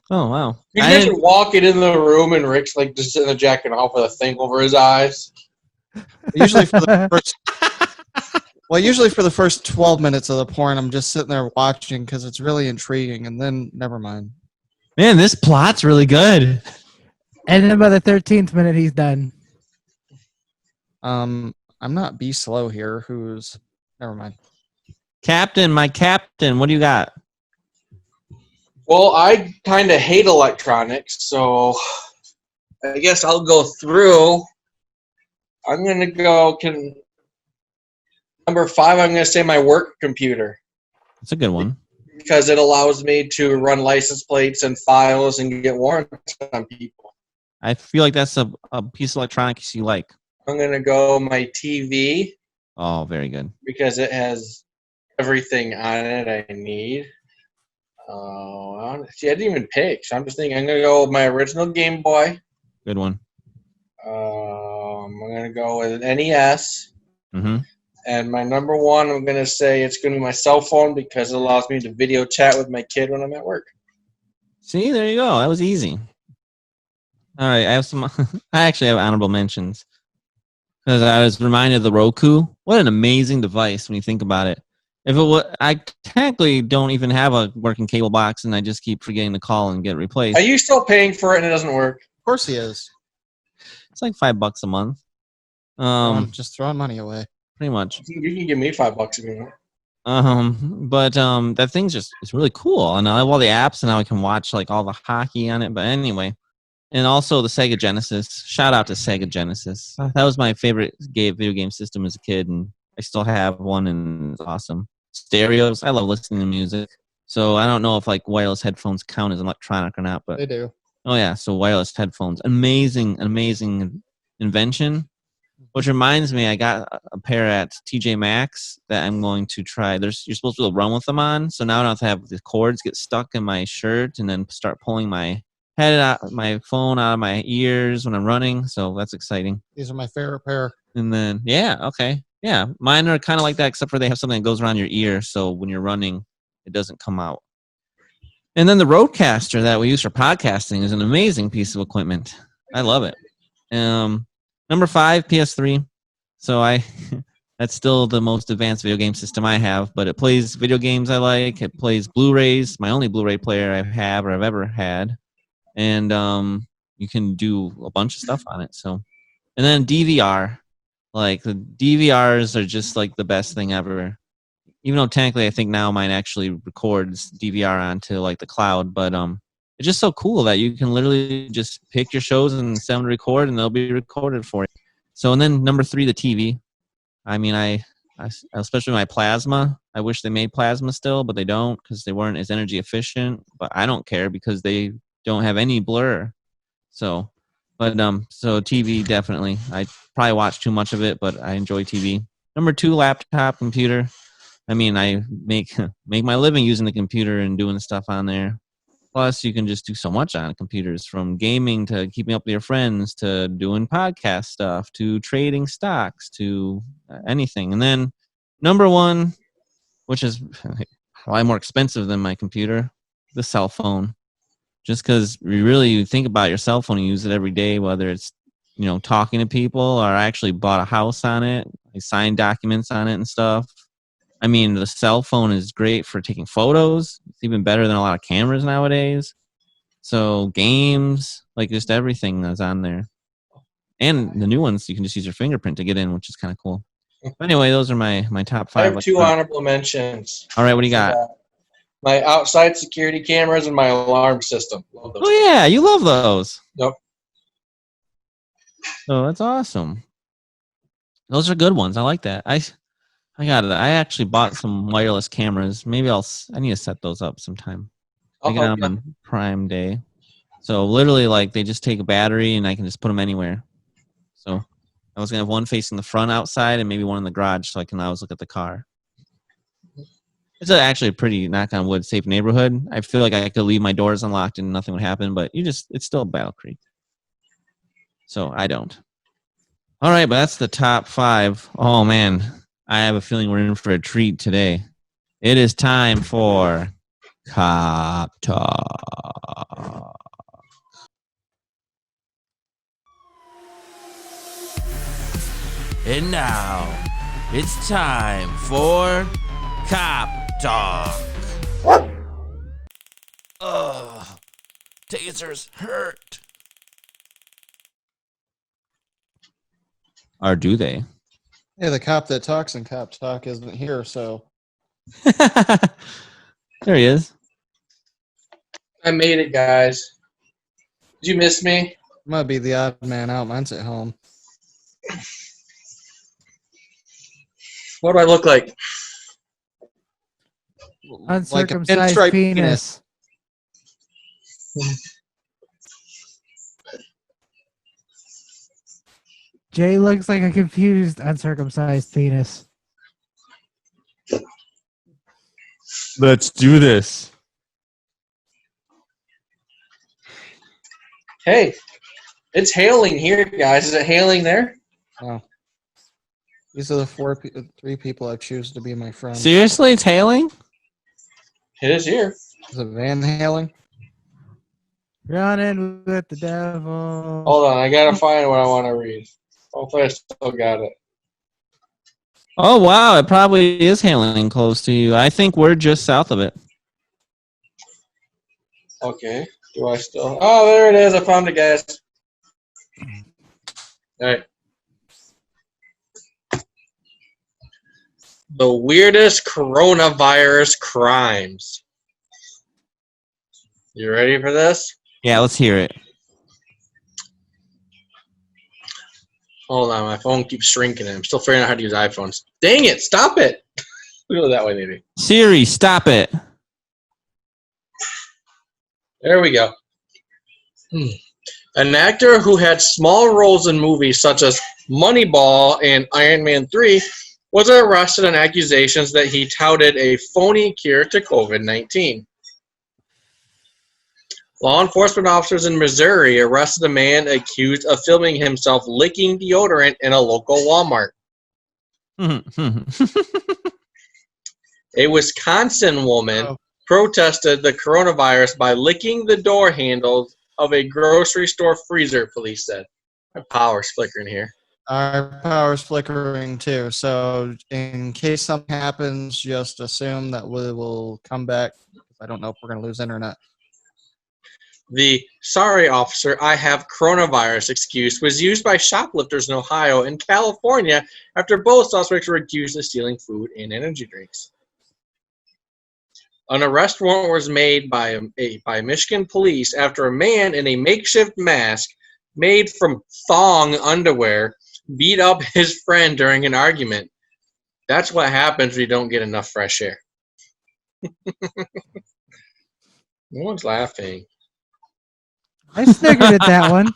Speaker 3: Oh, wow.
Speaker 2: You guys are walking in the room and Rick's like just sitting there jacking off with a thing over his eyes.
Speaker 1: Usually for the first 12 minutes of the porn, I'm just sitting there watching because it's really intriguing, and then never mind.
Speaker 3: Man, this plot's really good.
Speaker 4: And then by the 13th minute, he's done.
Speaker 1: I'm not B slow here. Never mind.
Speaker 3: Captain, my captain, what do you got?
Speaker 2: Well, I kind of hate electronics, so I guess I'll go through. I'm going to go, number 5, I'm going to say my work computer.
Speaker 3: That's a good one.
Speaker 2: Because it allows me to run license plates and files and get warrants on people.
Speaker 3: I feel like that's a piece of electronics you like.
Speaker 2: I'm going to go my TV.
Speaker 3: Oh, very good.
Speaker 2: Because it has everything on it I need. See, I didn't even pick, so I'm just thinking I'm going to go with my original Game Boy.
Speaker 3: Good one.
Speaker 2: I'm going to go with an NES.
Speaker 3: Mm-hmm.
Speaker 2: And my number 1, I'm going to say it's going to be my cell phone because it allows me to video chat with my kid when I'm at work.
Speaker 3: See, there you go. That was easy. All right, I have some. I actually have honorable mentions because I was reminded of the Roku. What an amazing device when you think about it. If it was, I technically don't even have a working cable box, and I just keep forgetting to call and get it replaced.
Speaker 2: Are you still paying for it and it doesn't work?
Speaker 1: Of course he is.
Speaker 3: It's like $5 a month.
Speaker 1: Just throwing money away.
Speaker 3: Pretty much.
Speaker 2: You can give me $5 if you want.
Speaker 3: But that thing's it's really cool, and I have all the apps, and now I can watch like all the hockey on it. But anyway, and also the Sega Genesis. Shout out to Sega Genesis. That was my favorite video game system as a kid, and I still have one, and it's awesome. Stereos. I love listening to music. So I don't know if like wireless headphones count as electronic or not, but
Speaker 1: They do.
Speaker 3: Oh yeah, so wireless headphones. Amazing invention. Which reminds me, I got a pair at TJ Maxx that I'm going to try. You're supposed to be able to run with them on, so now I don't have to have the cords get stuck in my shirt and then start pulling my my phone out of my ears when I'm running. So that's exciting.
Speaker 1: These are my favorite pair.
Speaker 3: And then mine are kind of like that, except for they have something that goes around your ear, so when you're running, it doesn't come out. And then the Rodecaster that we use for podcasting is an amazing piece of equipment. I love it. Number 5, PS3. So that's still the most advanced video game system I have, but it plays video games I like. It plays Blu-rays, my only Blu-ray player I have or I've ever had. And you can do a bunch of stuff on it. So, and then DVR. Like the DVRs are just like the best thing ever. Even though technically I think now mine actually records DVR onto like the cloud, but it's just so cool that you can literally just pick your shows and send them to record, and they'll be recorded for you. So, and then number 3, the TV. I mean, I especially my plasma. I wish they made plasma still, but they don't because they weren't as energy efficient. But I don't care because they don't have any blur. So, but so TV definitely. I probably watch too much of it, but I enjoy TV. Number 2, laptop, computer. I mean, I make my living using the computer and doing stuff on there. Plus, you can just do so much on computers, from gaming to keeping up with your friends to doing podcast stuff to trading stocks to anything. And then number 1, which is a lot more expensive than my computer, the cell phone. Just because you think about your cell phone and use it every day, whether it's talking to people or I actually bought a house on it. I signed documents on it and stuff. I mean, the cell phone is great for taking photos. It's even better than a lot of cameras nowadays. So games, like just everything that's on there. And the new ones, you can just use your fingerprint to get in, which is kind of cool. But anyway, those are my top 5.
Speaker 2: I have 2 honorable mentions.
Speaker 3: All right, what do you got?
Speaker 2: My outside security cameras and my alarm system. Love those.
Speaker 3: Oh, yeah, you love those.
Speaker 2: Yep.
Speaker 3: Oh, that's awesome. Those are good ones. I like that. I got it. I actually bought some wireless cameras. Maybe I need to set those up sometime. I get them on Prime Day. So literally, like, they just take a battery and I can just put them anywhere. So I was going to have one facing the front outside and maybe one in the garage so I can always look at the car. It's actually a pretty, knock on wood, safe neighborhood. I feel like I could leave my doors unlocked and nothing would happen, but it's still Battle Creek. So I don't. All right, but that's the top 5. Oh, man. I have a feeling we're in for a treat today. It is time for Cop Talk. And now, it's time for Cop Talk. Ugh, tasers hurt. Or do they?
Speaker 1: Yeah, the cop that talks in Cop Talk isn't here, so.
Speaker 3: There he is.
Speaker 2: I made it, guys. Did you miss me?
Speaker 1: I'm going to be the odd man out. Mine's at home.
Speaker 2: What do I look like?
Speaker 4: Uncircumcised
Speaker 1: pinstripe
Speaker 4: penis. Jay looks like a confused, uncircumcised penis.
Speaker 3: Let's do this.
Speaker 2: Hey, it's hailing here, guys. Is it hailing there?
Speaker 1: Oh. These are the 3 people I choose to be my friends.
Speaker 3: Seriously, it's hailing?
Speaker 2: It is here.
Speaker 1: Is it Van hailing?
Speaker 4: Running with the devil.
Speaker 2: Hold on, I gotta find what I want to read. Hopefully I still got it.
Speaker 3: Oh, wow. It probably is hailing close to you. I think we're just south of it.
Speaker 2: Okay. Do I still? Oh, there it is. I found it, guys. All right. The weirdest coronavirus crimes. You ready for this?
Speaker 3: Yeah, let's hear it.
Speaker 2: Hold on, my phone keeps shrinking. I'm still figuring out how to use iPhones. Dang it! Stop it. We'll go that way, maybe.
Speaker 3: Siri, stop it.
Speaker 2: There we go. An actor who had small roles in movies such as Moneyball and Iron Man 3 was arrested on accusations that he touted a phony cure to COVID-19. Law enforcement officers in Missouri arrested a man accused of filming himself licking deodorant in a local Walmart. A Wisconsin woman protested the coronavirus by licking the door handles of a grocery store freezer, police said. My power's flickering here.
Speaker 1: Our power's flickering too, so in case something happens, just assume that we will come back. I don't know if we're going to lose internet.
Speaker 2: The "sorry officer, I have coronavirus" excuse was used by shoplifters in Ohio and California after both suspects were accused of stealing food and energy drinks. An arrest warrant was made by Michigan police after a man in a makeshift mask made from thong underwear beat up his friend during an argument. That's what happens when you don't get enough fresh air. No one's laughing.
Speaker 4: I snickered at that one.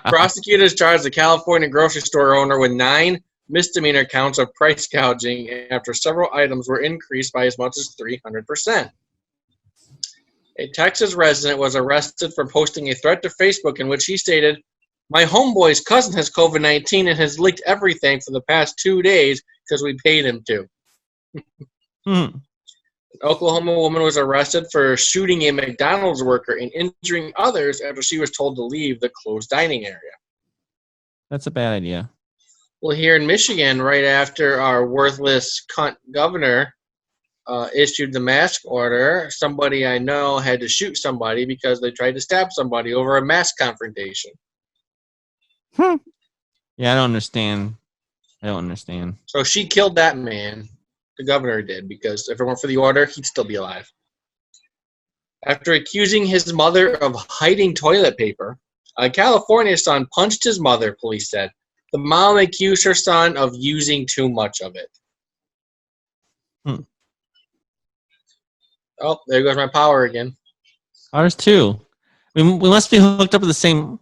Speaker 2: Prosecutors charged the California grocery store owner with 9 misdemeanor counts of price gouging after several items were increased by as much as 300%. A Texas resident was arrested for posting a threat to Facebook in which he stated, "My homeboy's cousin has COVID-19 and has licked everything for the past 2 days because we paid him to." An Oklahoma woman was arrested for shooting a McDonald's worker and injuring others after she was told to leave the closed dining area.
Speaker 3: That's a bad idea.
Speaker 2: Well, here in Michigan, right after our worthless cunt governor issued the mask order, somebody I know had to shoot somebody because they tried to stab somebody over a mask confrontation.
Speaker 3: Yeah, I don't understand.
Speaker 2: So she killed that man. The governor did, because if it weren't for the order, he'd still be alive. After accusing his mother of hiding toilet paper, a California son punched his mother, police said. The mom accused her son of using too much of it. Oh, there goes my power again.
Speaker 3: Ours too. We must be hooked up to the same.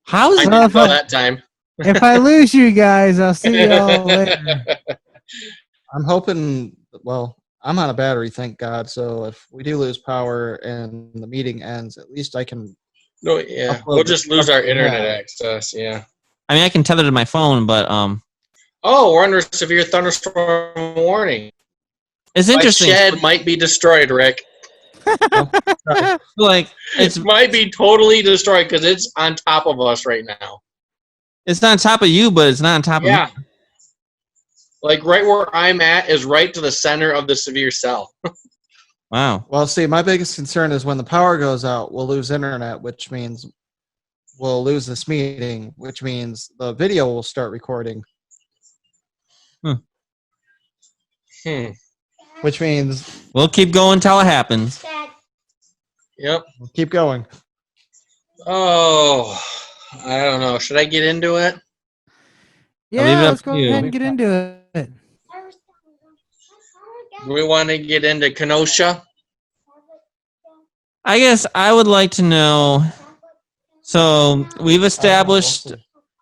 Speaker 3: How is
Speaker 2: I
Speaker 3: it?
Speaker 2: didn't know that time.
Speaker 4: If I lose you guys, I'll see y'all later.
Speaker 1: I'm hoping. Well, I'm on a battery, thank God. So if we do lose power and the meeting ends, at least I can.
Speaker 2: No, yeah,
Speaker 1: Upload
Speaker 2: we'll
Speaker 1: the
Speaker 2: just lose
Speaker 1: stuff
Speaker 2: our
Speaker 1: we
Speaker 2: internet
Speaker 1: have.
Speaker 2: access. Yeah.
Speaker 3: I mean, I can tether to my phone, but
Speaker 2: Oh, we're under severe thunderstorm warning.
Speaker 3: it's
Speaker 2: My
Speaker 3: interesting.
Speaker 2: shed might be destroyed, Rick.
Speaker 3: Like
Speaker 2: It might be totally destroyed because it's on top of us right now.
Speaker 3: it's not on top of you, but it's not on top of
Speaker 2: Yeah.
Speaker 3: me.
Speaker 2: Like right where I'm at is right to the center of the severe cell.
Speaker 3: Wow.
Speaker 1: Well, see, my biggest concern is when the power goes out, we'll lose internet, which means we'll lose this meeting, which means the video will start recording, which means
Speaker 3: We'll keep going till it happens.
Speaker 2: Yep.
Speaker 1: we'll keep going.
Speaker 2: Oh, I don't know. Should I get into it?
Speaker 3: leave it
Speaker 4: Yeah,
Speaker 3: up
Speaker 4: let's
Speaker 3: to
Speaker 4: go
Speaker 3: you.
Speaker 4: ahead and get into it.
Speaker 2: Do we want to get into Kenosha?
Speaker 3: I guess I would like to know. So we've established.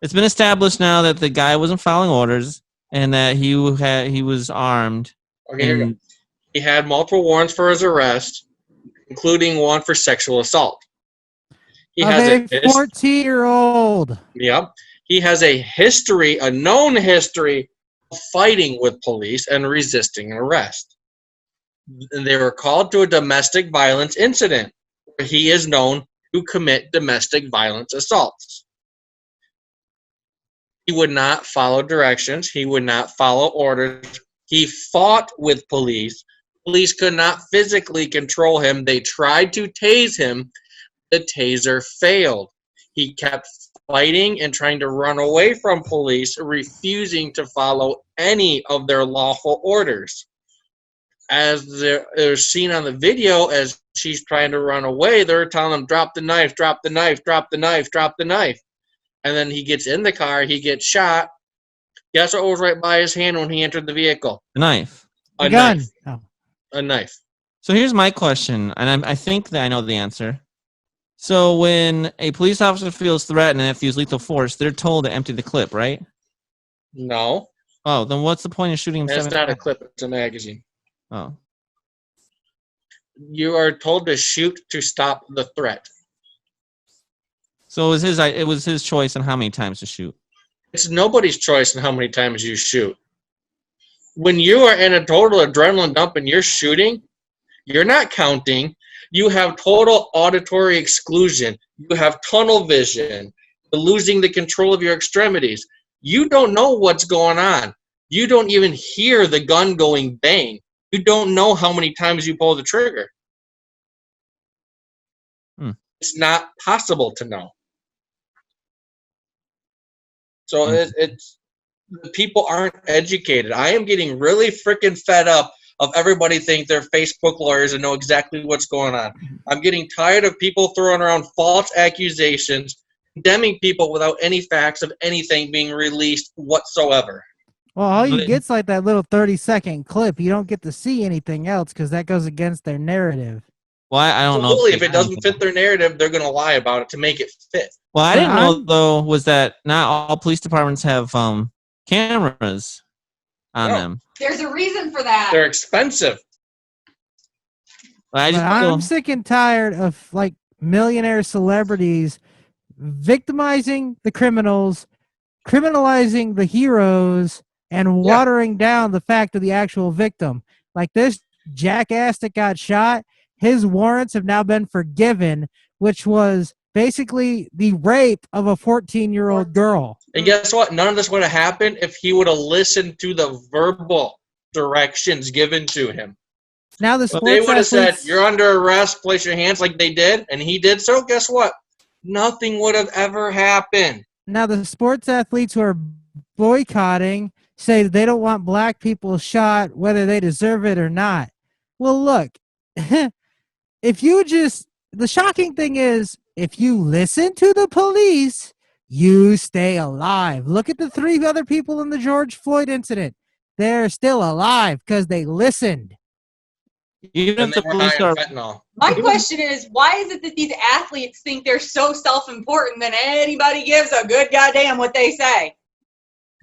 Speaker 3: It's been established now that the guy wasn't following orders and that he was armed.
Speaker 2: Okay, here we go.
Speaker 3: And
Speaker 2: He had multiple warrants for his arrest, including one for sexual assault. He
Speaker 4: Of
Speaker 2: has
Speaker 4: a 14-year-old.
Speaker 2: Yep. He has a known history of fighting with police and resisting arrest. And they were called to a domestic violence incident where he is known to commit domestic violence assaults. He would not follow directions. He would not follow orders. He fought with police. Police could not physically control him. They tried to tase him. The taser failed. He kept fighting and trying to run away from police, refusing to follow any of their lawful orders. As they're seen on the video, as she's trying to run away, they're telling him, drop the knife, drop the knife, drop the knife, drop the knife. And then he gets in the car, he gets shot. Guess what was right by his hand when he entered the vehicle?
Speaker 3: the knife.
Speaker 2: A
Speaker 4: gun.
Speaker 2: knife.
Speaker 4: Oh.
Speaker 2: A knife.
Speaker 3: So here's my question, and I think that I know the answer. So when a police officer feels threatened and have to use lethal force, they're told to empty the clip, right?
Speaker 2: No,
Speaker 3: Oh, then what's the point of shooting him
Speaker 2: that's
Speaker 3: 7
Speaker 2: not a
Speaker 3: times?
Speaker 2: clip, it's a magazine.
Speaker 3: Oh.
Speaker 2: You are told to shoot to stop the threat.
Speaker 3: So it was his choice on how many times to shoot.
Speaker 2: It's nobody's choice in how many times you shoot. When you are in a total adrenaline dump and you're shooting, you're not counting. You have total auditory exclusion. You have tunnel vision. You're losing the control of your extremities. You don't know what's going on. You don't even hear the gun going bang. You don't know how many times you pull the trigger. It's not possible to know. So it's the people aren't educated. I am getting really freaking fed up of everybody think they're Facebook lawyers and know exactly what's going on. I'm getting tired of people throwing around false accusations, condemning people without any facts of anything being released whatsoever.
Speaker 4: Well, all you get's like that little 30-second clip. You don't get to see anything else because that goes against their narrative.
Speaker 3: Well, I don't know.
Speaker 2: Absolutely, if it doesn't fit their narrative, they're going to lie about it to make it fit.
Speaker 3: Well, I didn't know though was that not all police departments have cameras on them.
Speaker 5: There's a reason for that.
Speaker 2: They're expensive.
Speaker 4: I'm sick and tired of like millionaire celebrities victimizing the criminals, criminalizing the heroes, and watering down the fact of the actual victim. Like this jackass that got shot, his warrants have now been forgiven, which was basically the rape of a 14-year-old girl.
Speaker 2: And guess what? None of this would have happened if he would have listened to the verbal directions given to him.
Speaker 4: Now the sports
Speaker 2: they would have said,
Speaker 4: athletes-
Speaker 2: you're under arrest, place your hands like they did, and he did so. Guess what? Nothing would have ever happened.
Speaker 4: Now the sports athletes who are boycotting say they don't want black people shot whether they deserve it or not. Well, look, the shocking thing is, if you listen to the police, you stay alive. Look at the 3 other people in the George Floyd incident. They're still alive because they listened.
Speaker 3: Even
Speaker 2: And
Speaker 3: if
Speaker 2: they
Speaker 3: the
Speaker 2: were
Speaker 3: police
Speaker 2: high on
Speaker 3: are,
Speaker 2: fentanyl.
Speaker 5: My question is, why is it that these athletes think they're so self-important that anybody gives a good goddamn what they say?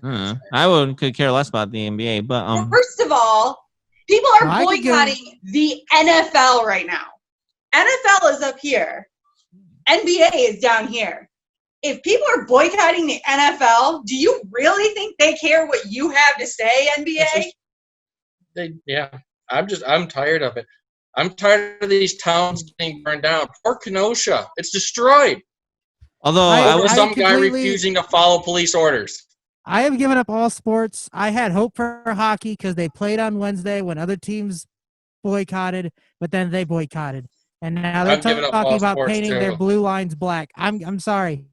Speaker 3: could care less about the NBA, but
Speaker 5: First of all, people are
Speaker 4: Well, I could give-
Speaker 5: boycotting the NFL right now. NFL is up here. NBA is down here. If people are boycotting the NFL, do you really think they care what you have to say, NBA?
Speaker 2: I'm tired of it. I'm tired of these towns getting burned down. Poor Kenosha. It's destroyed.
Speaker 3: although
Speaker 4: I-
Speaker 3: I
Speaker 2: Over
Speaker 3: was
Speaker 4: I
Speaker 2: some guy
Speaker 4: completely-
Speaker 2: refusing to follow police orders.
Speaker 4: I have given up all sports. I had hope for hockey because they played on Wednesday when other teams boycotted, but then they boycotted, and now they're
Speaker 2: I've given up all
Speaker 4: talking about
Speaker 2: sports,
Speaker 4: painting
Speaker 2: too.
Speaker 4: their blue lines black. I'm sorry.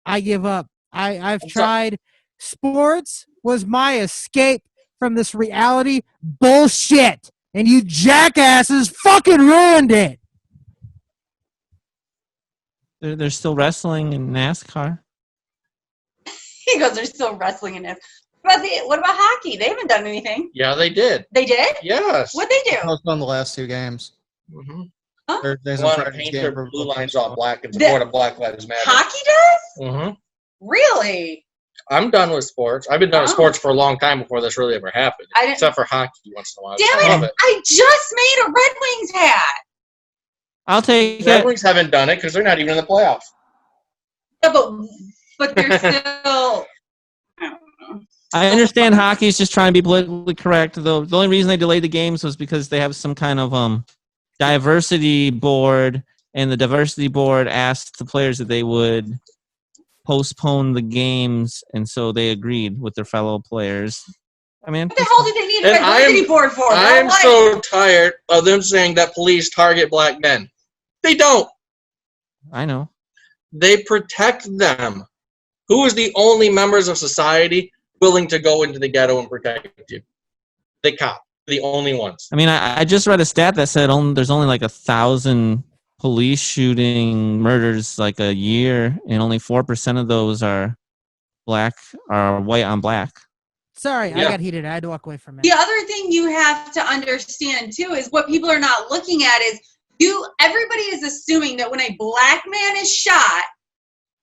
Speaker 4: I give up. I've tried. Sports was my escape from this reality bullshit, and you jackasses fucking ruined it.
Speaker 3: they're still wrestling in NASCAR.
Speaker 5: He goes, they're still wrestling in this. What about hockey? They haven't done anything.
Speaker 2: Yeah, they did.
Speaker 5: They did?
Speaker 2: Yes.
Speaker 5: What'd they do?
Speaker 1: I was on the last 2 games.
Speaker 2: Mm-hmm.
Speaker 1: Thursdays
Speaker 2: They
Speaker 1: and
Speaker 2: want to
Speaker 1: Fridays
Speaker 2: paint
Speaker 1: game
Speaker 2: their
Speaker 1: for
Speaker 2: blue
Speaker 1: both
Speaker 2: lines
Speaker 1: teams.
Speaker 2: all black in support of Black Lives Matter.
Speaker 5: Hockey does?
Speaker 2: Mm-hmm.
Speaker 5: Really?
Speaker 2: I'm done with sports. I've been done with sports for a long time before this really ever happened.
Speaker 5: I didn't-
Speaker 2: Except for hockey once in a while.
Speaker 5: Damn
Speaker 2: I love
Speaker 5: it! I just made a Red Wings hat.
Speaker 3: I'll take
Speaker 2: The Red
Speaker 3: it.
Speaker 2: Wings haven't done it because they're not even in the playoffs.
Speaker 5: Yeah, but they're still. I don't know.
Speaker 3: I understand hockey's just trying to be politically correct, though. The only reason they delayed the games was because they have some kind of diversity board, and the diversity board asked the players that they would postpone the games, and so they agreed with their fellow players. I mean,
Speaker 5: What the hell do they need a
Speaker 2: And
Speaker 5: diversity board for?
Speaker 2: I am so tired of them saying that police target black men. They don't.
Speaker 3: I know.
Speaker 2: They protect them. Who is the only members of society willing to go into the ghetto and protect you? The cop. The only ones.
Speaker 3: I mean, I just read a stat that said there's only like 1,000 police shooting murders like a year, and only 4% of those are white on black.
Speaker 4: Sorry, I
Speaker 2: Yeah.
Speaker 4: got heated. I had to walk away from it.
Speaker 5: The other thing you have to understand too is what people are not looking at is everybody is assuming that when a black man is shot,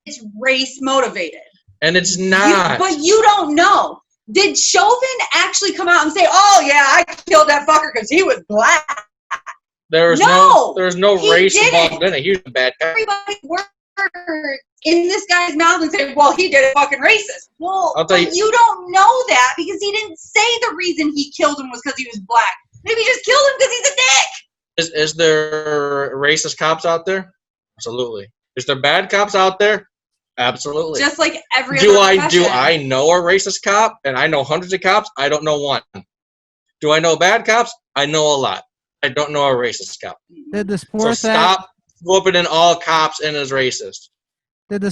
Speaker 5: it's race motivated.
Speaker 2: And it's not.
Speaker 5: But you don't know. Did Chauvin actually come out and say, "Oh yeah, I killed that fucker because he was black"?
Speaker 2: There's
Speaker 5: No,
Speaker 2: no
Speaker 5: he
Speaker 2: race
Speaker 5: didn't.
Speaker 2: involved in it. He's a bad guy.
Speaker 5: Everybody word in this guy's mouth and say, "Well, he did it fucking racist." Well,
Speaker 2: I'll tell
Speaker 5: but you don't know that because he didn't say the reason he killed him was because he was black. Maybe he just killed him because he's a dick.
Speaker 2: Is there racist cops out there? Absolutely. Is there bad cops out there? Absolutely.
Speaker 5: Just like every
Speaker 2: Do
Speaker 5: other profession.
Speaker 2: I know a racist cop? And I know hundreds of cops. I don't know one. Do I know bad cops? I know a lot. I don't know a racist cop.
Speaker 4: Did the
Speaker 2: So
Speaker 4: sport
Speaker 2: stop whooping in all cops in as racist.
Speaker 4: Did the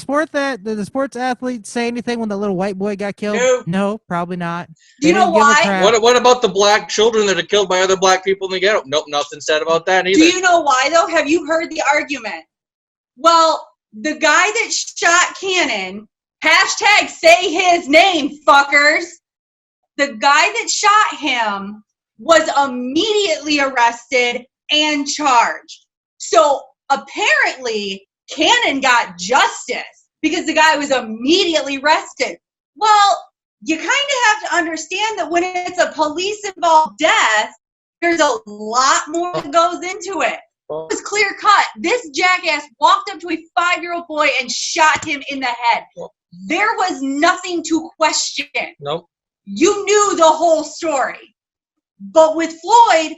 Speaker 4: sports athlete say anything when the little white boy got killed?
Speaker 2: No.
Speaker 4: No, probably not.
Speaker 5: Do you
Speaker 4: They
Speaker 5: know
Speaker 4: didn't give a
Speaker 5: why?
Speaker 4: crap.
Speaker 2: What about the black children that are killed by other black people in the ghetto? Nope, nothing said about that either.
Speaker 5: Do you know why though? Have you heard the argument? Well, the guy that shot Cannon, hashtag say his name, fuckers. The guy that shot him was immediately arrested and charged. So apparently Cannon got justice because the guy was immediately arrested. Well, you kind of have to understand that when it's a police-involved death, there's a lot more that goes into it. It was clear cut. This jackass walked up to a 5-year-old boy and shot him in the head. There was nothing to question.
Speaker 2: Nope.
Speaker 5: You knew the whole story. But with Floyd,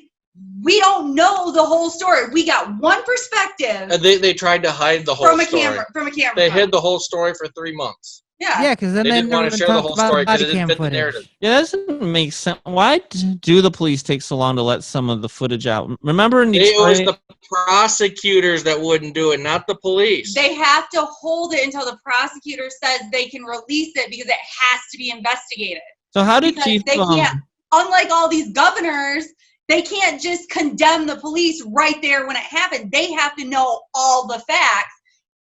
Speaker 5: we don't know the whole story. We got one perspective
Speaker 2: And they tried to hide the whole
Speaker 5: from a
Speaker 2: story.
Speaker 5: camera. From a camera.
Speaker 2: They
Speaker 5: phone.
Speaker 2: hid the whole story for 3 months.
Speaker 4: Yeah, because then
Speaker 2: They
Speaker 4: they
Speaker 2: didn't want
Speaker 4: never
Speaker 2: to share the
Speaker 4: talked
Speaker 2: whole
Speaker 4: about
Speaker 2: story because
Speaker 4: body
Speaker 2: it didn't
Speaker 4: cam
Speaker 2: fit the
Speaker 4: footage.
Speaker 2: narrative.
Speaker 3: Yeah, that doesn't make sense. Why do the police take so long to let some of the footage out? Remember in
Speaker 2: It was
Speaker 3: Detroit?
Speaker 2: the prosecutors that wouldn't do it, not the police.
Speaker 5: They have to hold it until the prosecutor says they can release it because it has to be investigated.
Speaker 3: So how did
Speaker 5: Because
Speaker 3: Chief?
Speaker 5: they can't, unlike all these governors, they can't just condemn the police right there when it happened. They have to know all the facts.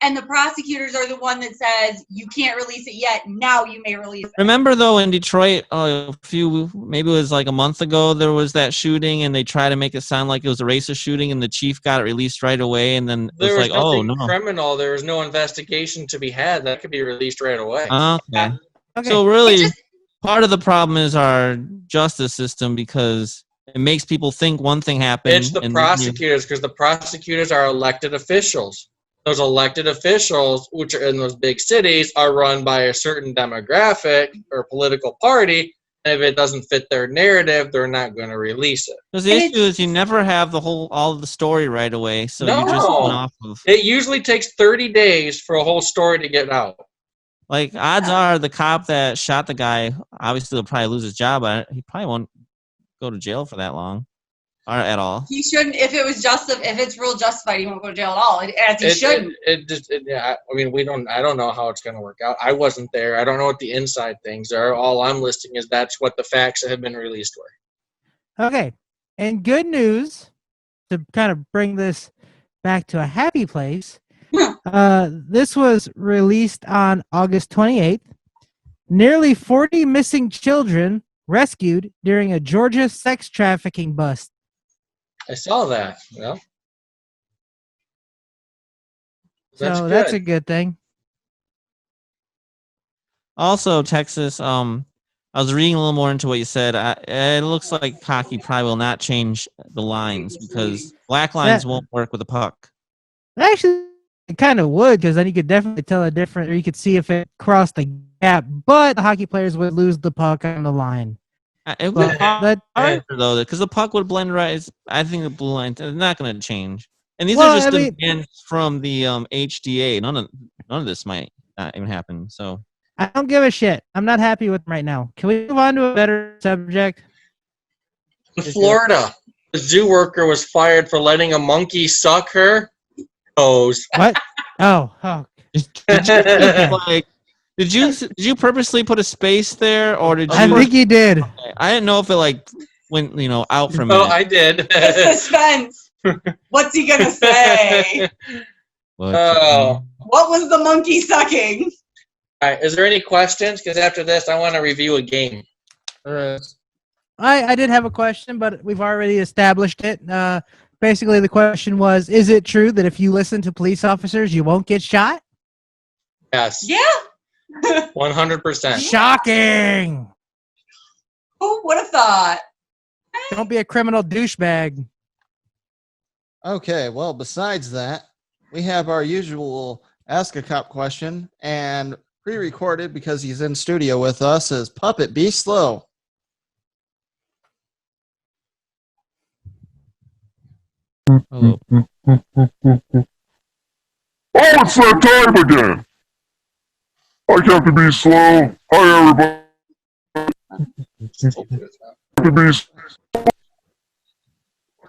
Speaker 5: and the prosecutors are the one that says you can't release it yet. Now you may release it.
Speaker 3: Remember though, in Detroit, maybe it was like a month ago, there was that shooting, and they tried to make it sound like it was a racist shooting, and the chief got it released right away, and then
Speaker 2: There was
Speaker 3: like, oh
Speaker 2: nothing
Speaker 3: no,
Speaker 2: criminal. There was no investigation to be had. That could be released right away.
Speaker 3: okay.
Speaker 4: Okay.
Speaker 3: So really, part of the problem is our justice system because it makes people think one thing happened.
Speaker 2: It's the prosecutors, because the prosecutors are elected officials. Those elected officials, which are in those big cities, are run by a certain demographic or political party. And if it doesn't fit their narrative, they're not going to release it.
Speaker 3: Because the issue is you never have all of the story right away, so you just went off of.
Speaker 2: It usually takes 30 days for a whole story to get out.
Speaker 3: Like, odds are the cop that shot the guy, obviously will probably lose his job, but he probably won't go to jail for that long. Or at all.
Speaker 5: He shouldn't. If it's real justified, he won't go to jail at all. As he shouldn't.
Speaker 2: I mean, I don't know how it's going to work out. I wasn't there. I don't know what the inside things are. All I'm listing is that's what the facts that have been released were.
Speaker 4: Okay. And good news, to kind of bring this back to a happy place, this was released on August 28th. Nearly 40 missing children rescued during a Georgia sex trafficking bust.
Speaker 2: I saw that. Yeah.
Speaker 4: That's a good thing.
Speaker 3: Also, Texas, I was reading a little more into what you said. It looks like hockey probably will not change the lines because black lines won't work with the puck.
Speaker 4: Actually, it kind of would, because then you could definitely tell a difference, or you could see if it crossed the gap, but the hockey players would lose the puck on the line.
Speaker 3: It would harder though, because the puck would blend right. I think the blue line is not going to change. And these are just demands from the HDA. None of this might not even happen. So
Speaker 4: I don't give a shit. I'm not happy with them right now. Can we move on to a better subject?
Speaker 2: In Florida, a zoo worker was fired for letting a monkey suck her toes.
Speaker 4: What? Oh.
Speaker 3: Did you purposely put a space there, or did you?
Speaker 4: I think you did.
Speaker 3: I didn't know if it went out for a minute.
Speaker 2: Oh, I did.
Speaker 5: It's suspense. What's he gonna say? What was the monkey sucking?
Speaker 2: All right. Is there any questions? Because after this, I want to review a game.
Speaker 4: I did have a question, but we've already established it. Basically, the question was: is it true that if you listen to police officers, you won't get shot?
Speaker 2: Yes.
Speaker 5: Yeah.
Speaker 2: 100%.
Speaker 4: Shocking.
Speaker 5: Who would have thought?
Speaker 4: Don't be a criminal douchebag.
Speaker 1: Okay, well, besides that, we have our usual Ask a Cop question, and pre-recorded because he's in studio with us is Puppet Be Slow.
Speaker 3: Hello.
Speaker 6: Oh, it's that time again. I have to be slow. Hi, everybody.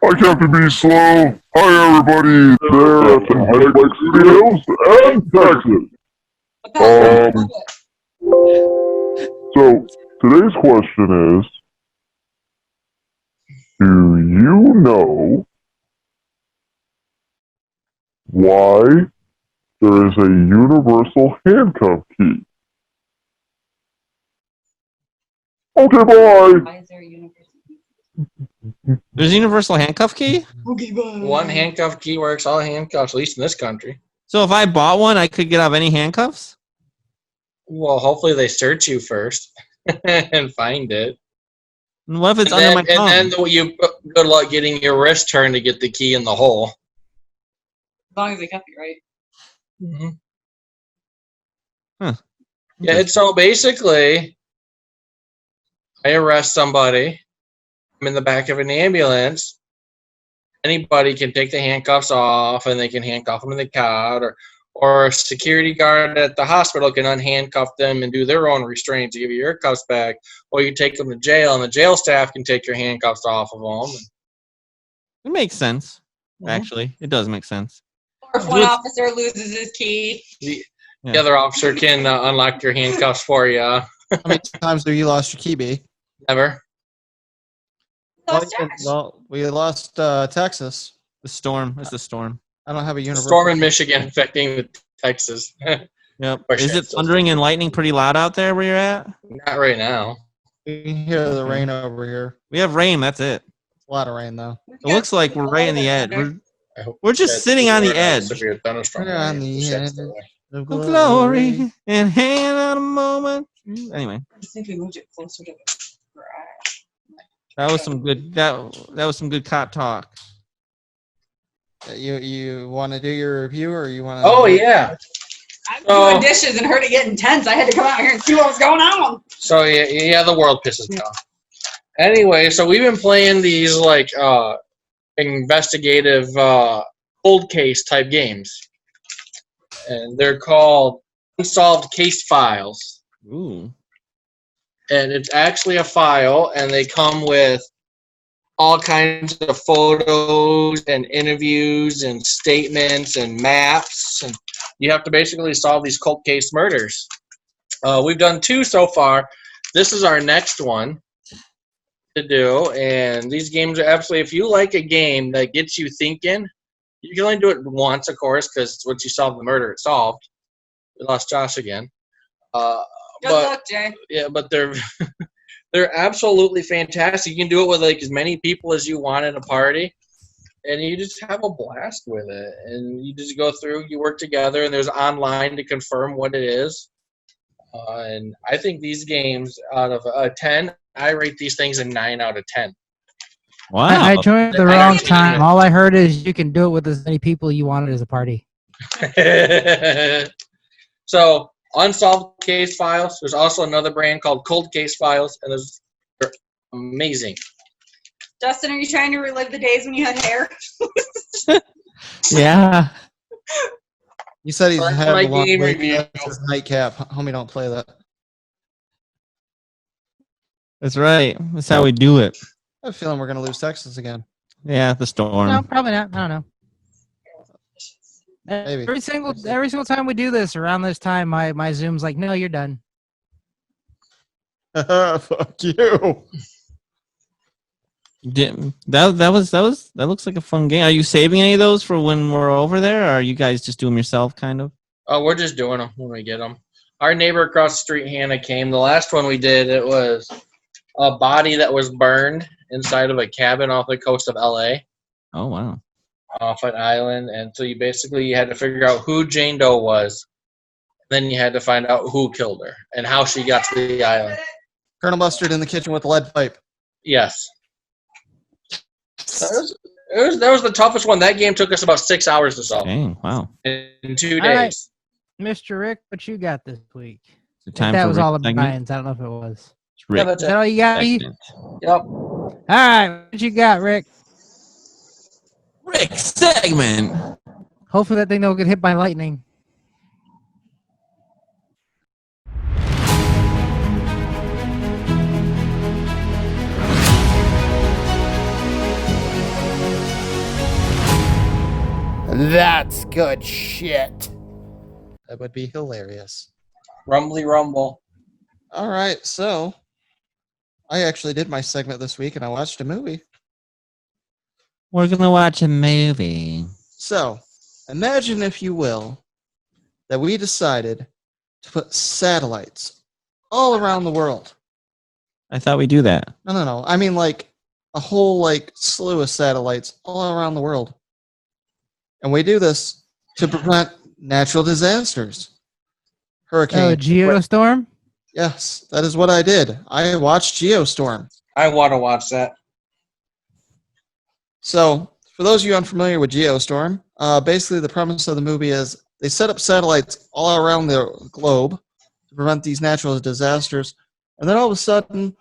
Speaker 6: I have to be slow. Hi, everybody. There at the Headlight Studios and Texas. So, today's question is, do you know why there is a universal handcuff key? Okay, bye.
Speaker 5: Why is there a universal key?
Speaker 3: There's a universal handcuff key?
Speaker 5: Okay, bye.
Speaker 2: One handcuff key works all handcuffs, at least in this country.
Speaker 3: So if I bought one, I could get out of any handcuffs?
Speaker 2: Well, hopefully they search you first and find it.
Speaker 3: And what if it's under my tongue?
Speaker 2: And then good luck getting your wrist turned to get the key in the hole.
Speaker 5: As long as they cuff you, right?
Speaker 2: Mm-hmm.
Speaker 3: Huh.
Speaker 2: Yeah, so basically, I arrest somebody. I'm in the back of an ambulance. Anybody can take the handcuffs off, and they can handcuff them in the cot, or a security guard at the hospital can unhandcuff them and do their own restraints to give you your cuffs back, or you take them to jail, and the jail staff can take your handcuffs off of them.
Speaker 3: It makes sense. Actually, it does make sense.
Speaker 5: Or if one officer loses his key.
Speaker 2: The other officer can unlock your handcuffs for you.
Speaker 1: How many times have you lost your key, B?
Speaker 2: Never.
Speaker 1: Well, we lost Texas.
Speaker 3: The storm. It's the storm.
Speaker 1: I don't have a universal.
Speaker 2: Storm in Michigan affecting Texas.
Speaker 3: Yep. Is it thundering and lightning pretty loud out there where you're at?
Speaker 2: Not right now.
Speaker 1: You can hear the rain over here.
Speaker 3: We have rain. That's it.
Speaker 1: It's a lot of rain though.
Speaker 3: It looks like we're right in the edge. We're just sitting on the edge.
Speaker 2: Severe thunderstorm.
Speaker 1: We're on the edge.
Speaker 3: Of glory and hang on a moment. Anyway,
Speaker 5: I just think we moved it closer to the garage.
Speaker 3: that was some good. That was some good cop talk.
Speaker 1: You want to do your review or you want to?
Speaker 2: Oh yeah.
Speaker 5: I was doing dishes and heard it getting tense. I had to come out here and see what was going on.
Speaker 2: So yeah, the world pisses me off. Anyway, so we've been playing these like investigative cold case type games, and they're called Unsolved Case Files.
Speaker 3: Ooh.
Speaker 2: And it's actually a file, and they come with all kinds of photos and interviews and statements and maps, and you have to basically solve these cold case murders. We've done 2 so far. This is our next one to do, and these games are absolutely, if you like a game that gets you thinking, you can only do it once, of course, because once you solve the murder, it's solved. We lost Josh again.
Speaker 5: Good luck, Jay.
Speaker 2: Yeah, but they're they're absolutely fantastic. You can do it with like as many people as you want in a party, and you just have a blast with it. And you just go through, you work together, and there's online to confirm what it is. And I think these games, out of 10, I rate these things a 9 out of 10.
Speaker 3: Wow.
Speaker 4: I joined the wrong time. All I heard is you can do it with as many people you wanted as a party.
Speaker 2: So, Unsolved Case Files. There's also another brand called Cold Case Files, and they're amazing.
Speaker 5: Justin, are you trying to relive the days when you had hair?
Speaker 4: Yeah.
Speaker 1: You said he's
Speaker 2: That's
Speaker 1: had
Speaker 2: my
Speaker 1: a long
Speaker 2: game
Speaker 1: week.
Speaker 2: review.
Speaker 1: That's his nightcap. Homie, don't play that.
Speaker 3: That's right. That's how we do it.
Speaker 1: I have a feeling we're going to lose Texas again.
Speaker 3: Yeah, the storm.
Speaker 4: No, probably not. I don't know.
Speaker 1: Maybe.
Speaker 4: Every single time we do this around this time, my Zoom's like, no, you're done.
Speaker 1: Fuck you.
Speaker 3: That looks like a fun game. Are you saving any of those for when we're over there, or are you guys just doing them yourself, kind of?
Speaker 2: Oh, we're just doing them when we get them. Our neighbor across the street, Hannah, came. The last one we did, it was a body that was burned inside of a cabin off the coast of L.A.
Speaker 3: Oh, wow.
Speaker 2: Off an island. And so you had to figure out who Jane Doe was. Then you had to find out who killed her and how she got to the island.
Speaker 1: Colonel Mustard in the kitchen with the lead pipe.
Speaker 2: Yes. That was the toughest one. That game took us about 6 hours to solve.
Speaker 3: Dang, wow.
Speaker 2: In 2
Speaker 4: All right.
Speaker 2: days.
Speaker 4: Mr. Rick, what you got this week?
Speaker 3: It's time
Speaker 4: That
Speaker 3: for
Speaker 4: was
Speaker 3: Rick
Speaker 4: all of
Speaker 3: segment.
Speaker 4: Brian's. I don't know if it was.
Speaker 3: It's Rick
Speaker 2: Yeah, that's
Speaker 4: Is that all you got? Eve?
Speaker 3: segment.
Speaker 2: Yep.
Speaker 4: All right. What you got, Rick?
Speaker 3: Rick segment.
Speaker 4: Hopefully that thing don't get hit by lightning.
Speaker 1: That's good shit. That would be hilarious.
Speaker 2: Rumbly rumble.
Speaker 1: All right, so I actually did my segment this week and I watched a movie.
Speaker 3: We're going to watch a movie.
Speaker 1: So, imagine, if you will, that we decided to put satellites all around the world.
Speaker 3: I thought we'd do that.
Speaker 1: No. I mean, like, a whole, like, slew of satellites all around the world. And we do this to prevent natural disasters. Hurricane.
Speaker 4: Oh, Geostorm?
Speaker 1: Yes, that is what I did. I watched Geostorm.
Speaker 2: I want to watch that.
Speaker 1: So, for those of you unfamiliar with Geostorm, basically the premise of the movie is they set up satellites all around the globe to prevent these natural disasters. And then all of a sudden,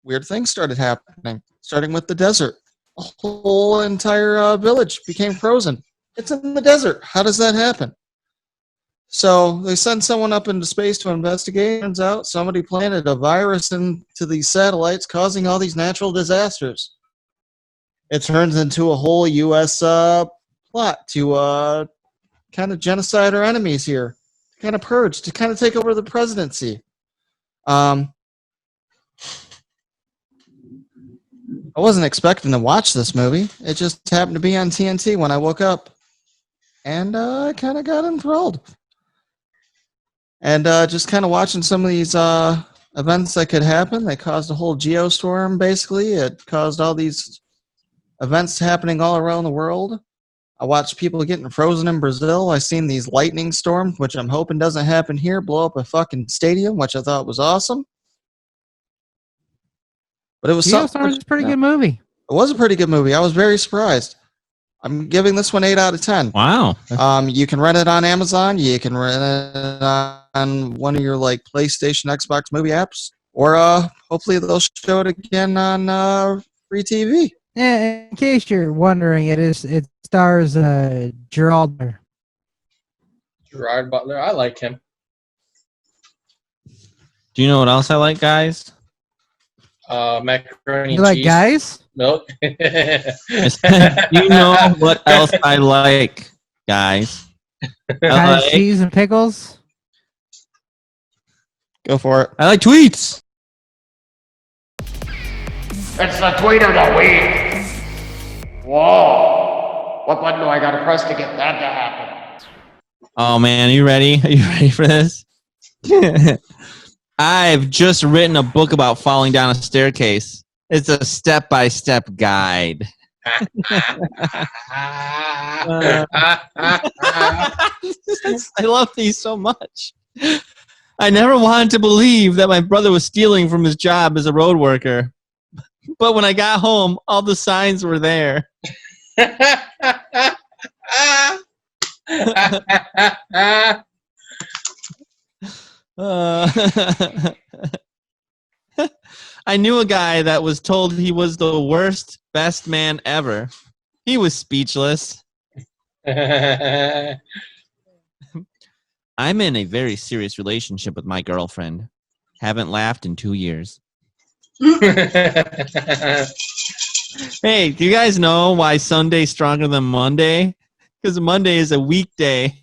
Speaker 1: weird things started happening, starting with the desert. A whole entire village became frozen. It's in the desert. How does that happen? So they send someone up into space to investigate. Turns out somebody planted a virus into these satellites, causing all these natural disasters. It turns into a whole U.S. plot to kind of genocide our enemies here, to kind of purge, to kind of take over the presidency. I wasn't expecting to watch this movie. It just happened to be on TNT when I woke up. And I kind of got enthralled. And just kind of watching some of these events that could happen. They caused a whole geostorm, basically. It caused all these events happening all around the world. I watched people getting frozen in Brazil. I seen these lightning storms, which I'm hoping doesn't happen here, blow up a fucking stadium, which I thought was awesome. But it was
Speaker 4: Geostorm's a pretty good movie.
Speaker 1: It was a pretty good movie. I was very surprised. I'm giving this one 8 out of 10.
Speaker 3: Wow.
Speaker 1: You can rent it on Amazon. You can rent it on one of your like PlayStation, Xbox movie apps, or hopefully they'll show it again on free TV.
Speaker 4: Yeah, in case you're wondering, it stars Gerald Butler.
Speaker 2: Gerard Butler. I like him.
Speaker 3: Do you know what else I like, guys?
Speaker 2: Macaroni
Speaker 4: You
Speaker 2: and
Speaker 4: like
Speaker 2: cheese.
Speaker 4: guys?
Speaker 2: Milk.
Speaker 3: Do you know what else I like, guys?
Speaker 4: Cottage cheese and pickles?
Speaker 1: Go for it.
Speaker 3: I like tweets.
Speaker 7: It's the tweet of the week. Whoa. What button do I gotta press to get that to happen?
Speaker 3: Oh, man. Are you ready? Are you ready for this? I've just written a book about falling down a staircase. It's a step-by-step guide. I love these so much. I never wanted to believe that my brother was stealing from his job as a road worker. But when I got home, all the signs were there. I knew a guy that was told he was the worst, best man ever. He was speechless. I'm in a very serious relationship with my girlfriend. Haven't laughed in 2 years. Hey, do you guys know why Sunday's stronger than Monday? Because Monday is a weekday.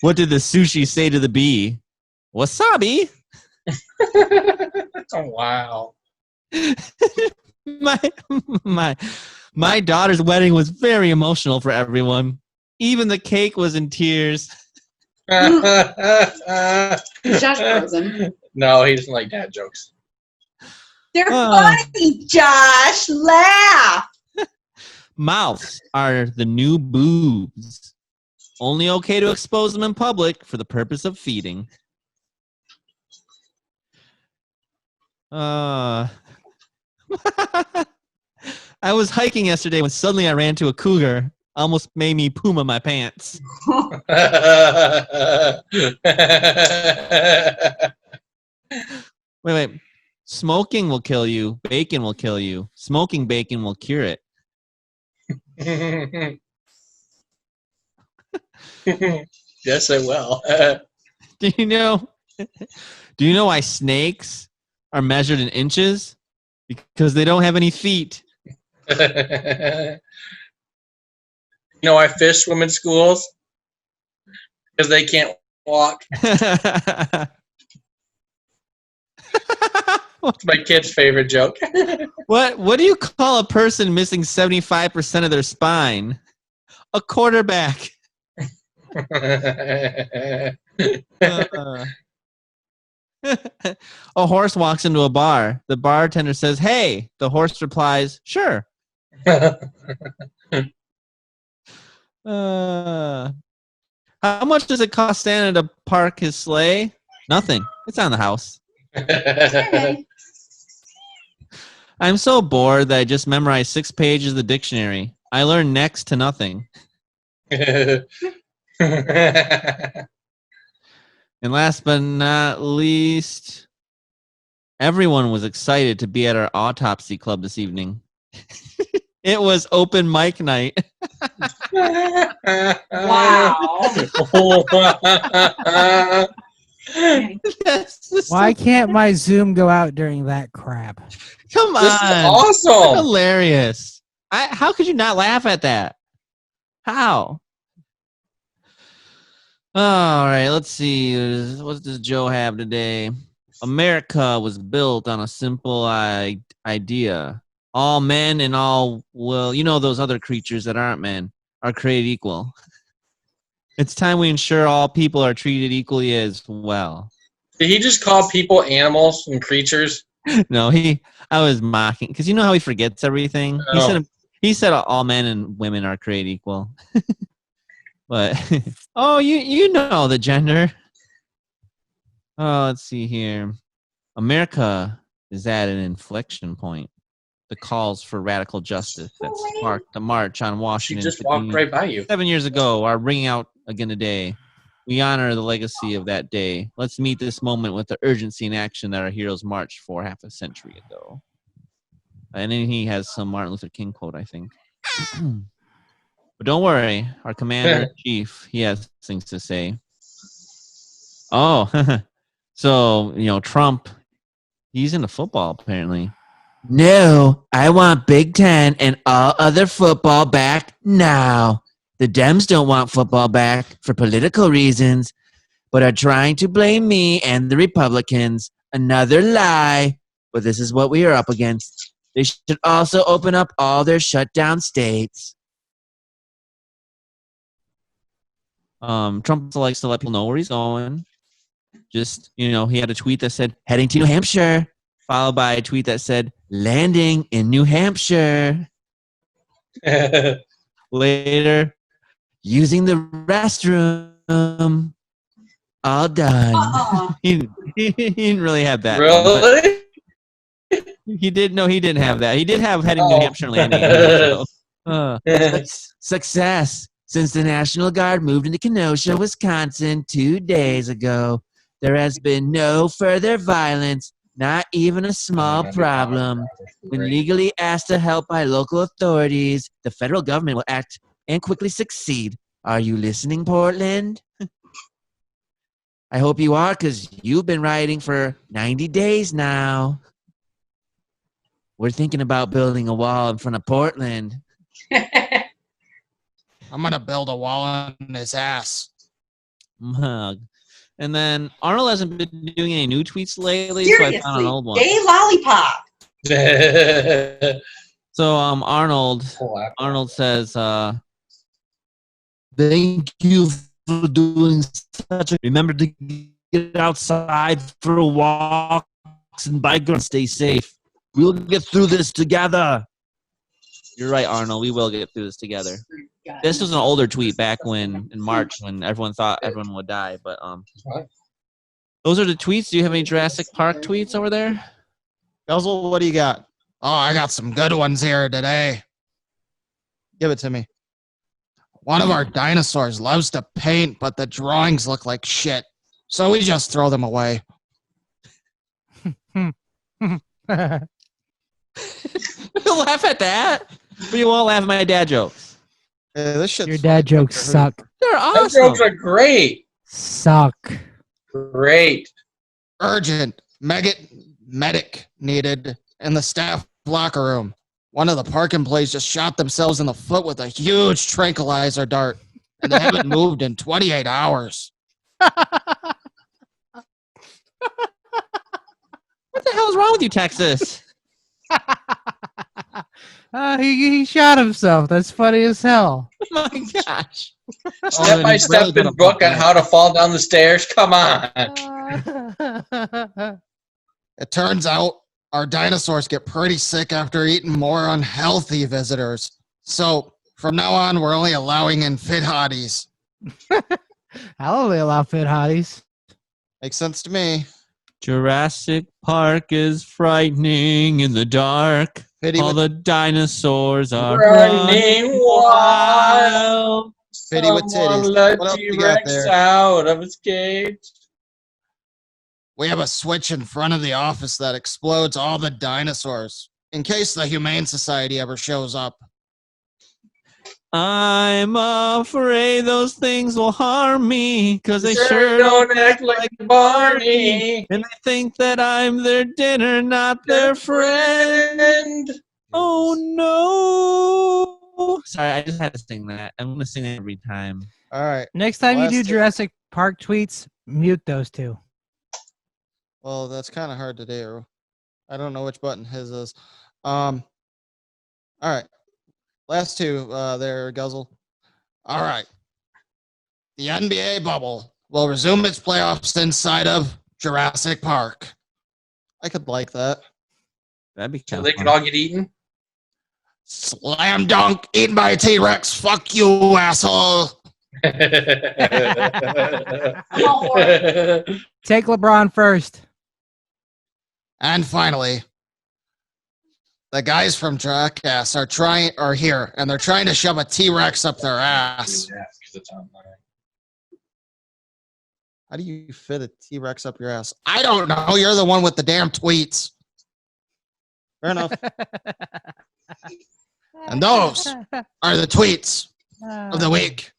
Speaker 3: What did the sushi say to the bee? Wasabi.
Speaker 2: Oh, wow.
Speaker 3: My daughter's wedding was very emotional for everyone. Even the cake was in tears.
Speaker 5: Josh frozen.
Speaker 2: No, he doesn't like dad jokes.
Speaker 5: They're funny, Josh. Laugh.
Speaker 3: Mouths are the new boobs. Only okay to expose them in public for the purpose of feeding. I was hiking yesterday when suddenly I ran into a cougar. Almost made me puma my pants. Wait. Smoking will kill you. Bacon will kill you. Smoking bacon will cure it.
Speaker 2: Yes, I will.
Speaker 3: Do you know why snakes are measured in inches? Because they don't have any feet.
Speaker 2: You know why fish swim in schools? Because they can't walk. It's my kid's favorite joke.
Speaker 3: What do you call a person missing 75% of their spine? A quarterback. A horse walks into a bar. The bartender says, "Hey." The horse replies, "Sure." How much does it cost Santa to park his sleigh? Nothing. It's on the house. I'm so bored that I just memorized 6 pages of the dictionary. I learned next to nothing. And last but not least, everyone was excited to be at our autopsy club this evening. It was open mic night.
Speaker 5: Wow.
Speaker 4: Why can't my Zoom go out during that crap?
Speaker 3: Come on.
Speaker 2: This is awesome.
Speaker 3: Hilarious. How could you not laugh at that? How? All right, let's see. What does Joe have today? America was built on a simple idea. All men and all, well, those other creatures that aren't men are created equal. It's time we ensure all people are treated equally as well.
Speaker 2: Did he just call people animals and creatures?
Speaker 3: No, I was mocking because you know how he forgets everything.
Speaker 2: Oh.
Speaker 3: He said all men and women are created equal. But you know the gender. Oh, let's see here. America is at an inflection point. The calls for radical justice that sparked the march on
Speaker 2: She
Speaker 3: Washington.
Speaker 2: just walked right by you.
Speaker 3: 7 years ago are ringing out again today. We honor the legacy of that day. Let's meet this moment with the urgency and action that our heroes marched for half a century ago. And then he has some Martin Luther King quote, I think. But don't worry, our commander-in-chief, he has things to say. Oh, so, Trump, he's into football, apparently. No, I want Big Ten and all other football back now. The Dems don't want football back for political reasons, but are trying to blame me and the Republicans. Another lie, but this is what we are up against. They should also open up all their shutdown states. Trump likes to let people know where he's going. Just, he had a tweet that said, heading to New Hampshire, followed by a tweet that said, landing in New Hampshire. Later, using the restroom. All done. He didn't really have that.
Speaker 2: Really?
Speaker 3: He didn't have that. He did have heading to New Hampshire and landing. Success. Since the National Guard moved into Kenosha, Wisconsin 2 days ago, there has been no further violence, not even a small problem. When legally asked to help by local authorities, the federal government will act and quickly succeed. Are you listening, Portland? I hope you are, because you've been rioting for 90 days now. We're thinking about building a wall in front of Portland.
Speaker 1: I'm going to build a wall on his ass.
Speaker 3: Mug. And then Arnold hasn't been doing any new tweets lately,
Speaker 5: Seriously,
Speaker 3: so I found an old one.
Speaker 5: gay lollipop.
Speaker 3: So Arnold says, thank you for doing such a... Remember to get outside for walks and bike and stay safe. We'll get through this together. You're right, Arnold. We will get through this together. This was an older tweet back in March when everyone thought everyone would die. But those are the tweets. Do you have any Jurassic Park tweets over there?
Speaker 1: Guzzle, what do you got? Oh, I got some good ones here today. Give it to me. One of our dinosaurs loves to paint, but the drawings look like shit. So we just throw them away.
Speaker 3: Laugh at that. But you won't laugh at my dad jokes.
Speaker 1: This shit's
Speaker 4: Your dad jokes suck.
Speaker 3: They're
Speaker 2: Those
Speaker 3: awesome.
Speaker 2: jokes are great.
Speaker 4: Suck.
Speaker 2: Great.
Speaker 1: Urgent. Medic needed in the staff locker room. One of the park employees just shot themselves in the foot with a huge tranquilizer dart, and they haven't moved in 28 hours.
Speaker 3: What the hell is wrong with you, Texas?
Speaker 4: He shot himself. That's funny as hell.
Speaker 3: Oh my gosh.
Speaker 2: Step-by-step book on how to fall down the stairs. Come on.
Speaker 1: It turns out our dinosaurs get pretty sick after eating more unhealthy visitors. So from now on, we're only allowing in fit hotties.
Speaker 4: How will they allow fit hotties?
Speaker 1: Makes sense to me.
Speaker 3: Jurassic Park is frightening in the dark.
Speaker 1: Pity
Speaker 3: All
Speaker 1: with,
Speaker 3: the dinosaurs are
Speaker 2: Running wild.
Speaker 1: pity with
Speaker 2: Someone
Speaker 1: titties.
Speaker 2: let
Speaker 1: What else you got
Speaker 2: T-Rex
Speaker 1: there?
Speaker 2: out of his cage.
Speaker 1: We have a switch in front of the office that explodes all the dinosaurs in case the Humane Society ever shows up.
Speaker 3: I'm afraid those things will harm me because they
Speaker 2: Sure
Speaker 3: sure
Speaker 2: don't act like Barney.
Speaker 3: and they think that I'm their dinner, not their friend. Oh no! Sorry, I just had to sing that. I'm gonna sing that every time.
Speaker 1: All right.
Speaker 4: Next time you do
Speaker 1: Last-
Speaker 4: Jurassic Park tweets, mute those two.
Speaker 1: Well, that's kind of hard to do. I don't know which button his is. All right. Last two there, Guzzle. All right. The NBA bubble will resume its playoffs inside of Jurassic Park. I could like that.
Speaker 3: That'd be
Speaker 2: So
Speaker 3: kind
Speaker 2: they
Speaker 3: of
Speaker 2: could
Speaker 3: fun.
Speaker 2: all get eaten?
Speaker 1: Slam dunk, eaten by a T-Rex. Fuck you, asshole.
Speaker 5: I'm all for it.
Speaker 4: Take LeBron first.
Speaker 1: And finally, the guys from Jackass are here, and they're trying to shove a T-Rex up their ass. How do you fit a T-Rex up your ass? I don't know. You're the one with the damn tweets. Fair enough. And those are the tweets of the week.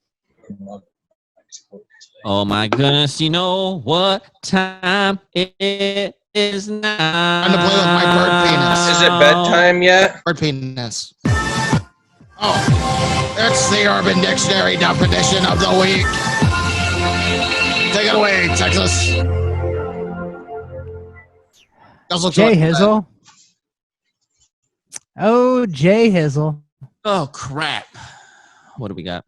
Speaker 3: Oh my goodness, you know what time it is now.
Speaker 1: Time to play with my bird penis.
Speaker 2: Is it bedtime yet?
Speaker 1: Bird penis. Oh, it's the Urban Dictionary definition of the week. Take it away, Texas.
Speaker 4: J Hizzle. Oh, J Hizzle.
Speaker 3: Oh crap. What do we got?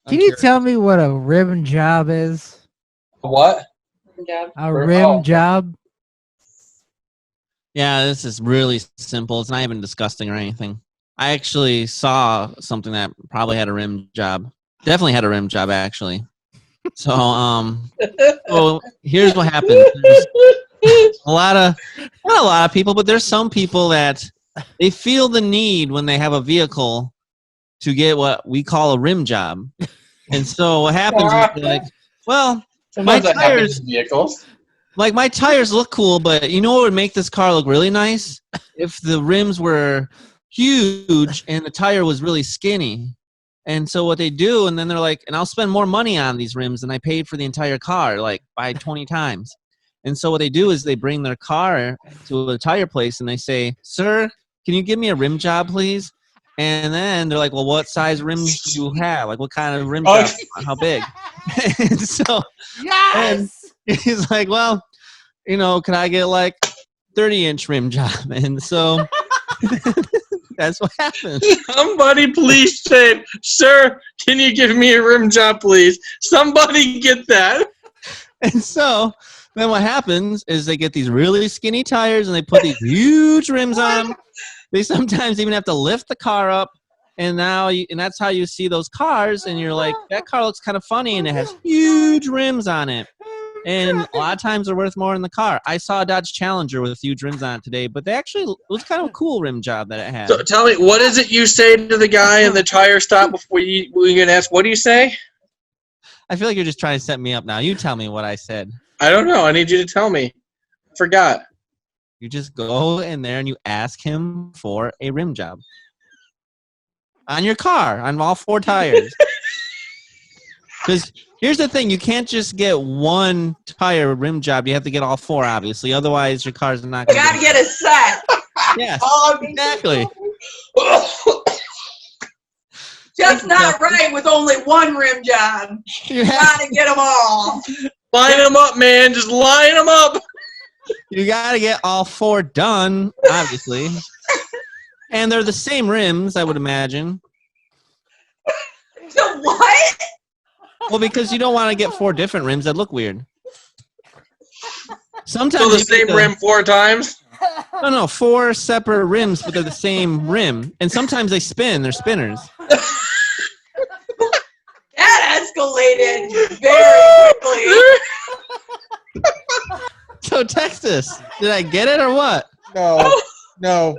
Speaker 4: Can you tell me what a rim job is?
Speaker 2: What?
Speaker 4: A rim job?
Speaker 3: Yeah, this is really simple. It's not even disgusting or anything. I actually saw something that probably had a rim job. Definitely had a rim job, actually. So, so here's what happens. There's not a lot of people, but there's some people that they feel the need when they have a vehicle to get what we call a rim job. And so what happens is they're like, well, my tires, my tires look cool, but you know what would make this car look really nice? If the rims were huge and the tire was really skinny. And so what they do, and then they're like, and I'll spend more money on these rims than I paid for the entire car, like by 20 times. And so what they do is they bring their car to a tire place and they say, sir, can you give me a rim job, please? And then they're like, well, what size rims do you have? Like, what kind of rim job? How big? And so and he's like, well, you know, can I get like 30-inch rim job? And so that's what happened.
Speaker 2: Somebody please say, sir, can you give me a rim job, please? Somebody get that.
Speaker 3: And so then what happens is they get these really skinny tires and they put these huge rims on them. They sometimes even have to lift the car up, and that's how you see those cars, and you're like, that car looks kind of funny, and it has huge rims on it. And a lot of times they're worth more than the car. I saw a Dodge Challenger with huge rims on it today, but it was kind of a cool rim job that it had.
Speaker 2: So tell me, what is it you say to the guy in the tire stop before you can ask, what do you say?
Speaker 3: I feel like you're just trying to set me up now. You tell me what I said.
Speaker 2: I don't know. I need you to tell me. I forgot.
Speaker 3: You just go in there and you ask him for a rim job. On your car, on all 4 tires. Because here's the thing. You can't just get one tire rim job. You have to get all 4, obviously. Otherwise, your car's not going to
Speaker 5: You gotta get a set.
Speaker 3: Yes, exactly.
Speaker 5: Just not right with only one rim job. You gotta get them all.
Speaker 2: Line them up, man. Just line them up.
Speaker 3: You got to get all 4 done, obviously. And they're the same rims, I would imagine.
Speaker 5: What?
Speaker 3: Well, because you don't want to get 4 different rims that look weird. Sometimes
Speaker 2: So the same rim 4 times?
Speaker 3: No, 4 separate rims, but they're the same rim. And sometimes they spin. They're spinners.
Speaker 5: That escalated very quickly.
Speaker 3: So, Texas, did I get it or what?
Speaker 1: No,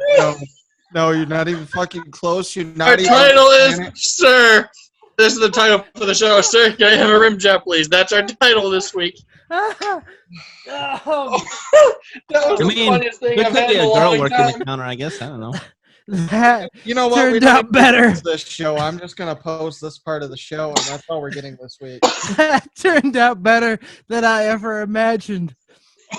Speaker 1: you're not even fucking close. You're not
Speaker 2: Our
Speaker 1: even
Speaker 2: title is, sir, this is the title for the show. Sir, can I have a rim job, please? That's our title this week. That was
Speaker 3: I mean,
Speaker 2: the funniest thing
Speaker 3: there
Speaker 2: I've
Speaker 3: could
Speaker 2: had
Speaker 3: be
Speaker 2: in
Speaker 3: a
Speaker 2: a
Speaker 3: girl
Speaker 2: long
Speaker 3: working
Speaker 2: time.
Speaker 3: the counter, I guess. I don't know.
Speaker 4: That
Speaker 1: You know what?
Speaker 4: turned out better.
Speaker 1: This show. I'm just gonna post this part of the show, and that's all we're getting this week.
Speaker 4: That turned out better than I ever imagined.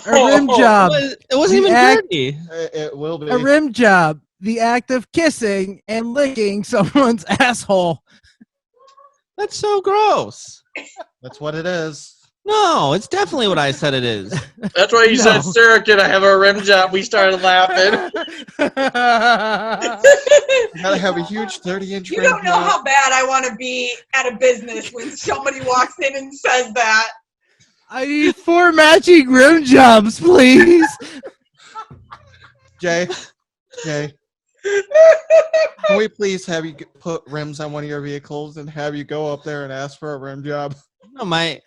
Speaker 4: A rim job.
Speaker 3: It wasn't
Speaker 4: The
Speaker 3: even
Speaker 4: act-
Speaker 3: dirty.
Speaker 1: It will be.
Speaker 4: A rim job. The act of kissing and licking someone's asshole.
Speaker 3: That's so gross.
Speaker 1: That's what it is.
Speaker 3: No, it's definitely what I said it is.
Speaker 2: That's why you said, "Sir, can I have a rim job?" We started laughing.
Speaker 1: I gotta have a huge 30-inch
Speaker 5: You
Speaker 1: rim
Speaker 5: don't know
Speaker 1: job.
Speaker 5: how bad I want to be at a business when somebody walks in and says that.
Speaker 4: I need 4 matching rim jobs, please.
Speaker 1: Jay, can we please have you put rims on one of your vehicles and have you go up there and ask for a rim job?
Speaker 3: No, I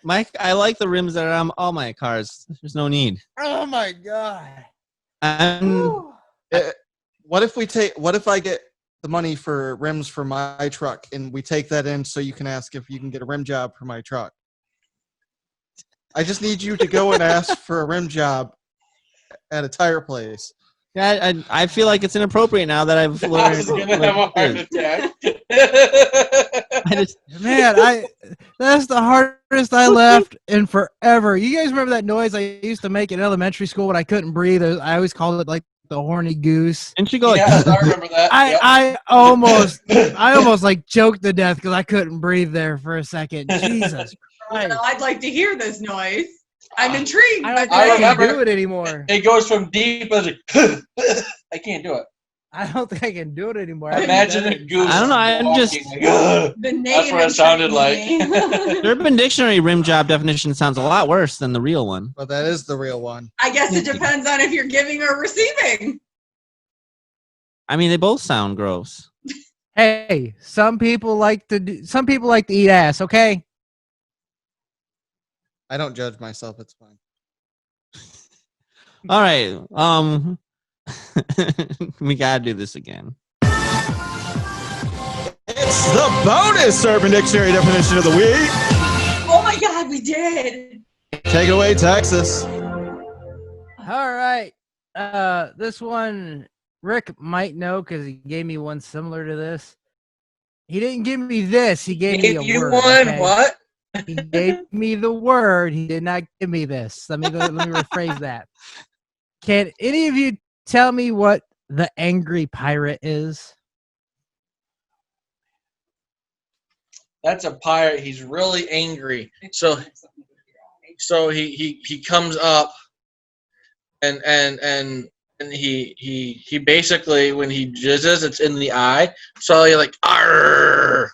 Speaker 3: like the rims that are on all my cars. There's no need.
Speaker 4: Oh my god.
Speaker 1: What if I get the money for rims for my truck and we take that in so you can ask if you can get a rim job for my truck? I just need you to go and ask for a rim job at a tire place.
Speaker 3: Yeah, I feel like it's inappropriate now that I've learned.
Speaker 2: I was gonna have a heart attack.
Speaker 4: That's the hardest I laughed in forever. You guys remember that noise I used to make in elementary school when I couldn't breathe? I always called it like the horny goose.
Speaker 3: Didn't you go like,
Speaker 2: Yes, I remember that.
Speaker 4: I almost like choked to death because I couldn't breathe there for a second. Jesus Christ.
Speaker 5: Well, I'd like to hear this noise. I'm intrigued.
Speaker 4: I don't think
Speaker 2: I
Speaker 4: I can
Speaker 2: remember-
Speaker 4: do it anymore.
Speaker 2: It goes from deep as I can't do it.
Speaker 4: I don't think I can do it anymore.
Speaker 2: Imagine a goose.
Speaker 3: I don't know, I'm
Speaker 2: walking
Speaker 3: just-
Speaker 2: like, "Ugh."
Speaker 5: The name
Speaker 2: That's what it sounded like.
Speaker 5: intrigued me.
Speaker 3: Urban Dictionary rim job definition sounds a lot worse than the real one.
Speaker 1: But that is the real one.
Speaker 5: I guess it depends on if you're giving or receiving.
Speaker 3: I mean, they both sound gross.
Speaker 4: Hey, some people like to eat ass, okay?
Speaker 1: I don't judge myself. It's fine.
Speaker 3: All right. We gotta do this again.
Speaker 1: It's the bonus Urban Dictionary definition of the week.
Speaker 5: Oh my God, we did.
Speaker 1: Take it away, Texas.
Speaker 4: All right. This one Rick might know because he gave me one similar to this. He didn't give me this. He gave me a
Speaker 2: you
Speaker 4: word.
Speaker 2: one
Speaker 4: okay?
Speaker 2: what?
Speaker 4: He gave me the word. He did not give me this. Let me rephrase that. Can any of you tell me what the angry pirate is?
Speaker 2: That's a pirate. He's really angry. So he comes up and he basically, when he jizzes, it's in the eye. So you're like, arr.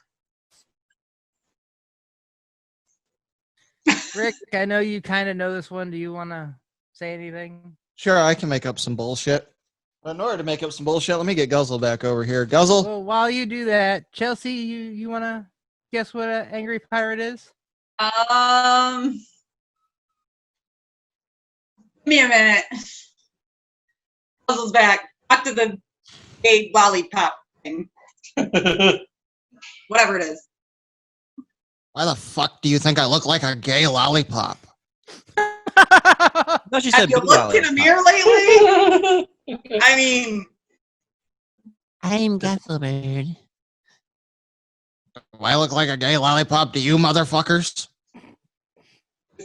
Speaker 4: Rick, I know you kind of know this one. Do you want to say anything?
Speaker 1: Sure, I can make up some bullshit. But in order to make up some bullshit, let me get Guzzle back over here. Guzzle?
Speaker 4: Well, while you do that, Chelsea, you want to guess what an angry pirate is?
Speaker 5: Give me a minute. Puzzle's back. Talk to the gay lollipop thing. Whatever it is.
Speaker 1: Why the fuck do you think I look like a gay lollipop?
Speaker 3: I thought she
Speaker 5: Have
Speaker 3: said
Speaker 5: you
Speaker 3: blue
Speaker 5: looked in a mirror lately? I mean,
Speaker 3: I'm Guzzlebird.
Speaker 1: Do I look like a gay lollipop to you, motherfuckers?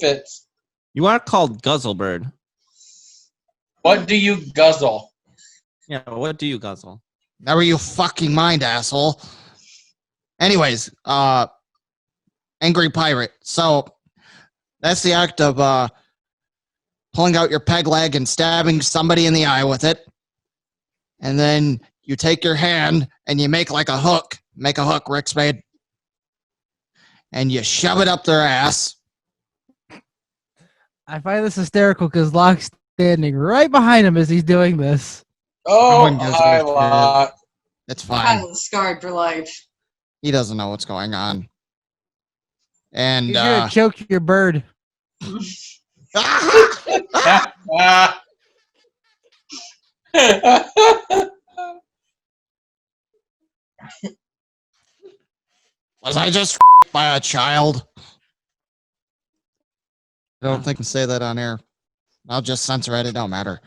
Speaker 2: Fits.
Speaker 3: You are called Guzzlebird.
Speaker 2: What do you guzzle?
Speaker 3: Yeah, what do you guzzle?
Speaker 1: Never you fucking mind, asshole. Anyways, angry pirate. So that's the act of pulling out your peg leg and stabbing somebody in the eye with it. And then you take your hand and you make like a hook. Make a hook, Rick Spade. And you shove it up their ass.
Speaker 4: I find this hysterical because Locke's standing right behind him as he's doing this.
Speaker 2: Oh,
Speaker 1: Everyone does
Speaker 2: I
Speaker 1: that shit.
Speaker 2: lot.
Speaker 1: It's
Speaker 5: I'm
Speaker 1: fine.
Speaker 5: scarred for life.
Speaker 1: He doesn't know what's going on. And
Speaker 4: He's gonna choke your bird.
Speaker 1: was I just by a child? I don't think I can say that on air. I'll just censor it. It don't matter.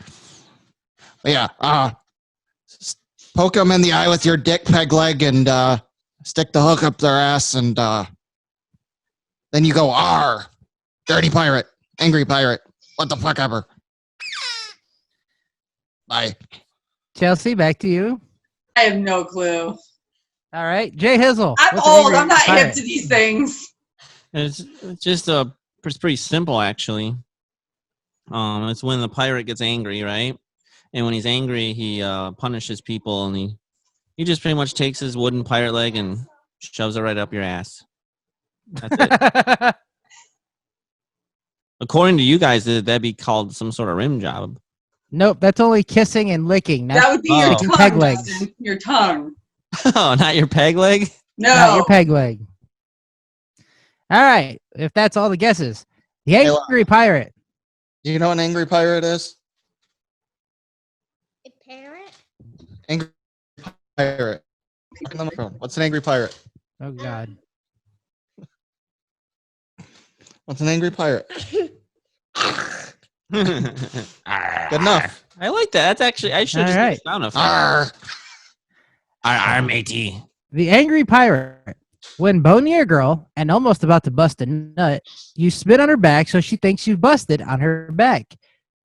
Speaker 1: But yeah, poke them in the eye with your dick peg leg and stick the hook up their ass, and then you go, "Arr, dirty pirate, angry pirate, what the fuck ever." Bye.
Speaker 4: Chelsea, back to you.
Speaker 5: I have no clue.
Speaker 4: All right, J Hizzle.
Speaker 5: I'm
Speaker 4: what's an
Speaker 5: old.
Speaker 4: angry
Speaker 5: I'm not hip
Speaker 4: pirate?
Speaker 5: to these things.
Speaker 3: It's just a It's pretty simple, actually. It's when the pirate gets angry, right? And when he's angry, he punishes people, and he just pretty much takes his wooden pirate leg and shoves it right up your ass. That's it. According to you guys, that'd be called some sort of rim job.
Speaker 4: Nope, that's only kissing and licking.
Speaker 5: That would be your
Speaker 4: Licking
Speaker 5: tongue,
Speaker 4: peg legs.
Speaker 5: Justin. Your tongue.
Speaker 3: Oh, not your peg leg?
Speaker 5: No.
Speaker 4: Not your peg leg. All right, if that's all the guesses. The angry pirate.
Speaker 1: Do you know what an angry pirate is?
Speaker 8: A parrot?
Speaker 1: Angry pirate. What's an angry pirate?
Speaker 4: Oh, God.
Speaker 1: What's an angry pirate? Good enough.
Speaker 3: I like that. That's actually, I should
Speaker 4: All
Speaker 3: just
Speaker 4: right.
Speaker 3: sound effect.
Speaker 1: Arr.
Speaker 3: Matey.
Speaker 4: The angry pirate. When boning a girl and almost about to bust a nut, you spit on her back so she thinks you busted on her back.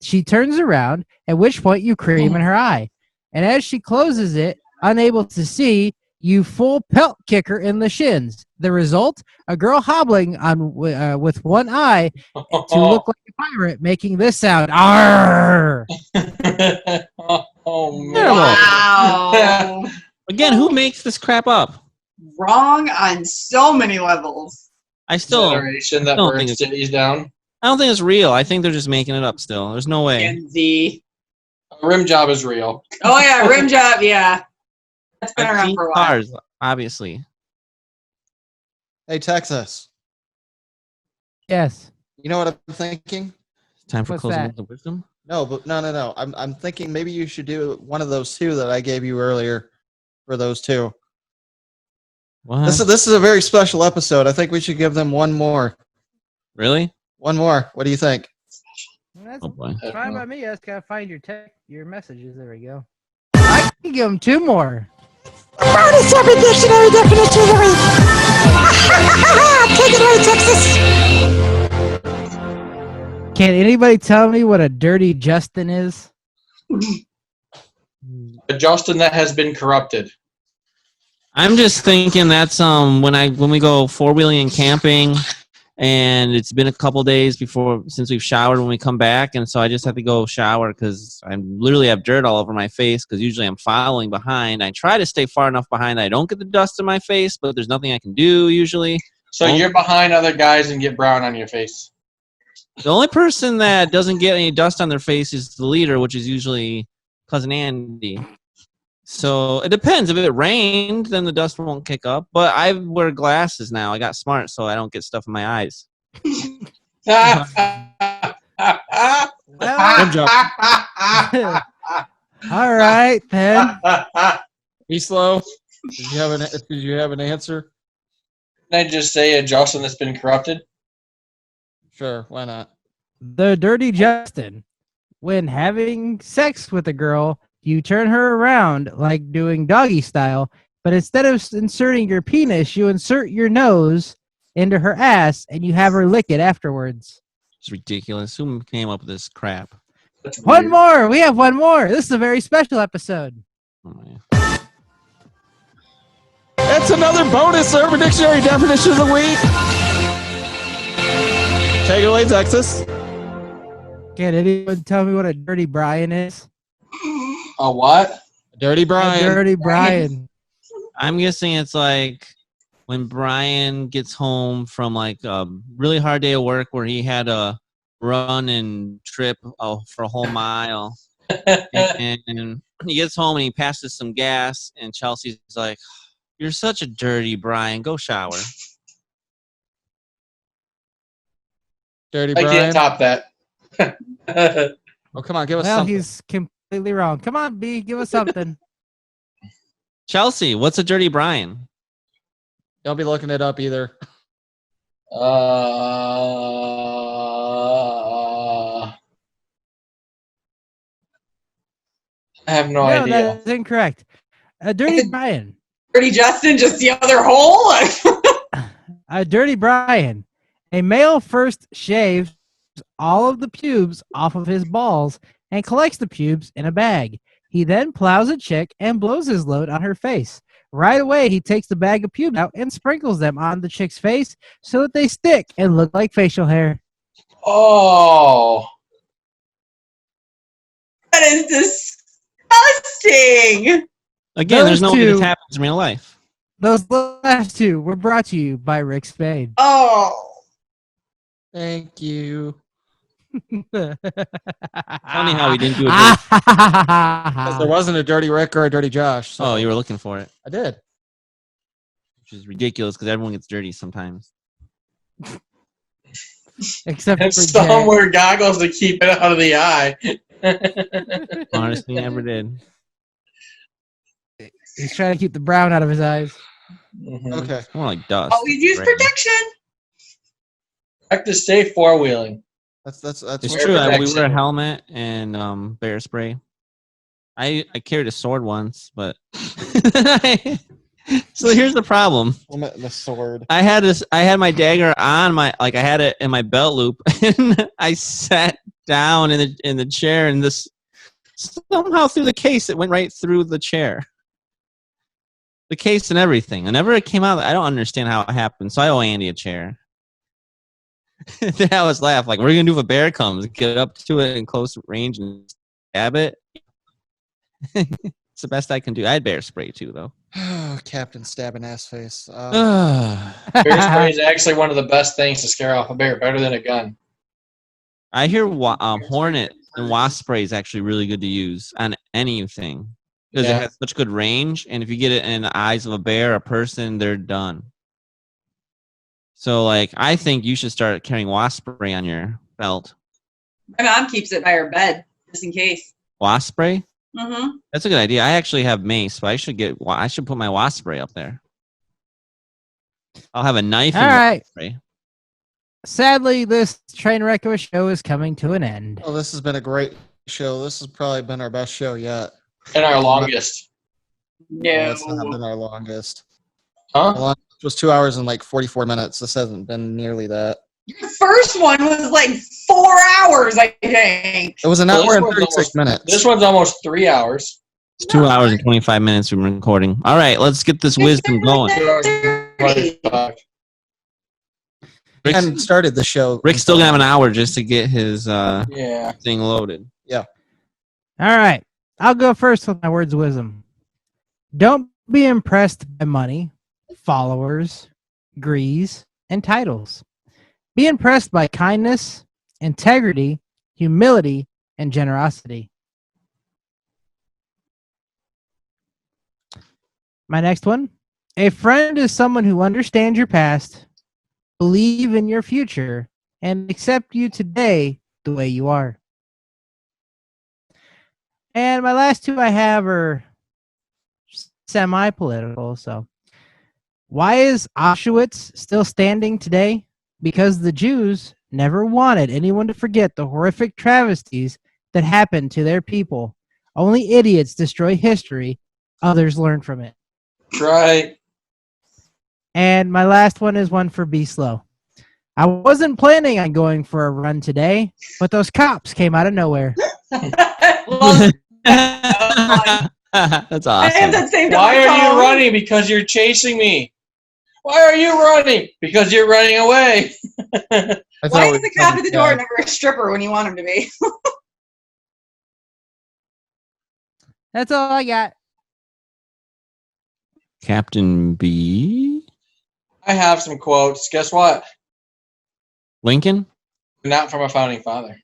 Speaker 4: She turns around, at which point you cream in her eye. And as she closes it, unable to see, you full pelt kick her in the shins. The result, a girl hobbling on with one eye to look like a pirate, making this sound. Arr!
Speaker 2: Oh, man.
Speaker 5: Wow.
Speaker 3: Again, who makes this crap up?
Speaker 5: Wrong on so many levels.
Speaker 3: I still
Speaker 2: Generation that
Speaker 3: don't
Speaker 2: burns
Speaker 3: think it's-
Speaker 2: cities down.
Speaker 3: I don't think it's real. I think they're just making it up still. There's no way.
Speaker 5: Gen Z.
Speaker 2: A rim job is real.
Speaker 5: Oh, yeah. Rim job. Yeah. That's been
Speaker 3: I've
Speaker 5: around
Speaker 3: seen
Speaker 5: for a while.
Speaker 3: cars, obviously.
Speaker 1: Hey, Texas.
Speaker 4: Yes.
Speaker 1: You know what I'm thinking?
Speaker 3: Time for
Speaker 4: What's
Speaker 3: closing
Speaker 4: that?
Speaker 3: with the wisdom.
Speaker 1: No, but no. I'm thinking maybe you should do one of those two that I gave you earlier for those two.
Speaker 3: What?
Speaker 1: This is a very special episode. I think we should give them one more.
Speaker 3: Really?
Speaker 1: One more. What do you think?
Speaker 4: That's
Speaker 3: Oh boy.
Speaker 4: fine by me. I just gotta find your messages. There we go. I can give them two more.
Speaker 8: Bonus every dictionary definition of the week. Take it away, Texas.
Speaker 4: Can anybody tell me what a dirty Justin is?
Speaker 2: A Justin that has been corrupted.
Speaker 3: I'm just thinking that's when we go 4-wheeling and camping, and it's been a couple days since we've showered when we come back, and so I just have to go shower because I literally have dirt all over my face because usually I'm following behind. I try to stay far enough behind that I don't get the dust in my face, but there's nothing I can do usually.
Speaker 2: So you're behind other guys and get brown on your face.
Speaker 3: The only person that doesn't get any dust on their face is the leader, which is usually Cousin Andy. So it depends. If it rained, then the dust won't kick up. But I wear glasses now. I got smart, so I don't get stuff in my eyes.
Speaker 4: Well,
Speaker 1: Rim job.
Speaker 4: all right then.
Speaker 1: Be slow. Did you have an answer?
Speaker 2: Can I just say a Justin that's been corrupted?
Speaker 1: Sure. Why not?
Speaker 4: The dirty Justin. When having sex with a girl, you turn her around like doing doggy style, but instead of inserting your penis, you insert your nose into her ass and you have her lick it afterwards.
Speaker 3: It's ridiculous. Who came up with this crap?
Speaker 2: That's
Speaker 4: One
Speaker 2: weird.
Speaker 4: more. We have one more. This is a very special episode.
Speaker 3: Oh, man.
Speaker 1: It's another bonus Urban Dictionary definition of the week. Take it away, Texas.
Speaker 4: Can anyone tell me what a dirty Brian is?
Speaker 2: A what?
Speaker 1: Dirty
Speaker 4: A
Speaker 1: Brian.
Speaker 4: dirty Brian.
Speaker 3: I'm guessing it's like when Brian gets home from like a really hard day of work where he had to run and trip for a whole mile. and he gets home and he passes some gas and Chelsea's like, "You're such a dirty Brian. Go shower."
Speaker 1: Dirty
Speaker 2: I
Speaker 1: Brian.
Speaker 2: can't top that.
Speaker 1: Oh, come on. Give us
Speaker 4: Well,
Speaker 1: something.
Speaker 4: he's completely wrong. Come on, B, give us something.
Speaker 3: Chelsea, what's a dirty Brian?
Speaker 1: Don't be looking it up either.
Speaker 2: I have no
Speaker 4: No,
Speaker 2: idea.
Speaker 4: that's incorrect. A dirty Brian.
Speaker 5: Dirty Justin, just the other hole?
Speaker 4: A dirty Brian. A male first shaves all of the pubes off of his balls and collects the pubes in a bag. He then plows a chick and blows his load on her face. Right away, he takes the bag of pubes out and sprinkles them on the chick's face so that they stick and look like facial hair.
Speaker 2: Oh.
Speaker 5: That is disgusting.
Speaker 3: Again, there's
Speaker 4: Those
Speaker 3: no way this
Speaker 4: two-
Speaker 3: happens in real life.
Speaker 4: Those last two were brought to you by Rick Spade.
Speaker 5: Oh.
Speaker 1: Thank you.
Speaker 3: Funny how he didn't do it.
Speaker 1: Because there wasn't a dirty Rick or a dirty Josh. So
Speaker 3: Oh, you were looking for it,
Speaker 1: I did.
Speaker 3: which is ridiculous because everyone gets dirty sometimes.
Speaker 4: Except
Speaker 2: And
Speaker 4: for
Speaker 2: some
Speaker 4: Jay.
Speaker 2: wear goggles to keep it out of the eye.
Speaker 3: Hardest thing I ever did.
Speaker 4: He's trying to keep the brown out of his eyes.
Speaker 2: Mhm.
Speaker 1: Okay.
Speaker 3: More like dust.
Speaker 5: Always use
Speaker 3: Right.
Speaker 5: protection.
Speaker 2: Practice safe four-wheeling.
Speaker 1: That's
Speaker 3: It's
Speaker 2: Wear
Speaker 3: true. We
Speaker 2: protection.
Speaker 3: wear a helmet and bear spray. I carried a sword once, but so here's the problem.
Speaker 1: helmet and a sword.
Speaker 3: I had my dagger on I had it in my belt loop, and I sat down in the chair, and this somehow through the case it went right through the chair, the case and everything. Whenever it came out, I don't understand how it happened. So I owe Andy a chair. Then I was laughing like, "What are you gonna do if a bear comes? Get up to it in close range and stab it?" It's the best I can do. I had bear spray too, though.
Speaker 1: Captain stabbing ass face.
Speaker 2: Bear spray is actually one of the best things to scare off a bear, better than a gun.
Speaker 3: I hear hornet and wasp spray is actually really good to use on anything because
Speaker 2: Yeah.
Speaker 3: it has such good range, and if you get it in the eyes of a bear, a person, they're done. So, like, I think you should start carrying wasp spray on your belt.
Speaker 5: My mom keeps it by her bed just in case.
Speaker 3: Wasp spray?
Speaker 5: Mm-hmm.
Speaker 3: That's a good idea. I actually have mace, but I should put my wasp spray up there. I'll have a knife
Speaker 4: All
Speaker 3: and
Speaker 4: right.
Speaker 3: wasp spray.
Speaker 4: Sadly, this train wreck of a show is coming to an end.
Speaker 1: Oh, this has been a great show. This has probably been our best show yet.
Speaker 2: And our longest.
Speaker 1: No, it's not been our longest.
Speaker 2: Huh?
Speaker 1: The longest was 2 hours and like 44 minutes. This hasn't been nearly that.
Speaker 5: Your first one was like 4 hours, I think.
Speaker 1: It was an
Speaker 2: Well,
Speaker 1: hour
Speaker 2: this
Speaker 1: and
Speaker 2: one's
Speaker 1: 36
Speaker 2: almost-
Speaker 1: minutes.
Speaker 2: This one's almost 3 hours.
Speaker 3: It's 2 hours and 25 minutes we've been recording. All right, let's get this wisdom going.
Speaker 2: 2 hours and 25.
Speaker 1: We hadn't started the show.
Speaker 3: Rick's still gonna have an hour just to get his
Speaker 2: Yeah.
Speaker 3: thing loaded.
Speaker 4: All right. I'll go first with my words of wisdom. Don't be impressed by money, followers, grease, and titles. Be impressed by kindness, integrity, humility, and generosity. My next one. A friend is someone who understands your past, believe in your future, and accept you today the way you are. And my last two I have are semi-political. So, why is Auschwitz still standing today? Because the Jews never wanted anyone to forget the horrific travesties that happened to their people. Only idiots destroy history. Others learn from it.
Speaker 2: Right.
Speaker 4: And my last one is one for Be Slow. I wasn't planning on going for a run today, but those cops came out of nowhere.
Speaker 5: Love
Speaker 3: That's
Speaker 5: I have
Speaker 3: awesome.
Speaker 5: that same
Speaker 2: Why are you
Speaker 5: phone.
Speaker 2: running? Because you're chasing me. Why are you running? Because you're running away.
Speaker 1: I
Speaker 5: Why
Speaker 1: thought
Speaker 5: is
Speaker 1: we-
Speaker 5: the cop at the door never a stripper when you want him to be?
Speaker 4: That's all I got.
Speaker 3: Captain B.
Speaker 2: I have some quotes. Guess what?
Speaker 3: Lincoln?
Speaker 2: Not from a founding father.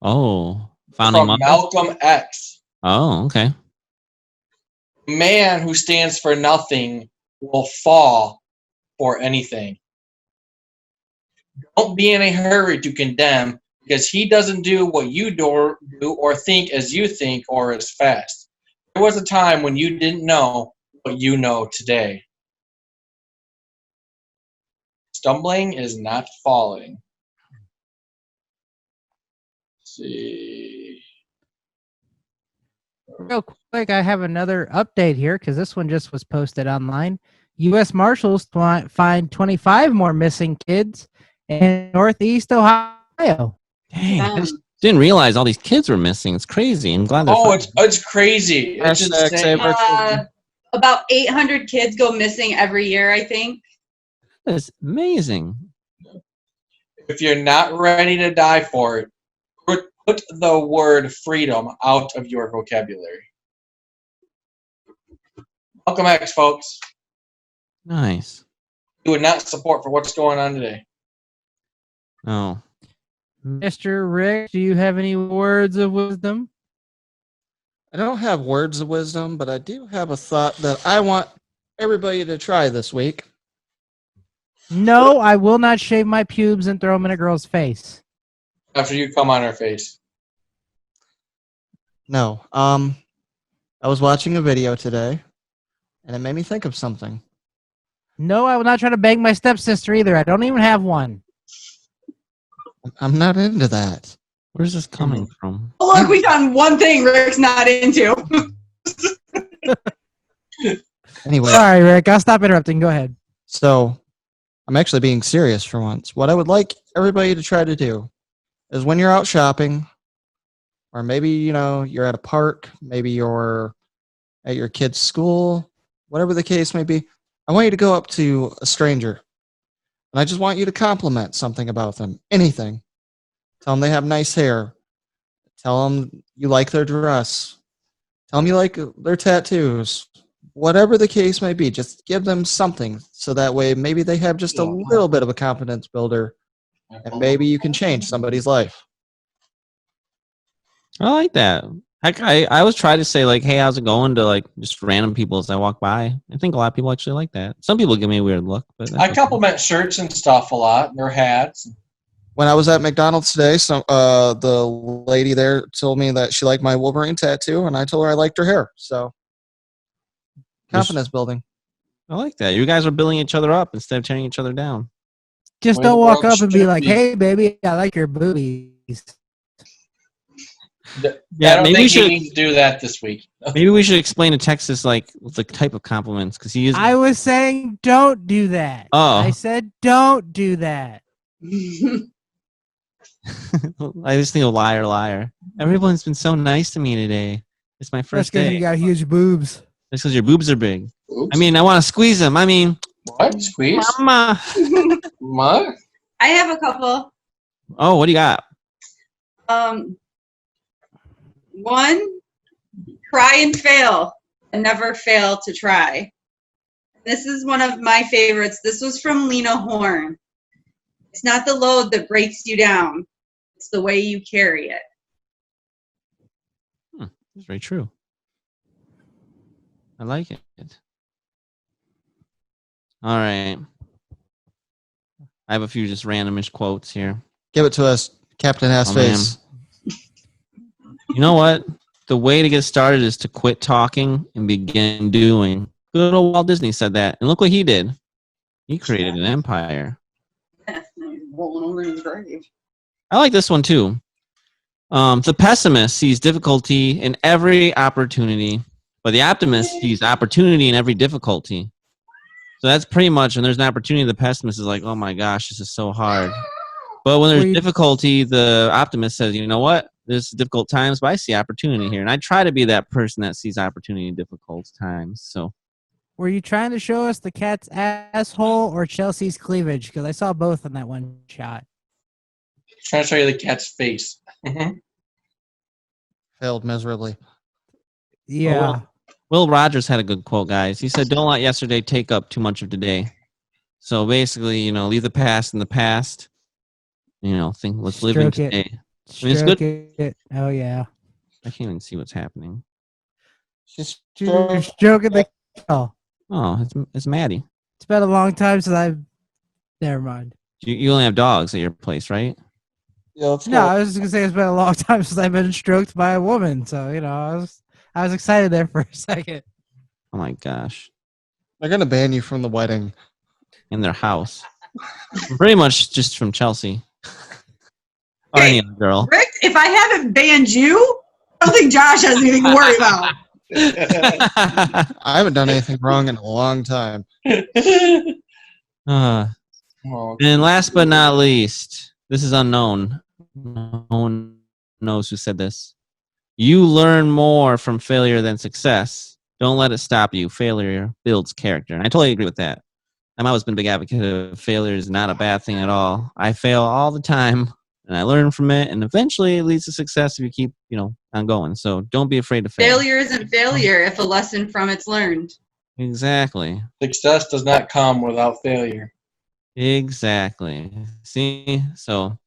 Speaker 3: Oh. Founding
Speaker 2: From
Speaker 3: mother?
Speaker 2: Malcolm X.
Speaker 3: Oh, okay.
Speaker 2: Man who stands for nothing will fall for anything. Don't be in a hurry to condemn because he doesn't do what you do or think as you think or as fast. There was a time when you didn't know what you know today. Stumbling is not falling. Let's see.
Speaker 4: Real quick, I have another update here because this one just was posted online. U.S. Marshals find 25 more missing kids in Northeast Ohio.
Speaker 3: Dang, I just didn't realize all these kids were missing. It's crazy. I'm glad they're
Speaker 2: Oh,
Speaker 3: finding
Speaker 2: it's crazy. It's
Speaker 1: Hashtag
Speaker 2: insane.
Speaker 1: save our children.
Speaker 5: About 800 kids go missing every year, I think.
Speaker 3: That's amazing.
Speaker 2: If you're not ready to die for it, put the word freedom out of your vocabulary. Welcome X, folks.
Speaker 3: Nice.
Speaker 2: You would not support for what's going on today.
Speaker 3: Oh.
Speaker 4: Mr. Rick, do you have any words of wisdom?
Speaker 1: I don't have words of wisdom, but I do have a thought that I want everybody to try this week.
Speaker 4: No, I will not shave my pubes and throw them in a girl's face.
Speaker 2: After you come on her face.
Speaker 1: No. I was watching a video today, and it made me think of something.
Speaker 4: No, I will not try to bang my stepsister either. I don't even have one.
Speaker 1: I'm not into that.
Speaker 3: Where's this coming from?
Speaker 5: Oh, look, we found one thing Rick's not into.
Speaker 1: Anyway,
Speaker 4: Sorry, Rick. I'll stop interrupting. Go ahead.
Speaker 1: so I'm actually being serious for once. What I would like everybody to try to do is when you're out shopping, or maybe, you're at a park, maybe you're at your kid's school, whatever the case may be, I want you to go up to a stranger, and I just want you to compliment something about them. Anything. Tell them they have nice hair. Tell them you like their dress. Tell them you like their tattoos. Whatever the case may be, just give them something so that way maybe they have just a little bit of a confidence builder, and maybe you can change somebody's life.
Speaker 3: I like that. I always try to say, like, hey, how's it going, to, like, just random people as I walk by. I think a lot of people actually like that. Some people give me a weird look. But
Speaker 2: I compliment shirts and stuff a lot, their hats.
Speaker 1: When I was at McDonald's today, the lady there told me that she liked my Wolverine tattoo, and I told her I liked her hair. So, confidence building.
Speaker 3: I like that. You guys are building each other up instead of tearing each other down.
Speaker 4: Just
Speaker 2: Way
Speaker 4: don't
Speaker 2: the
Speaker 4: walk
Speaker 2: world
Speaker 4: up and be
Speaker 2: should
Speaker 4: like,
Speaker 2: be.
Speaker 4: hey, baby, I like your boobies.
Speaker 2: I don't think you need to do that this week.
Speaker 3: Maybe we should explain to Texas, like, the type of compliments, because he is.
Speaker 4: I was saying don't do that.
Speaker 3: Oh.
Speaker 4: I said don't do that.
Speaker 3: I just think of liar, liar. Everyone's been so nice to me today. It's my
Speaker 4: That's
Speaker 3: first
Speaker 4: because
Speaker 3: day.
Speaker 4: you got huge boobs.
Speaker 3: That's because your boobs are big.
Speaker 2: Oops.
Speaker 3: I mean, I want to squeeze them. I mean,
Speaker 2: What? Squeeze?
Speaker 3: mama.
Speaker 2: What?
Speaker 5: I have a couple.
Speaker 3: Oh, what do you got?
Speaker 5: One, try and fail, and never fail to try. This is one of my favorites. This was from Lena Horne. It's not the load that breaks you down. It's the way you carry it.
Speaker 3: That's very true. I like it. All right. I have a few just randomish quotes here.
Speaker 1: Give it to us, Captain Ass
Speaker 3: Oh,
Speaker 1: Face.
Speaker 3: You know what? The way to get started is to quit talking and begin doing. Good old Walt Disney said that. And look what he did. He created an empire.
Speaker 5: Rolling over in his grave.
Speaker 3: I like this one too. The pessimist sees difficulty in every opportunity, but the optimist sees opportunity in every difficulty. So that's pretty much, when there's an opportunity, the pessimist is like, oh my gosh, this is so hard. But when there's difficulty, the optimist says, you know what? There's difficult times, but I see opportunity here. And I try to be that person that sees opportunity in difficult times. So,
Speaker 4: Were you trying to show us the cat's asshole or Chelsea's cleavage? Because I saw both in that one shot.
Speaker 2: Trying to show you the cat's face.
Speaker 1: Failed miserably.
Speaker 4: Yeah.
Speaker 3: Will Rogers had a good quote, guys. He said, don't let yesterday take up too much of today. So basically, leave the past in the past. Let's live in
Speaker 4: Stroke it.
Speaker 3: today. I mean, it's
Speaker 4: Stroke
Speaker 3: good.
Speaker 4: it. Oh, yeah.
Speaker 3: I can't even see what's happening.
Speaker 4: You're stroking the kill.
Speaker 3: Oh, it's Maddie.
Speaker 4: It's been a long time since I've... Never mind.
Speaker 3: You only have dogs at your place, right?
Speaker 1: Yeah, let's
Speaker 4: No, I was just going to say it's been a long time since I've been stroked by a woman. So, I was excited there for a second.
Speaker 3: Oh my gosh.
Speaker 1: They're going to ban you from the wedding.
Speaker 3: In their house. Pretty much just from Chelsea. Or any other girl.
Speaker 5: Rick, if I haven't banned you, I don't think Josh has anything to worry about.
Speaker 1: I haven't done anything wrong in a long time.
Speaker 3: And last but not least, this is unknown. No one knows who said this. You learn more from failure than success. Don't let it stop you. Failure builds character. And I totally agree with that. I've always been a big advocate of failure is not a bad thing at all. I fail all the time, and I learn from it, and eventually it leads to success if you keep, on going. So don't be afraid to fail.
Speaker 5: Failure isn't failure if a lesson from it's learned.
Speaker 3: Exactly.
Speaker 2: Success does not come without failure.
Speaker 3: Exactly. See? So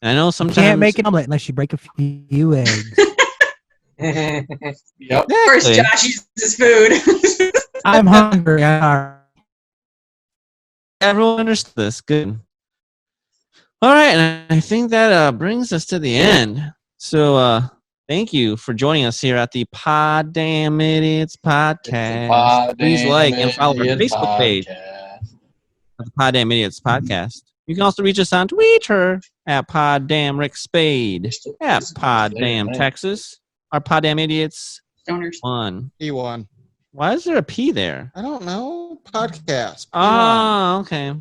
Speaker 3: I know
Speaker 4: You
Speaker 3: sometimes
Speaker 4: can't make an omelet unless you break a few eggs.
Speaker 2: Yep.
Speaker 5: Of course, Josh uses food.
Speaker 4: I'm hungry.
Speaker 3: Everyone understood this. Good. All right, and I think that brings us to the end. So thank you for joining us here at the Poddamn Idiotz Podcast. Please like and follow our Facebook page at the Poddamn Idiotz Podcast. You can also reach us on Twitter at Poddamn Rick Spade, at Poddamn Texas, our Poddamn Idiots
Speaker 5: Stoners.
Speaker 3: 1.
Speaker 1: P1.
Speaker 3: Why is there a P there?
Speaker 1: I don't know. Podcast. P1.
Speaker 3: Oh, okay.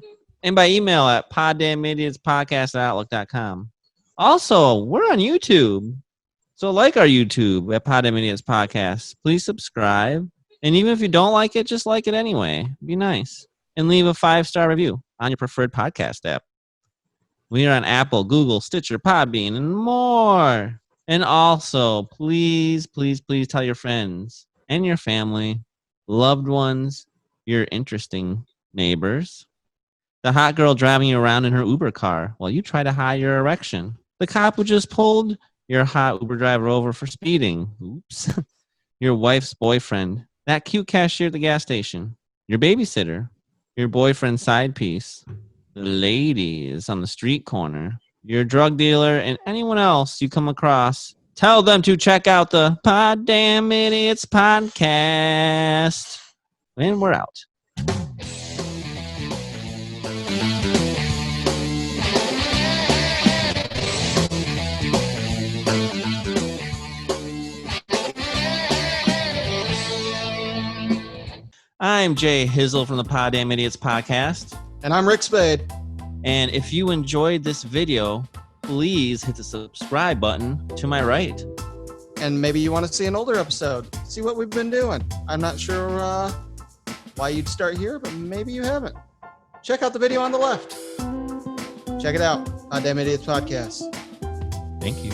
Speaker 3: And by email at poddamnidiotspodcast@outlook.com. Also, we're on YouTube. So like our YouTube at Poddamn Idiotz Podcast. Please subscribe. And even if you don't like it, just like it anyway. Be nice. And leave a 5-star review on your preferred podcast app. We are on Apple, Google, Stitcher, Podbean, and more. And also, please, please, please tell your friends and your family, loved ones, your interesting neighbors, the hot girl driving you around in her Uber car while you try to hide your erection, the cop who just pulled your hot Uber driver over for speeding, oops, your wife's boyfriend, that cute cashier at the gas station, your babysitter, your boyfriend's side piece, the ladies on the street corner, your drug dealer, and anyone else you come across. Tell them to check out the Poddamn Idiotz Podcast. And we're out. I'm J Hizzle from the Poddamn Idiotz Podcast.
Speaker 1: And I'm Rick Spade.
Speaker 3: And if you enjoyed this video, please hit the subscribe button to my right.
Speaker 1: And maybe you want to see an older episode. See what we've been doing. I'm not sure why you'd start here, but maybe you haven't. Check out the video on the left. Check it out. Poddamn Idiotz Podcast.
Speaker 3: Thank you.